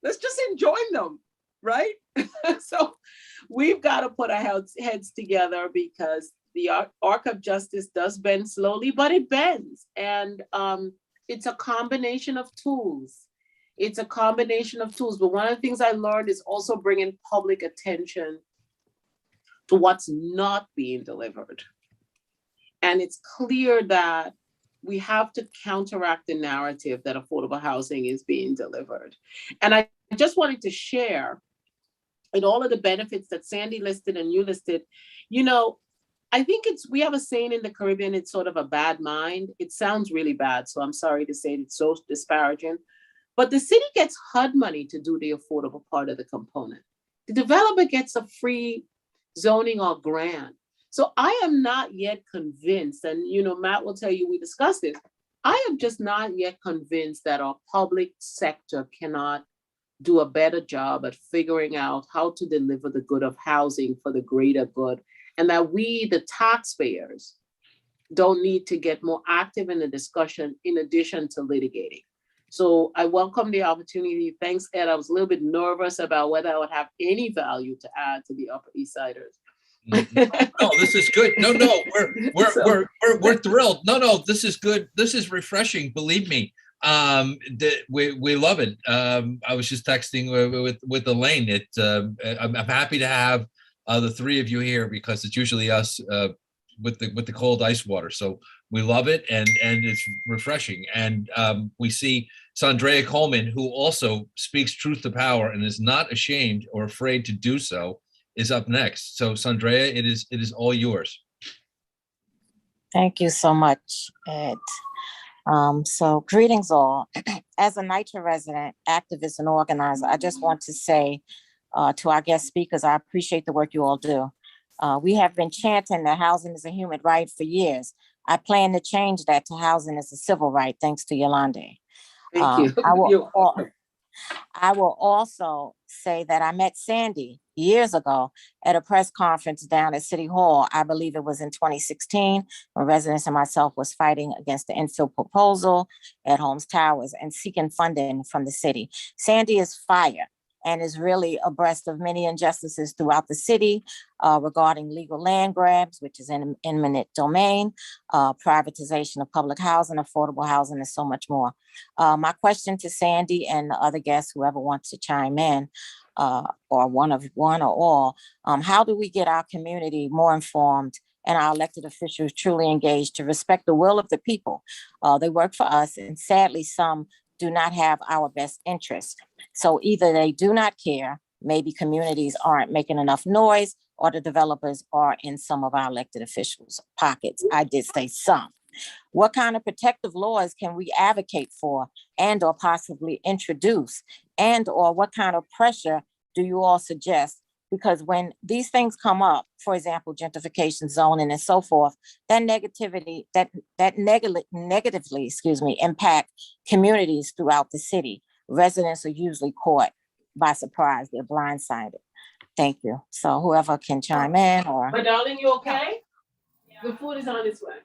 Let's just enjoin them, right? So we've got to put our heads together, because the arc of justice does bend slowly, but it bends. And it's a combination of tools. It's a combination of tools. But one of the things I learned is also bringing public attention to what's not being delivered. And it's clear that we have to counteract the narrative that affordable housing is being delivered. And I just wanted to share in all of the benefits that Sandy listed and you listed, I think we have a saying in the Caribbean, it's sort of a bad mind. It sounds really bad, so I'm sorry to say it's so disparaging. But the city gets HUD money to do the affordable part of the component. The developer gets a free zoning or grant. So I am not yet convinced, and Matt will tell you, we discussed this. I am just not yet convinced that our public sector cannot do a better job at figuring out how to deliver the good of housing for the greater good, and that we, the taxpayers, don't need to get more active in the discussion in addition to litigating. So I welcome the opportunity. Thanks, Ed. I was a little bit nervous about whether I would have any value to add to the Upper East Siders. No, this is good. No, we're thrilled. No, this is good. This is refreshing. Believe me. We love it. I was just texting with Elaine. I'm happy to have the three of you here, because it's usually us with the cold ice water. So we love it, and it's refreshing. And we see Sandra Coleman, who also speaks truth to power and is not ashamed or afraid to do so, is up next. So Sandra, it is all yours. Thank you so much, Ed. So greetings all. As a NYCHA resident, activist, and organizer, I just want to say to our guest speakers, I appreciate the work you all do. We have been chanting that housing is a human right for years. I plan to change that to housing is a civil right, thanks to Yolande. Thank you. I will also say that I met Sandy years ago at a press conference down at City Hall. I believe it was in 2016, when residents and myself was fighting against the infill proposal at Holmes Towers and seeking funding from the city. Sandy is fire and is really abreast of many injustices throughout the city regarding legal land grabs, which is in eminent domain, privatization of public housing, affordable housing, and so much more. My question to Sandy and the other guests, whoever wants to chime in, or one or all, how do we get our community more informed and our elected officials truly engaged to respect the will of the people? They work for us, and sadly, some do not have our best interests. So either they do not care, maybe communities aren't making enough noise, or the developers are in some of our elected officials' pockets. I did say some. What kind of protective laws can we advocate for and or possibly introduce? And or what kind of pressure do you all suggest? Because when these things come up, for example, gentrification, zoning, and so forth, that negatively impact communities throughout the city. Residents are usually caught by surprise; they're blindsided. Thank you. So whoever can chime in, or my darling, you okay? The food is on its way.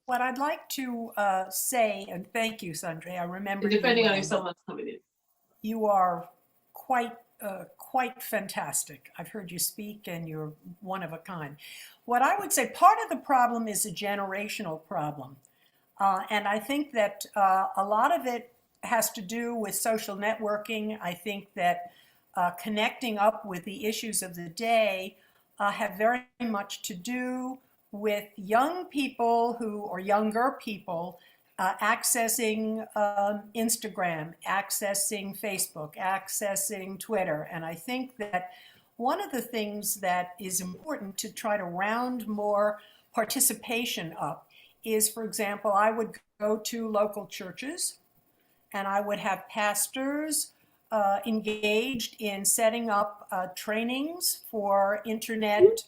What I'd like to say, and thank you, Sandra. I remember depending on someone's coming in. You are quite fantastic. I've heard you speak, and you're one of a kind. What I would say, part of the problem is a generational problem, and I think that a lot of it has to do with social networking. I think that connecting up with the issues of the day have very much to do with young people or younger people accessing Instagram, accessing Facebook, accessing Twitter. And I think that one of the things that is important to try to round more participation up is, for example, I would go to local churches and I would have pastors engaged in setting up trainings for internet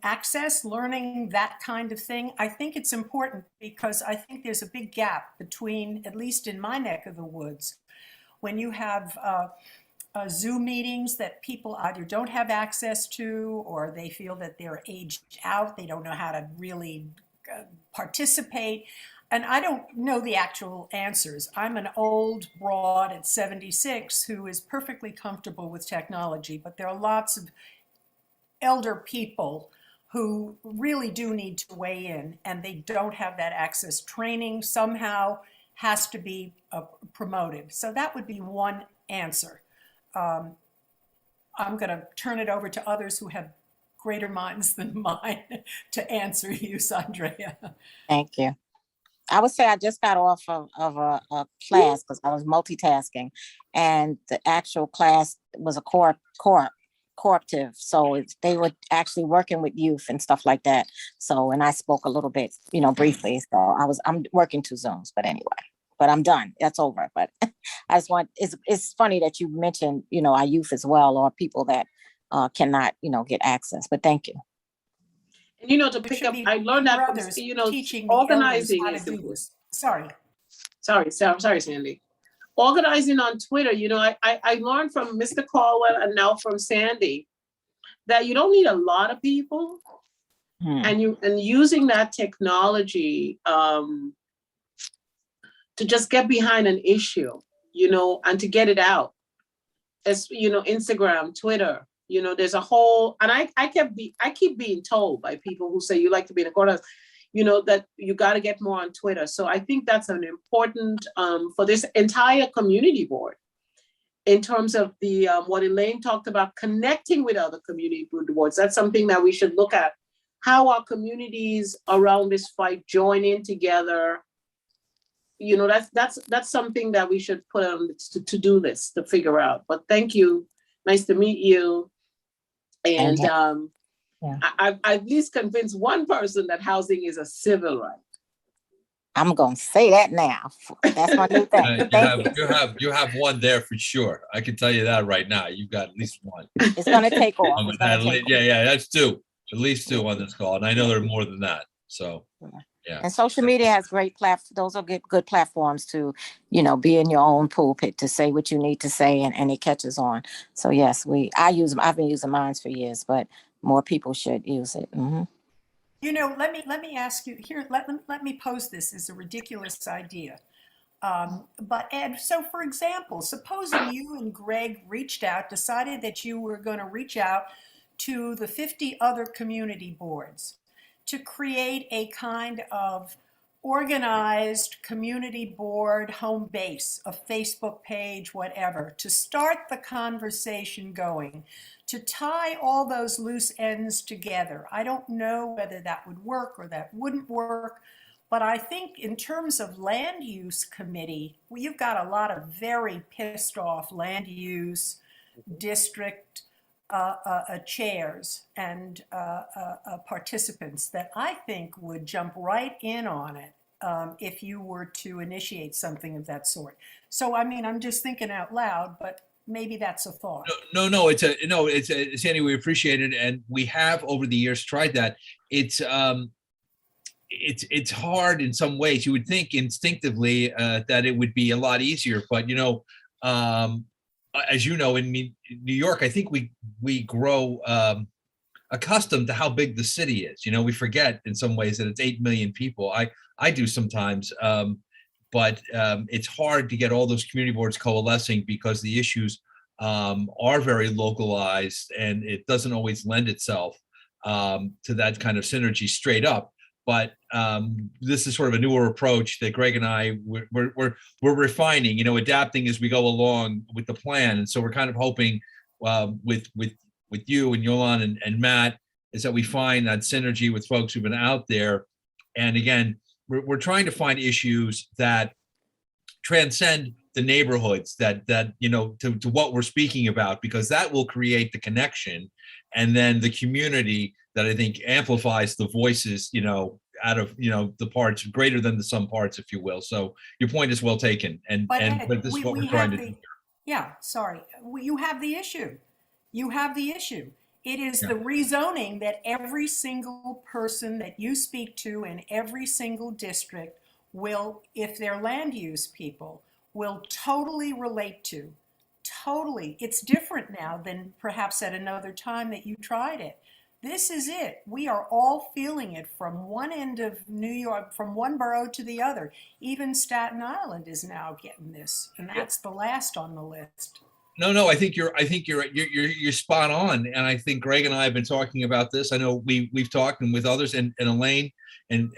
access, learning that kind of thing. I think it's important because I think there's a big gap between, at least in my neck of the woods, when you have Zoom meetings that people either don't have access to or they feel that they're aged out, they don't know how to really participate. And I don't know the actual answers. I'm an old broad at 76 who is perfectly comfortable with technology, but there are lots of elder people who really do need to weigh in, and they don't have that access. Training somehow has to be promoted. So that would be one answer. I'm going to turn it over to others who have greater minds than mine to answer you, Sandra. Thank you. I would say I just got off of a class because I was multitasking, and the actual class was a cooperative. So they were actually working with youth and stuff like that. So, and I spoke a little bit, briefly. So I'm working 2 Zooms, but anyway, but I'm done. That's over. But I just it's funny that you mentioned, our youth as well, or people that cannot, get access, but thank you. And to pick up, I learned that from, teaching organizing how to is do important. this. Sorry, Sandy. Organizing on Twitter, I learned from Mr. Caldwell and now from Sandy that you don't need a lot of people, and using that technology to just get behind an issue, and to get it out. As Instagram, Twitter. There's a whole, and I keep being told by people who say you like to be in the courthouse, that you got to get more on Twitter. So I think that's an important for this entire community board in terms of the what Elaine talked about, connecting with other community boards. That's something that we should look at, how our communities around this fight join in together. That's something that we should put on the to-do list to figure out. But thank you. Nice to meet you. And I've at least convinced one person that housing is a civil right. I'm going to say that now. That's my new thing. You have one there for sure. I can tell you that right now. You've got at least one. It's going to take off. Yeah, that's 2. At least 2 on this call. And I know there are more than that. So, yeah. And social media has great those are good platforms to, be in your own pulpit to say what you need to say, and it catches on. So yes, I use them. I've been using mine for years, but more people should use it. Mm-hmm. Let me ask you here. Let me pose this as a ridiculous idea. But Ed, so for example, supposing you and Greg decided that you were going to reach out to the 50 other community boards to create a kind of organized community board home base, a Facebook page, whatever, to start the conversation going, to tie all those loose ends together. I don't know whether that would work or that wouldn't work, but I think in terms of land use committee, you've got a lot of very pissed off land use district chairs and participants that I think would jump right in on it if you were to initiate something of that sort. So, I'm just thinking out loud, but maybe that's a thought. No, it's Sandy, we appreciate it. And we have over the years tried that. It's hard in some ways. You would think instinctively that it would be a lot easier, but as you know, in New York, I think we grow accustomed to how big the city is. We forget in some ways that it's 8 million people. I do sometimes, but it's hard to get all those community boards coalescing because the issues are very localized, and it doesn't always lend itself to that kind of synergy straight up. But this is sort of a newer approach that Greg and I we're refining, adapting as we go along with the plan. And so we're kind of hoping with you and Yolan and Matt is that we find that synergy with folks who've been out there. And again, we're trying to find issues that transcend the neighborhoods that to what we're speaking about, because that will create the connection, and then the community that I think amplifies the voices, out of the parts greater than the sum parts, if you will. So your point is well taken, but this is what we're trying to do. Yeah, sorry. You have the issue. You have the issue. It is the rezoning that every single person that you speak to in every single district will, if they're land use people, will totally relate to. Totally. It's different now than perhaps at another time that you tried it. This is it. We are all feeling it from one end of New York, from one borough to the other. Even Staten Island is now getting this, and that's the last on the list. No, I think you're spot on, and I think Greg and I have been talking about this. I know we've talked and with others, and Elaine and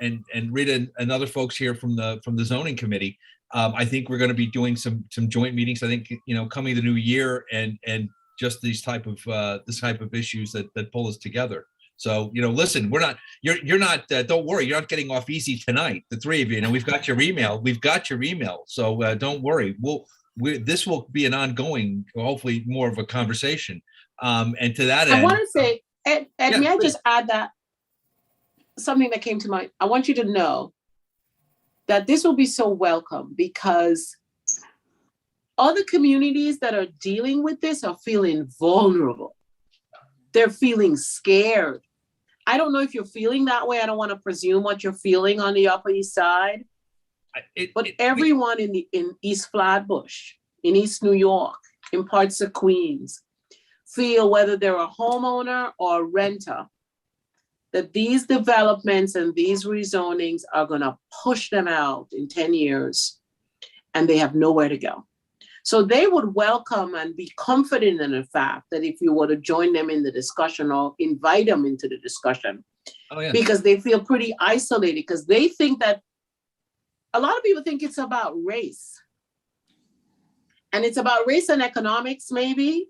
Rita and other folks here from the zoning committee. I think we're going to be doing some joint meetings. I think coming the new year and just this type of issues that pull us together. So listen, you're not. Don't worry, you're not getting off easy tonight. The three of you, we've got your email. So don't worry. This will be an ongoing, hopefully more of a conversation. And to that end, I want to say, Ed, may I please. just add that something that came to mind? I want you to know that this will be so welcome, because other communities that are dealing with this are feeling vulnerable. They're feeling scared. I don't know if you're feeling that way. I don't want to presume what you're feeling on the Upper East Side. But everyone in East Flatbush, in East New York, in parts of Queens, feel, whether they're a homeowner or a renter, that these developments and these rezonings are going to push them out in 10 years, and they have nowhere to go. So they would welcome and be confident in the fact that if you were to join them in the discussion or invite them into the discussion, because they feel pretty isolated, because they think that a lot of people think it's about race. And it's about race and economics, maybe.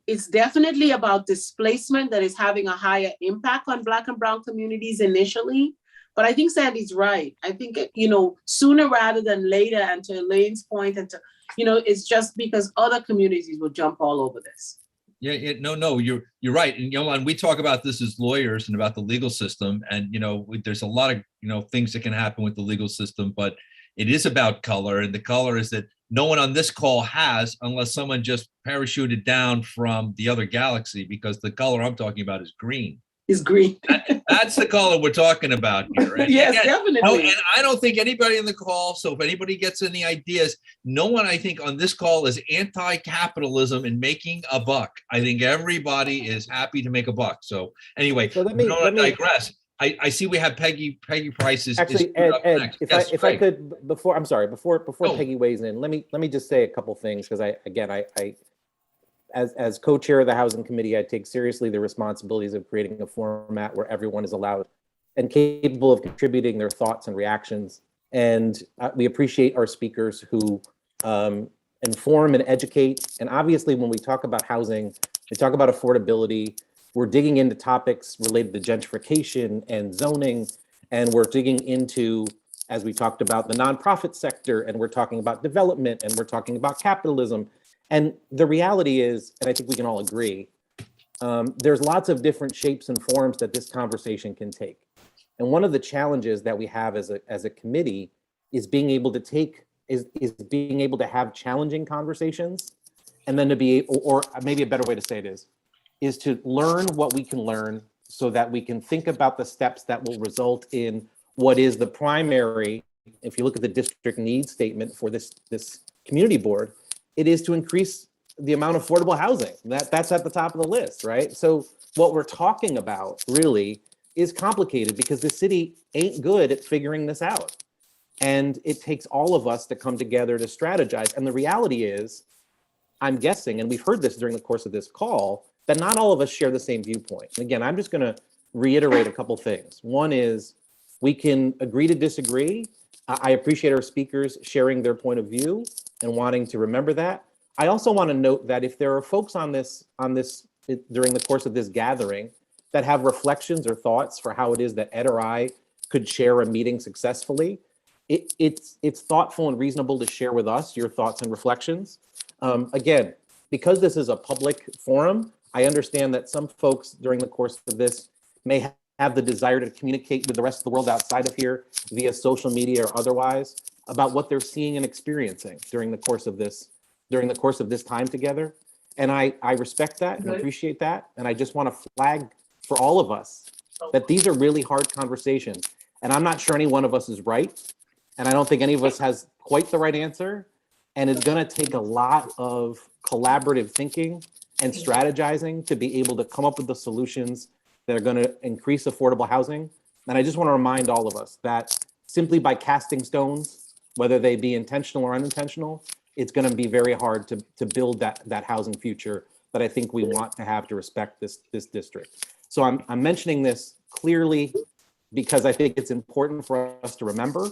It's definitely about displacement that is having a higher impact on Black and Brown communities initially. But I think Sandy's right. I think, sooner rather than later, and to Elaine's point, and to, it's just because other communities will jump all over this. No, you're right. And we talk about this as lawyers and about the legal system, and there's a lot of things that can happen with the legal system, but it is about color, and the color is that no one on this call has, unless someone just parachuted down from the other galaxy, because the color I'm talking about is green. Is green. That's the color we're talking about here. And yes, definitely. And I don't think anybody in the call, so if anybody gets any ideas, no one I think on this call is anti-capitalism and making a buck. I think everybody is happy to make a buck. So anyway, let me digress. I see we have Peggy Price is actually Ed, if I could, before Peggy weighs in, let me just say a couple things, because I as co-chair of the Housing Committee, I take seriously the responsibilities of creating a format where everyone is allowed and capable of contributing their thoughts and reactions. And we appreciate our speakers who inform and educate. And obviously, when we talk about housing, we talk about affordability, we're digging into topics related to gentrification and zoning, and we're digging into, as we talked about, the nonprofit sector, and we're talking about development, and we're talking about capitalism. And the reality is, and I think we can all agree, there's lots of different shapes and forms that this conversation can take. And one of the challenges that we have as a committee is being able to have challenging conversations, and then to be, or maybe a better way to say it is to learn what we can learn, so that we can think about the steps that will result in what is the primary, if you look at the district needs statement for this community board, it is to increase the amount of affordable housing. That's at the top of the list, right? So what we're talking about really is complicated, because the city ain't good at figuring this out. And it takes all of us to come together to strategize. And the reality is, I'm guessing, and we've heard this during the course of this call, that not all of us share the same viewpoint. And again, I'm just gonna reiterate a couple things. One is, we can agree to disagree. I appreciate our speakers sharing their point of view and wanting to remember that. I also want to note that if there are folks on this during the course of this gathering that have reflections or thoughts for how it is that Ed or I could chair a meeting successfully, it's thoughtful and reasonable to share with us your thoughts and reflections. Again, because this is a public forum, I understand that some folks during the course of this may have the desire to communicate with the rest of the world outside of here via social media or otherwise about what they're seeing and experiencing during the course of this time together. And I respect that and appreciate that. And I just want to flag for all of us that these are really hard conversations. And I'm not sure any one of us is right. And I don't think any of us has quite the right answer. And it's going to take a lot of collaborative thinking and strategizing to be able to come up with the solutions that are going to increase affordable housing. And I just want to remind all of us that simply by casting stones, whether they be intentional or unintentional, it's going to be very hard to build that housing future that I think we want to have to respect this district. So I'm mentioning this clearly because I think it's important for us to remember.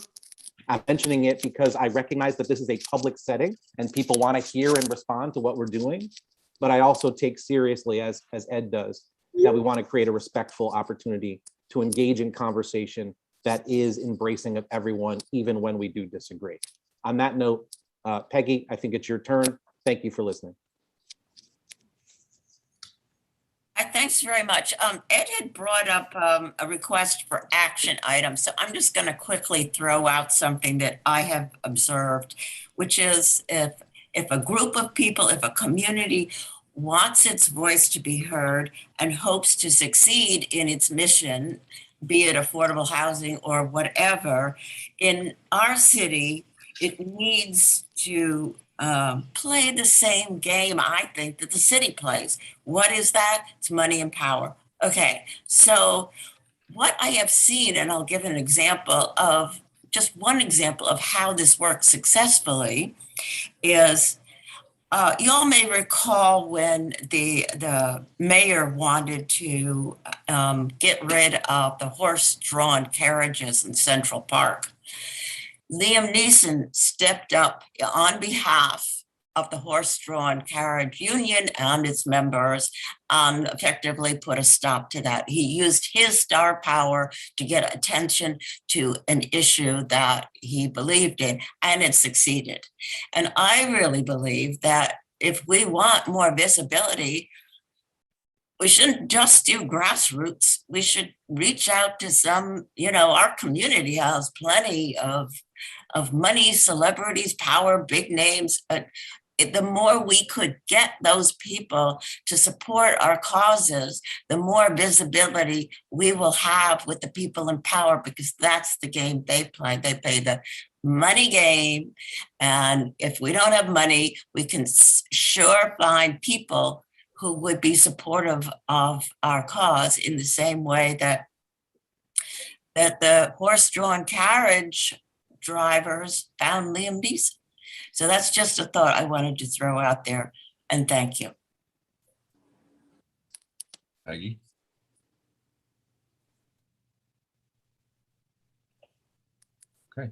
I'm mentioning it because I recognize that this is a public setting and people want to hear and respond to what we're doing. But I also take seriously, as Ed does, that we want to create a respectful opportunity to engage in conversation that is embracing of everyone, even when we do disagree. On that note, Peggy, I think it's your turn. Thank you for listening. Thanks very much. Ed had brought up a request for action items. So I'm just going to quickly throw out something that I have observed, which is if a group of people, if a community wants its voice to be heard and hopes to succeed in its mission, be it affordable housing or whatever, in our city, it needs to play the same game, I think, that the city plays. What is that? It's money and power. Okay, so what I have seen, and I'll give an example of, just one example of how this works successfully, is you all may recall when the mayor wanted to get rid of the horse-drawn carriages in Central Park. Liam Neeson stepped up on behalf of the horse-drawn carriage union and its members, effectively put a stop to that. He used his star power to get attention to an issue that he believed in, and it succeeded. And I really believe that if we want more visibility, we shouldn't just do grassroots. We should reach out to some, our community has plenty of money, celebrities, power, big names. The more we could get those people to support our causes, the more visibility we will have with the people in power, because that's the game they play. They play the money game. And if we don't have money, we can sure find people who would be supportive of our cause in the same way that the horse-drawn carriage drivers found Liam Neeson. So that's just a thought I wanted to throw out there, and thank you. Peggy? Okay.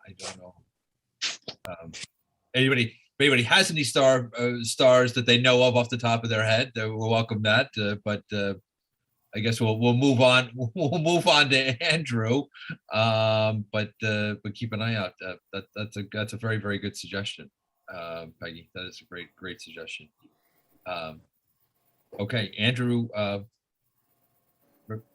I don't know. Anybody has any stars that they know of off the top of their head, we'll welcome that. But I guess we'll move on. We'll move on to Andrew. But keep an eye out. That's a very, very good suggestion, Peggy. That is a great suggestion. Okay, Andrew. I'm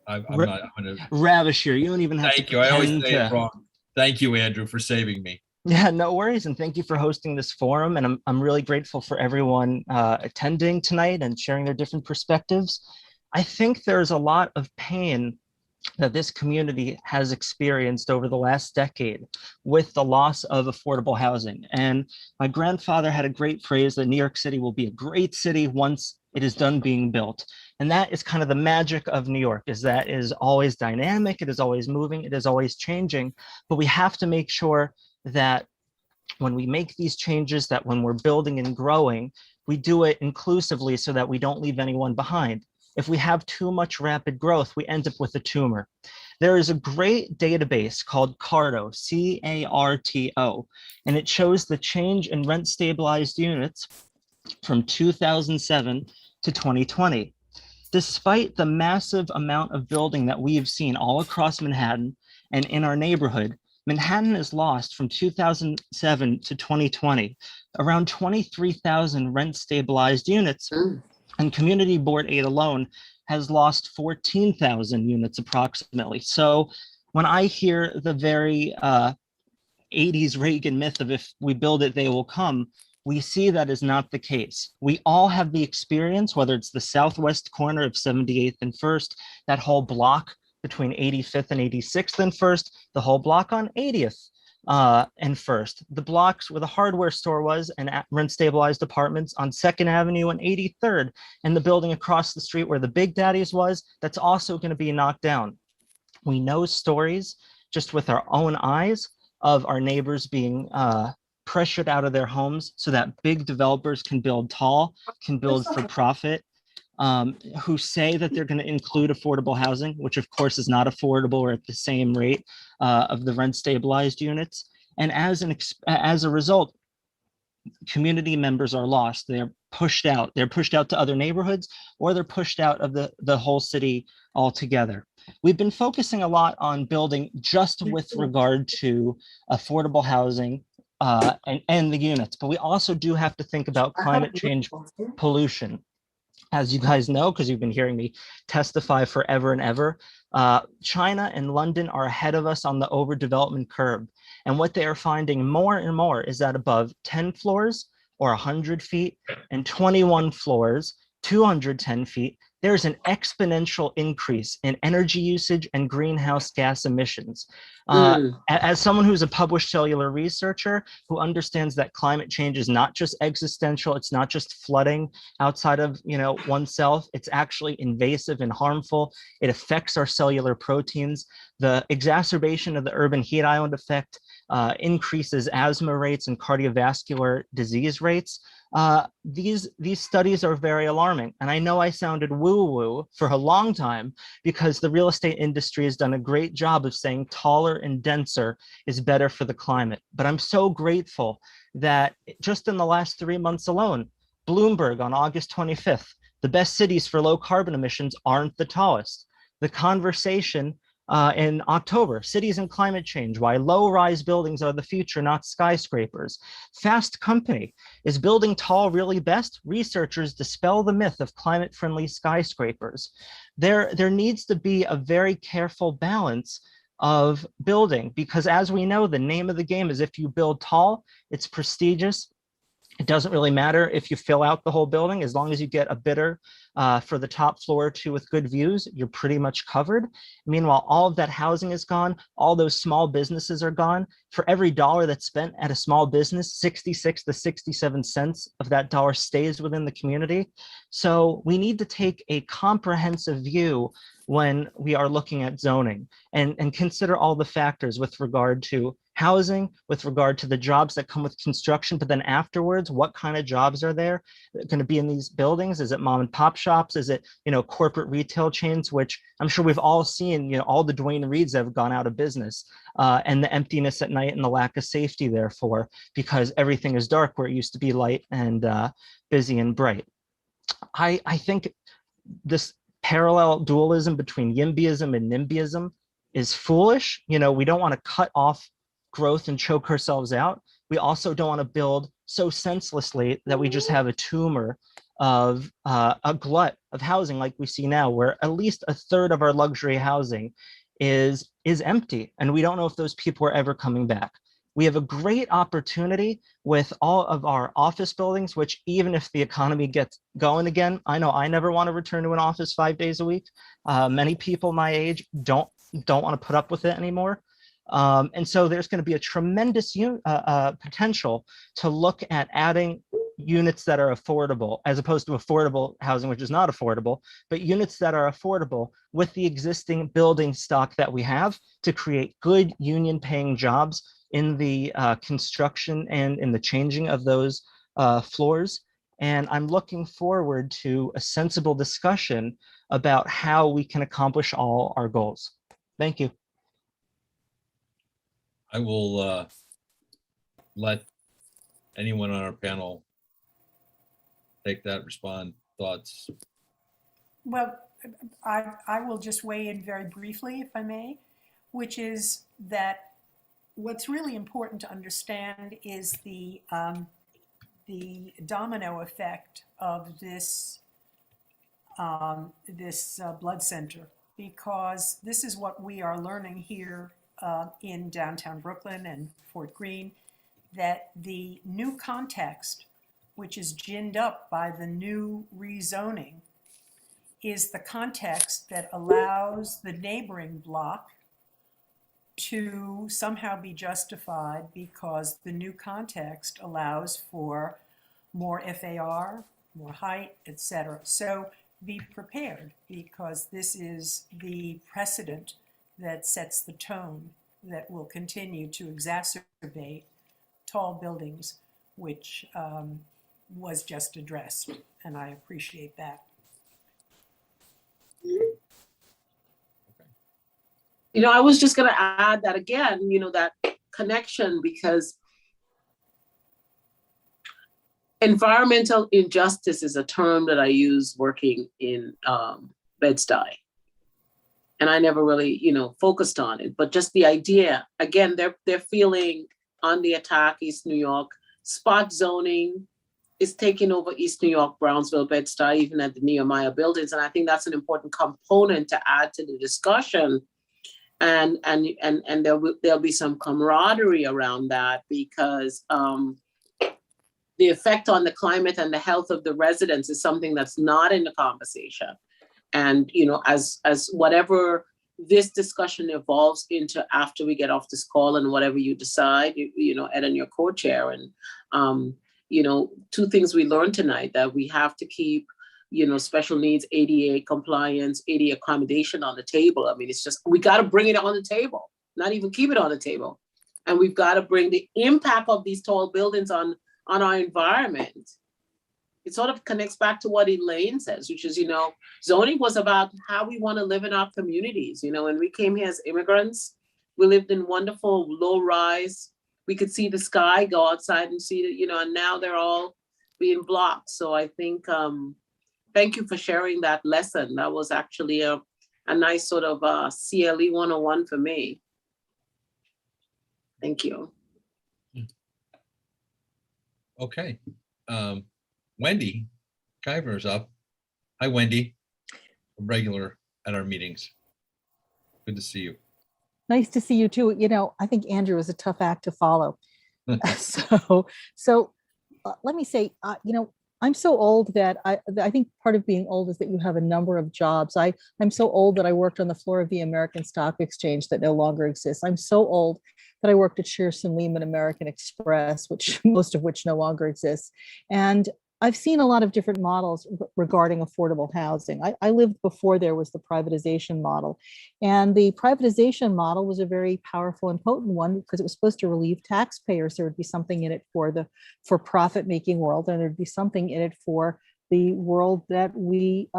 gonna Ravishir. You don't even have thank to. You. I always say it wrong. Thank you, Andrew, for saving me. Yeah, no worries, and thank you for hosting this forum. And I'm really grateful for everyone attending tonight and sharing their different perspectives. I think there's a lot of pain that this community has experienced over the last decade with the loss of affordable housing. And my grandfather had a great phrase that New York City will be a great city once it is done being built. And that is kind of the magic of New York, is that it is always dynamic, it is always moving, it is always changing. But we have to make sure that when we make these changes, that when we're building and growing, we do it inclusively so that we don't leave anyone behind. If we have too much rapid growth, we end up with a tumor. There is a great database called CARTO, C-A-R-T-O, and it shows the change in rent stabilized units from 2007 to 2020. Despite the massive amount of building that we've seen all across Manhattan and in our neighborhood, Manhattan has lost from 2007 to 2020 around 23,000 rent stabilized units, and Community Board 8 alone has lost 14,000 units approximately. So when I hear the very 80s Reagan myth of if we build it, they will come, we see that is not the case. We all have the experience, whether it's the southwest corner of 78th and First, that whole block between 85th and 86th and First, the whole block on 80th and First, the blocks where the hardware store was and rent stabilized apartments on 2nd Avenue and 83rd, and the building across the street where the Big Daddy's was, that's also going to be knocked down. We know stories just with our own eyes of our neighbors being pressured out of their homes so that big developers can build tall, can build for profit, who say that they're going to include affordable housing, which of course is not affordable or at the same rate of the rent stabilized units. And as a result, community members are lost. They're pushed out. They're pushed out to other neighborhoods, or they're pushed out of the whole city altogether. We've been focusing a lot on building just with regard to affordable housing and the units, but we also do have to think about climate change pollution. As you guys know, because you've been hearing me testify forever and ever, China and London are ahead of us on the overdevelopment curve. And what they are finding more and more is that above 10 floors or 100 feet and 21 floors, 210 feet, there's an exponential increase in energy usage and greenhouse gas emissions. As someone who's a published cellular researcher who understands that climate change is not just existential, it's not just flooding outside of oneself, it's actually invasive and harmful. It affects our cellular proteins. The exacerbation of the urban heat island effect increases asthma rates and cardiovascular disease rates. These studies are very alarming. And I know I sounded woo-woo for a long time because the real estate industry has done a great job of saying taller and denser is better for the climate. But I'm so grateful that just in the last 3 months alone, Bloomberg on August 25th, the best cities for low carbon emissions aren't the tallest. The Conversation in October, cities and climate change, why low-rise buildings are the future, not skyscrapers. Fast Company, is building tall really best? Researchers dispel the myth of climate-friendly skyscrapers. There needs to be a very careful balance of building, because as we know, the name of the game is if you build tall, it's prestigious. It doesn't really matter if you fill out the whole building, as long as you get a bidder for the top floor or two with good views, you're pretty much covered. Meanwhile, all of that housing is gone. All those small businesses are gone. For every dollar that's spent at a small business, 66 to 67 cents of that dollar stays within the community. So we need to take a comprehensive view when we are looking at zoning and consider all the factors with regard to housing, with regard to the jobs that come with construction, but then afterwards, what kind of jobs are there going to be in these buildings? Is it mom and pop shops? Is it, corporate retail chains, which I'm sure we've all seen, all the Dwayne Reeds that have gone out of business and the emptiness at night and the lack of safety therefore, because everything is dark where it used to be light and busy and bright. I think this parallel dualism between YIMBYism and NIMBYism is foolish. We don't want to cut off growth and choke ourselves out. We also don't want to build so senselessly that we just have a tumor of a glut of housing like we see now, where at least a third of our luxury housing is empty, and we don't know if those people are ever coming back. We have a great opportunity with all of our office buildings, which even if the economy gets going again, I know I never want to return to an office 5 days a week. Many people my age don't want to put up with it anymore. And so there's going to be a tremendous potential to look at adding units that are affordable, as opposed to affordable housing, which is not affordable, but units that are affordable with the existing building stock that we have to create good union paying jobs in the construction and in the changing of those floors. And I'm looking forward to a sensible discussion about how we can accomplish all our goals. Thank you. I will let anyone on our panel take that, respond, thoughts. Well, I will just weigh in very briefly, if I may, which is that what's really important to understand is the domino effect of this blood center, because this is what we are learning here in downtown Brooklyn and Fort Greene, that the new context, which is ginned up by the new rezoning, is the context that allows the neighboring block to somehow be justified because the new context allows for more FAR, more height, etc. So be prepared, because this is the precedent that sets the tone that will continue to exacerbate tall buildings, which was just addressed, and I appreciate that. You know, I was just going to add that again, you know, that connection, because environmental injustice is a term that I use working in Bed-Stuy. And I never really, you know, focused on it, but just the idea, again, they're feeling on the attack, East New York. Spot zoning is taking over East New York, Brownsville, Bed-Stuy, even at the Nehemiah buildings. And I think that's an important component to add to the discussion. And there'll be some camaraderie around that, because the effect on the climate and the health of the residents is something that's not in the conversation. And, you know, as whatever this discussion evolves into after we get off this call, and whatever you decide, you know, Ed and your co-chair, and, you know, two things we learned tonight, that we have to keep, you know, special needs, ADA compliance, ADA accommodation on the table. I mean, it's just, we got to bring it on the table, not even keep it on the table. And we've got to bring the impact of these tall buildings on our environment. It sort of connects back to what Elaine says, which is, you know, zoning was about how we want to live in our communities. You know, when we came here as immigrants, we lived in wonderful low rise. We could see the sky, go outside and see it, you know, and now they're all being blocked. So I think, thank you for sharing that lesson. That was actually a nice sort of CLE 101 for me. Thank you. Okay. Wendy Kuyver's up. Hi, Wendy. A regular at our meetings. Good to see you. Nice to see you too. You know, I think Andrew is a tough act to follow. So let me say, you know, I'm so old that I think part of being old is that you have a number of jobs. I'm so old that I worked on the floor of the American Stock Exchange that no longer exists. I'm so old that I worked at Shearson Lehman American Express, which most of which no longer exists. And I've seen a lot of different models regarding affordable housing. I lived before there was the privatization model. And the privatization model was a very powerful and potent one, because it was supposed to relieve taxpayers. There would be something in it for the profit making world, and there'd be something in it for the world that we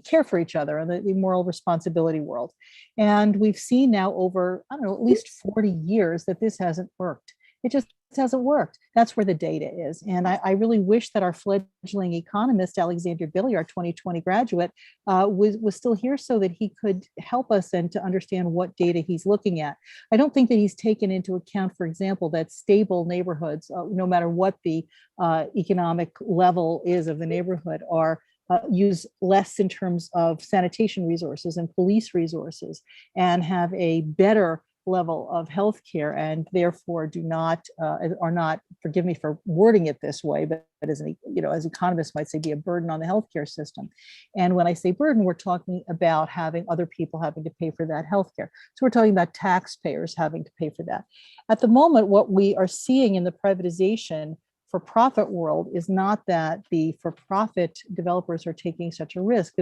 care for each other, and the moral responsibility world. And we've seen now over, I don't know, at least 40 years that this hasn't worked. It just hasn't worked. That's where the data is. And I really wish that our fledgling economist, Alexander Billy, our 2020 graduate, was still here so that he could help us and to understand what data he's looking at. I don't think that he's taken into account, for example, that stable neighborhoods, no matter what the economic level is of the neighborhood, are use less in terms of sanitation resources and police resources, and have a better level of healthcare, and therefore are not, forgive me for wording it this way, but as as economists might say, be a burden on the healthcare system. And when I say burden, we're talking about having other people having to pay for that healthcare. So we're talking about taxpayers having to pay for that. At the moment, what we are seeing in the privatization for-profit world is not that the for-profit developers are taking such a risk.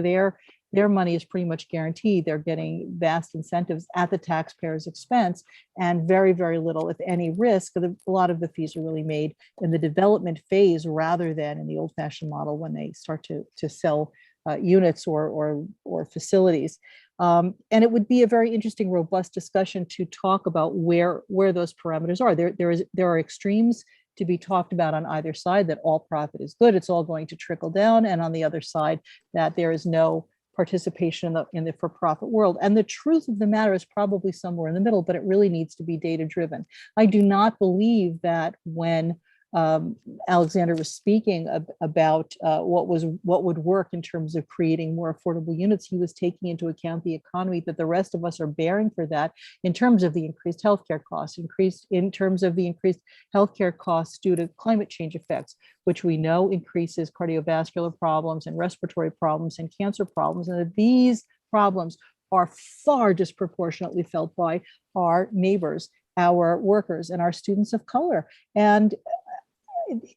Their money is pretty much guaranteed. They're getting vast incentives at the taxpayer's expense, and very, very little, if any, risk. A lot of the fees are really made in the development phase rather than in the old-fashioned model when they start to sell units or facilities. And it would be a very interesting, robust discussion to talk about where those parameters are. There are extremes to be talked about on either side, that all profit is good, it's all going to trickle down, and on the other side, that there is no participation in the for-profit world. And the truth of the matter is probably somewhere in the middle, but it really needs to be data-driven. I do not believe that when Alexander was speaking about what would work in terms of creating more affordable units, he was taking into account the economy that the rest of us are bearing for that in terms of the increased healthcare costs, in terms of the increased healthcare costs due to climate change effects, which we know increases cardiovascular problems and respiratory problems and cancer problems, and that these problems are far disproportionately felt by our neighbors, our workers, and our students of color. And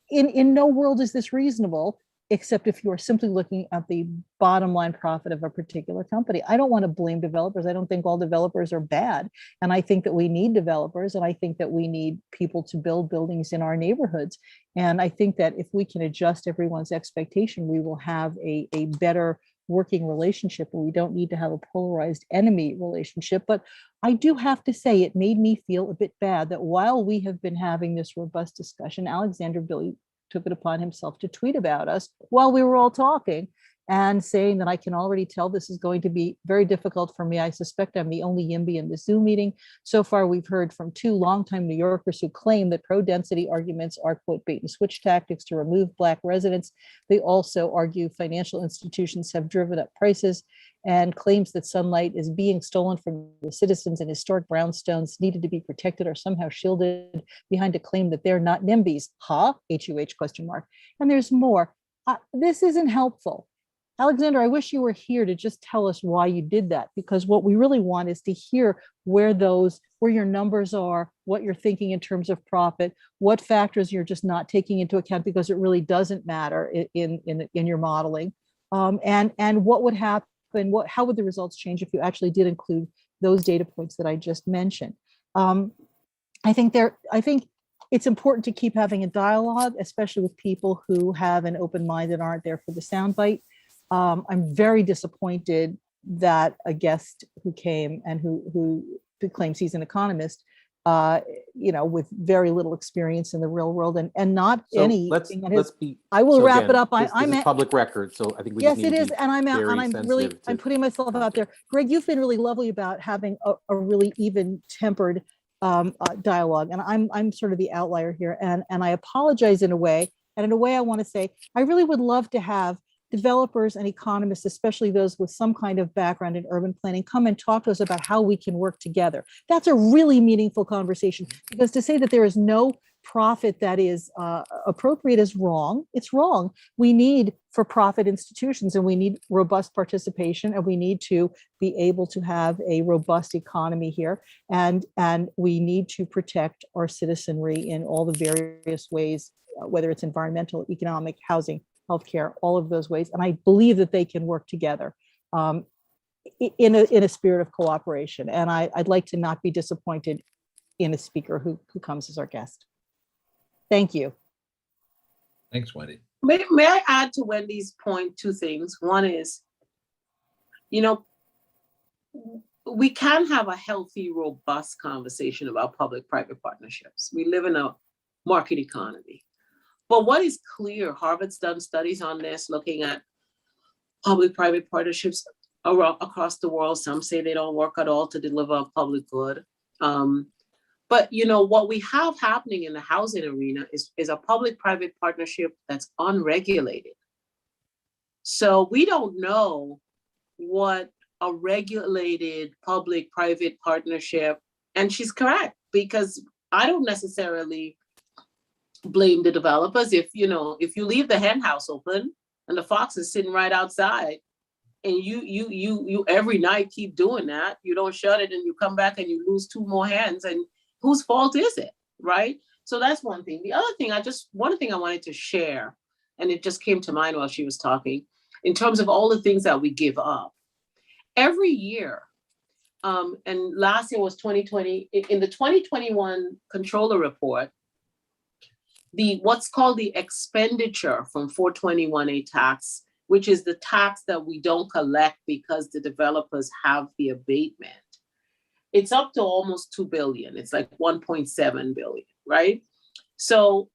in no world is this reasonable, except if you are simply looking at the bottom line profit of a particular company. I don't want to blame developers. I don't think all developers are bad. And I think that we need developers, and I think that we need people to build buildings in our neighborhoods. And I think that if we can adjust everyone's expectation, we will have a better working relationship, and we don't need to have a polarized enemy relationship. But I do have to say, it made me feel a bit bad that while we have been having this robust discussion, Alexander Billy took it upon himself to tweet about us while we were all talking and saying that I can already tell this is going to be very difficult for me. I suspect I'm the only YIMBY in the Zoom meeting. So far, we've heard from two longtime New Yorkers who claim that pro-density arguments are, quote, bait and switch tactics to remove Black residents. They also argue financial institutions have driven up prices, and claims that sunlight is being stolen from the citizens and historic brownstones needed to be protected or somehow shielded behind a claim that they're not NIMBYs. Huh? HUH question mark. And there's more. This isn't helpful. Alexander, I wish you were here to just tell us why you did that, because what we really want is to hear where your numbers are, what you're thinking in terms of profit, what factors you're just not taking into account because it really doesn't matter in your modeling, and what would happen, how would the results change if you actually did include those data points that I just mentioned. I think it's important to keep having a dialogue, especially with people who have an open mind and aren't there for the soundbite. I'm very disappointed that a guest who came and who claims he's an economist, with very little experience in the real world and not So any. let's be. I will so wrap again, it up. This is public record, so I think we Yes, just need it to is, be and I'm out, very and I'm sensitive I'm to- putting myself out there. Greg, you've been really lovely about having a really even tempered dialogue, and I'm sort of the outlier here, and I apologize in a way, and in a way I want to say I really would love to have developers and economists, especially those with some kind of background in urban planning, come and talk to us about how we can work together. That's a really meaningful conversation, because to say that there is no profit that is appropriate is wrong. It's wrong. We need for-profit institutions, and we need robust participation, and we need to be able to have a robust economy here, and we need to protect our citizenry in all the various ways, whether it's environmental, economic, housing, healthcare, all of those ways. And I believe that they can work together in a spirit of cooperation. And I'd like to not be disappointed in a speaker who comes as our guest. Thank you. Thanks, Wendy. May I add to Wendy's point two things? One is, we can have a healthy, robust conversation about public-private partnerships. We live in a market economy. But what is clear, Harvard's done studies on this, looking at public-private partnerships across the world. Some say they don't work at all to deliver public good. But what we have happening in the housing arena is a public-private partnership that's unregulated. So we don't know what a regulated public-private partnership, and she's correct, because I don't necessarily blame the developers. If you leave the hen house open and the fox is sitting right outside, and you every night keep doing that, you don't shut it, and you come back and you lose two more hens, and whose fault is it, right? So that's one thing. The other thing, one thing I wanted to share, and it just came to mind while she was talking, in terms of all the things that we give up every year. And last year was 2020. In the 2021 controller report, what's called the expenditure from 421A tax, which is the tax that we don't collect because the developers have the abatement, it's up to almost 2 billion. It's like 1.7 billion, right? So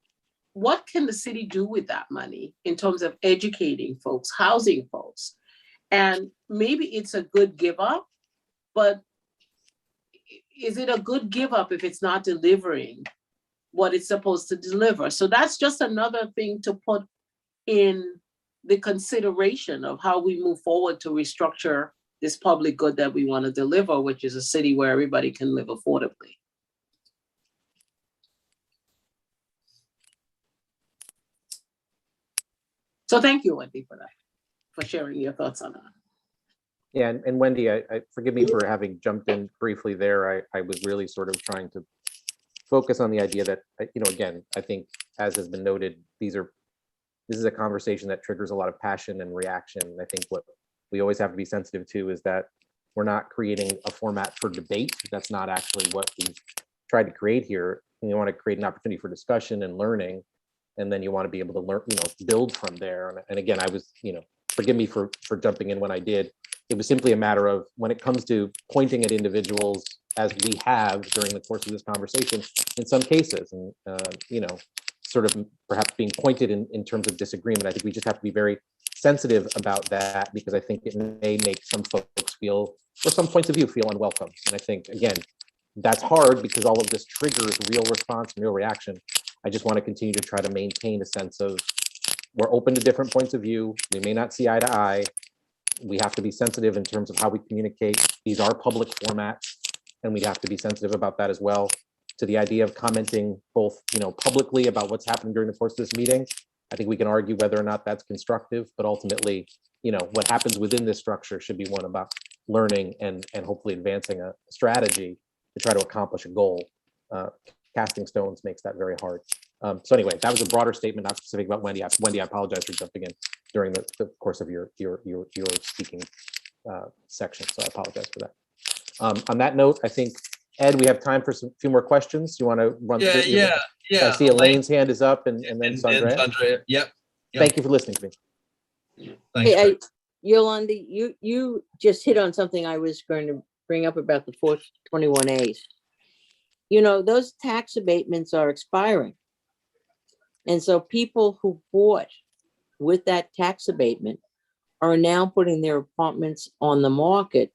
what can the city do with that money in terms of educating folks, housing folks? And maybe it's a good give up, but is it a good give up if it's not delivering what it's supposed to deliver? So that's just another thing to put in the consideration of how we move forward to restructure this public good that we want to deliver, which is a city where everybody can live affordably. So thank you, Wendy, for that, for sharing your thoughts on that. Yeah, and Wendy, I forgive me for having jumped in briefly there. I was really sort of trying to focus on the idea that, again, I think as has been noted, this is a conversation that triggers a lot of passion and reaction. And I think what we always have to be sensitive to is that we're not creating a format for debate. That's not actually what we've tried to create here. We want to create an opportunity for discussion and learning, and then you want to be able to learn, build from there. And again, I was, forgive me for jumping in when I did. It was simply a matter of when it comes to pointing at individuals, as we have during the course of this conversation, in some cases, and sort of perhaps being pointed in terms of disagreement. I think we just have to be very sensitive about that, because I think it may make some folks feel, or some points of view feel unwelcome. And I think, again, that's hard because all of this triggers real response and real reaction. I just want to continue to try to maintain a sense of we're open to different points of view. We may not see eye to eye. We have to be sensitive in terms of how we communicate. These are public formats, and we have to be sensitive about that as well. To the idea of commenting both, publicly about what's happening during the course of this meeting, I think we can argue whether or not that's constructive, but ultimately, what happens within this structure should be one about learning and hopefully advancing a strategy to try to accomplish a goal. Casting stones makes that very hard. So anyway, that was a broader statement, not specific about Wendy. Wendy, I apologize for jumping in during the course of your speaking section, so I apologize for that. On that note, I think, Ed, we have time for a few more questions. You want to run through? Yeah. I see Elaine's hand is up, and then Sandra. Sandra, yep. Thank you for listening to me. Thanks. Hey, Yolanda, you just hit on something I was going to bring up about the 421As. Those tax abatements are expiring. And so people who bought with that tax abatement are now putting their apartments on the market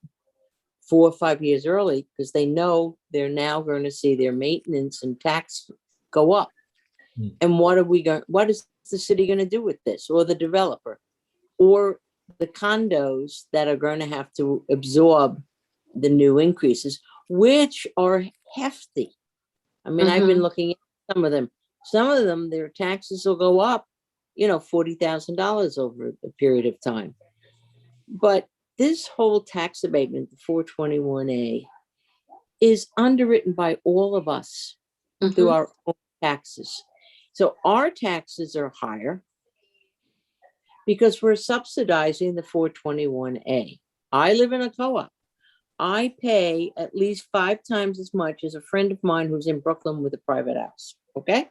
4 or 5 years early, because they know they're now going to see their maintenance and tax go up. And what is the city going to do with this, or the developer, or the condos that are going to have to absorb the new increases, which are hefty? I mean, I've been looking at some of them. Some of them, their taxes will go up, $40,000 over a period of time. But this whole tax abatement, the 421A, is underwritten by all of us through our own taxes. So our taxes are higher because we're subsidizing the 421A. I live in a co-op. I pay at least 5 times as much as a friend of mine who's in Brooklyn with a private house. Okay.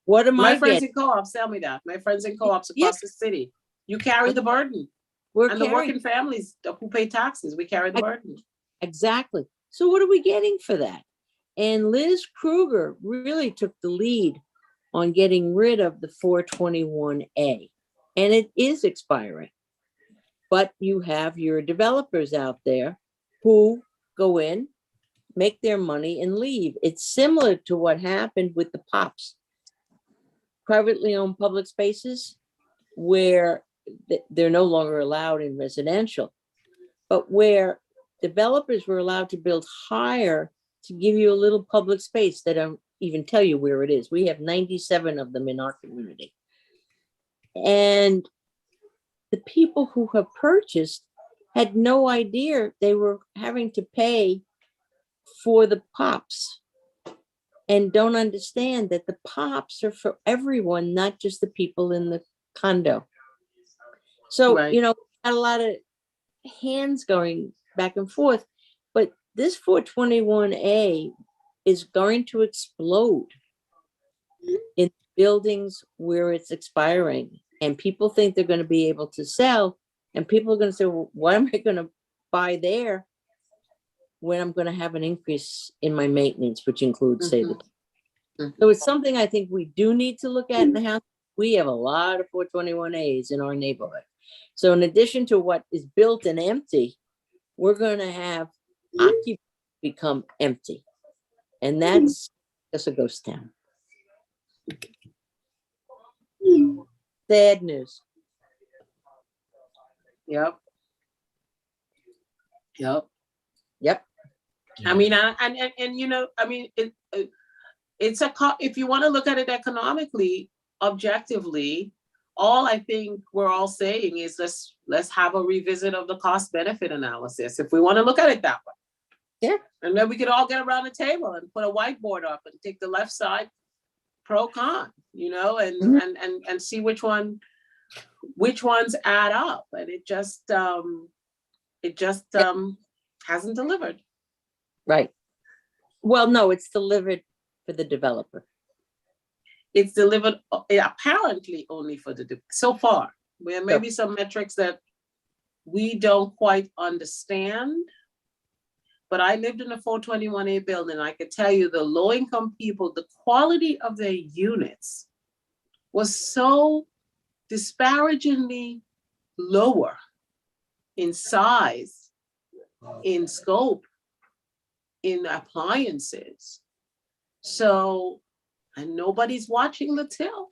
What am My I friends getting? in co-ops tell me that. My friends in co-ops across the city, you carry the burden. And the working families who pay taxes, we carry the burden. Exactly. So what are we getting for that? And Liz Kruger really took the lead on getting rid of the 421A, and it is expiring. But you have your developers out there who go in, make their money, and leave. It's similar to what happened with the POPs, privately owned public spaces, where they're no longer allowed in residential, but where developers were allowed to build higher to give you a little public space. They don't even tell you where it is. We have 97 of them in our community. And the people who have purchased had no idea they were having to pay for the POPs, and don't understand that the POPs are for everyone, not just the people in the condo. So, had a lot of hands going back and forth, but this 421A is going to explode in buildings where it's expiring, and people think they're going to be able to sell, and people are going to say, well, what am I going to buy there when I'm going to have an increase in my maintenance, which includes, say, the So it's something I think we do need to look at in the house. We have a lot of 421As in our neighborhood. So in addition to what is built and empty, we're going to have occupied become empty. And that's just a ghost town. Sad news. Yep. Yep. Yep. I mean, and you know, I mean, it's if you want to look at it economically, objectively, all I think we're all saying is let's have a revisit of the cost benefit analysis if we want to look at it that way. Yeah. And then we could all get around the table and put a whiteboard up and take the left side, pro con, you know, and see which ones add up. And it just hasn't delivered. Right. Well, no, it's delivered for the developer. It's delivered apparently only for so far. There may be some metrics that we don't quite understand. But I lived in a 421A building. I could tell you the low-income people, the quality of their units was so disparagingly lower in size, in scope, in appliances. So, and nobody's watching the till.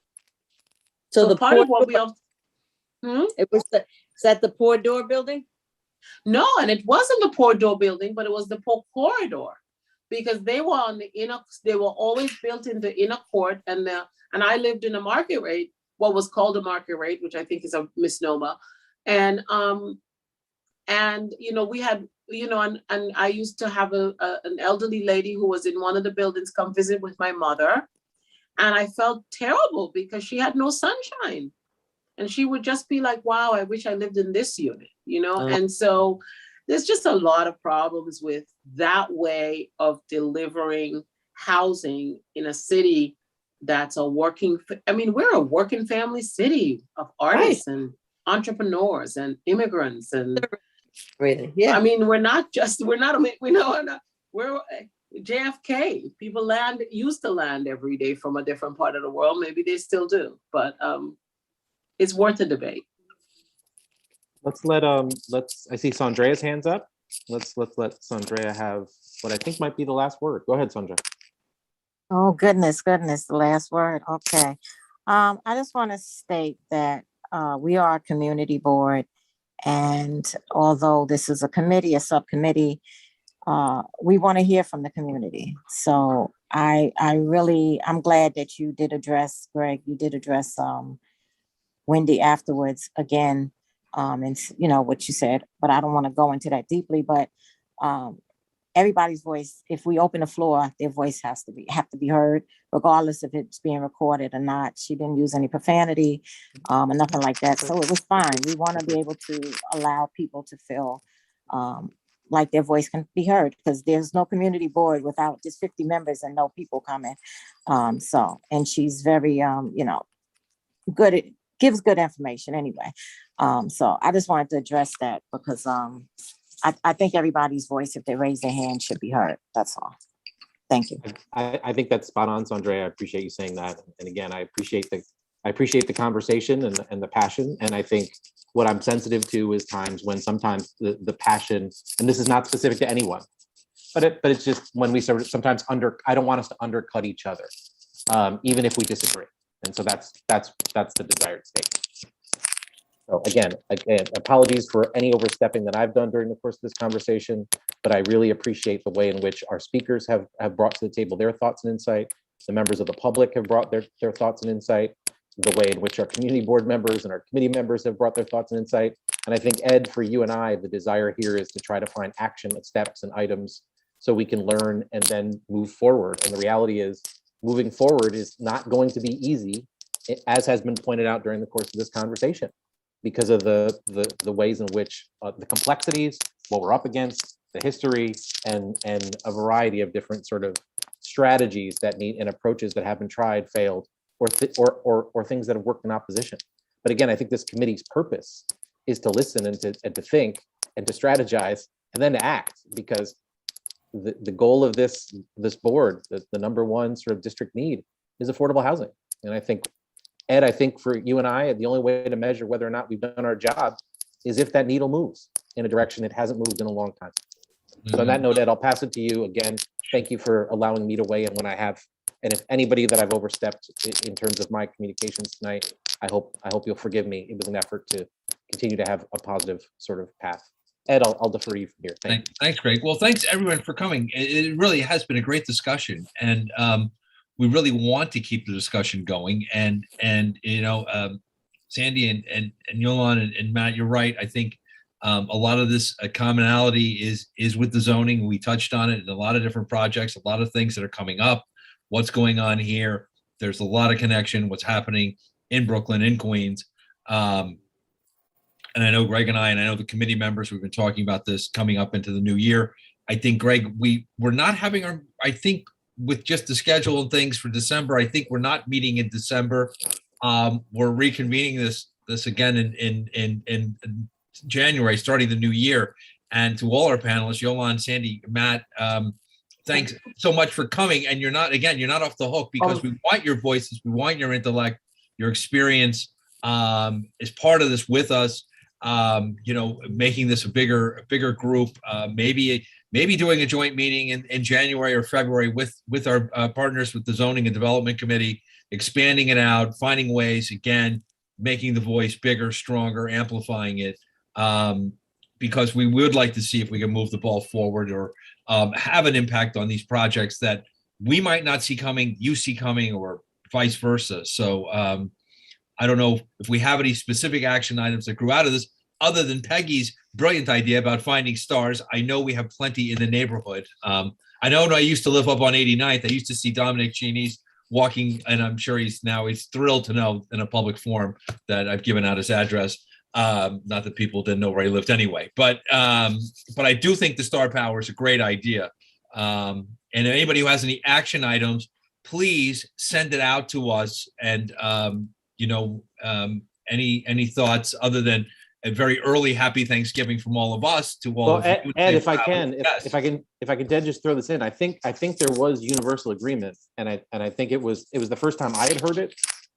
So the part of what we all, it was is that the poor door building? No, and it wasn't the poor door building, but it was the poor corridor, because they were on the inner. They were always built in the inner court, and I lived in a market rate, what was called a market rate, which I think is a misnomer, and you know, we had, you know, and I used to have an elderly lady who was in one of the buildings come visit with my mother, and I felt terrible because she had no sunshine. And she would just be like, wow, I wish I lived in this unit, you know? And so there's just a lot of problems with that way of delivering housing in a city that's we're a working family city of artists and entrepreneurs and immigrants and everything. Yeah. I mean, we're JFK. People used to land every day from a different part of the world. Maybe they still do, but it's worth a debate. I see Sandra's hands up. Let's let Sandra have what I think might be the last word. Go ahead, Sandra. Oh, goodness, the last word. Okay. I just want to state that we are a community board, and although this is a subcommittee, we want to hear from the community. So I'm glad that you did address, Greg, you did address Wendy afterwards again, and you know what you said, but I don't want to go into that deeply. But everybody's voice, if we open the floor, their voice have to be heard, regardless if it's being recorded or not. She didn't use any profanity, or nothing like that, so it was fine. We want to be able to allow people to feel like their voice can be heard, because there's no community board without just 50 members and no people coming. And she's very, good at, gives good information anyway. So I just wanted to address that because I think everybody's voice, if they raise their hand, should be heard. That's all. Thank you. I think that's spot on, Sandra. I appreciate you saying that. And again, I appreciate the conversation and the passion. And I think what I'm sensitive to is times when sometimes the passion, and this is not specific to anyone, but it's just when we sometimes I don't want us to undercut each other, even if we disagree. And so that's the desired state. So again, apologies for any overstepping that I've done during the course of this conversation, but I really appreciate the way in which our speakers have brought to the table their thoughts and insight. The members of the public have brought their thoughts and insight. The way in which our community board members and our committee members have brought their thoughts and insight. And I think, Ed, for you and I, the desire here is to try to find action steps and items so we can learn and then move forward. And the reality is, moving forward is not going to be easy, as has been pointed out during the course of this conversation, because of the ways in which the complexities, what we're up against, the history, and a variety of different sort of strategies that need and approaches that have been tried, failed, or things that have worked in opposition. But again, I think this committee's purpose is to listen and to think and to strategize and then to act, because the goal of this board, the number one sort of district need is affordable housing. And I think, Ed, I think for you and I, the only way to measure whether or not we've done our job is if that needle moves in a direction it hasn't moved in a long time. So on that note, Ed, I'll pass it to you again. Thank you for allowing me to weigh in when I have. And if anybody that I've overstepped in terms of my communications tonight, I hope you'll forgive me. It was an effort to continue to have a positive sort of path. Ed, I'll defer to you from here. Thank you. Thanks, Greg. Well, thanks everyone for coming. It really has been a great discussion, and we really want to keep the discussion going. And you know, Sandy and Yolan and Matt, you're right. I think a lot of this commonality is with the zoning. We touched on it in a lot of different projects, a lot of things that are coming up. What's going on here? There's a lot of connection. What's happening in Brooklyn, in Queens. And I know Greg and I know the committee members, we've been talking about this coming up into the new year. I think, Greg, we're not having our, I think with just the schedule and things for December, I think we're not meeting in December. We're reconvening this again in January, starting the new year. And to all our panelists, Yolan, Sandy, Matt, thanks so much for coming. And you're not off the hook, because we want your voices, we want your intellect, your experience is part of this with us. You know, making this a bigger group, maybe doing a joint meeting in January or February with our partners with the Zoning and Development Committee, expanding it out, finding ways, again, making the voice bigger, stronger, amplifying it, because we would like to see if we can move the ball forward or have an impact on these projects that we might not see coming, you see coming, or vice versa. So I don't know if we have any specific action items that grew out of this, other than Peggy's brilliant idea about finding stars. I know we have plenty in the neighborhood. I know when I used to live up on 89th, I used to see Dominic Cheney's walking, and I'm sure he's thrilled to know in a public forum that I've given out his address. Not that people didn't know where he lived anyway, but I do think the star power is a great idea. And anybody who has any action items, please send it out to us. And you know, any thoughts other than a very early happy Thanksgiving from all of us to all of you. Ed, if I can, Ted, just throw this in. I think there was universal agreement, and I think it was the first time I had heard it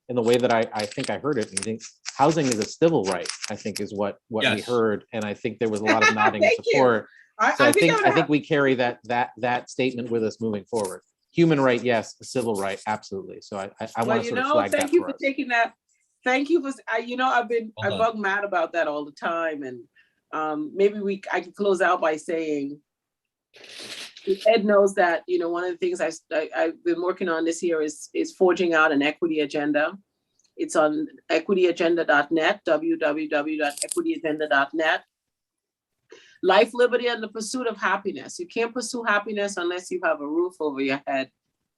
in the way that I think I heard it. And I think housing is a civil right, I think, is what Yes. we heard, and I think there was a lot of nodding support. So I think we carry that statement with us moving forward. Human right, yes. A civil right, absolutely. So I want to sort of flag that thank you for for us. taking that. Thank you for, I bug Matt about that all the time. And maybe I could close out by saying, Ed knows that, you know, one of the things I've been working on this year is forging out an equity agenda. It's on equityagenda.net, www.equityagenda.net. Life, liberty, and the pursuit of happiness. You can't pursue happiness unless you have a roof over your head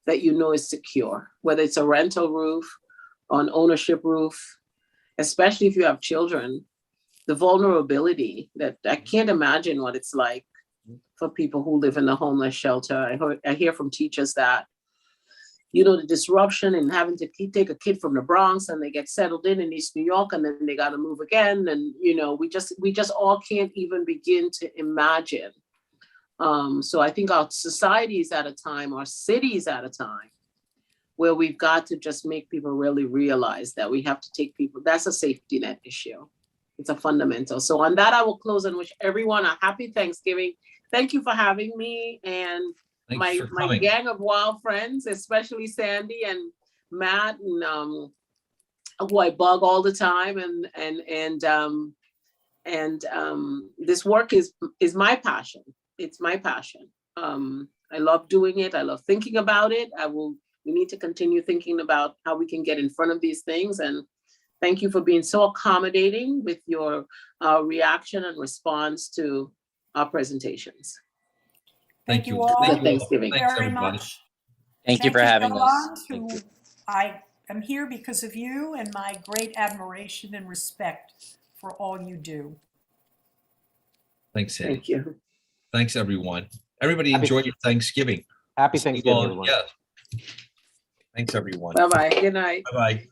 that you know is secure, whether it's a rental roof, an ownership roof, especially if you have children. The vulnerability that I can't imagine what it's like for people who live in a homeless shelter. I hear from teachers that, you know, the disruption and having to take a kid from the Bronx and they get settled in East New York and then they got to move again. And, you know, we just all can't even begin to imagine. So I think our society is at a time, our cities at a time, where we've got to just make people really realize that we have to take people, that's a safety net issue. It's a fundamental. So on that, I will close and wish everyone a happy Thanksgiving. Thank you for having me, and my gang of wild friends, especially Sandy and Matt, and who I bug all the time, and this work is my passion. It's my passion. I love doing it. I love thinking about it. We need to continue thinking about how we can get in front of these things. And thank you for being so accommodating with your reaction and response to our presentations. Thank you all Thanksgiving. very much. Thank you for having us. Yolan, I am here because of you and my great admiration and respect for all you do. Thanks, Sandy. Thank you. Thanks, everyone. Everybody enjoy your Thanksgiving. Happy Thanksgiving, everyone. Yeah. Thanks, everyone. Bye-bye. Good night. Bye-bye.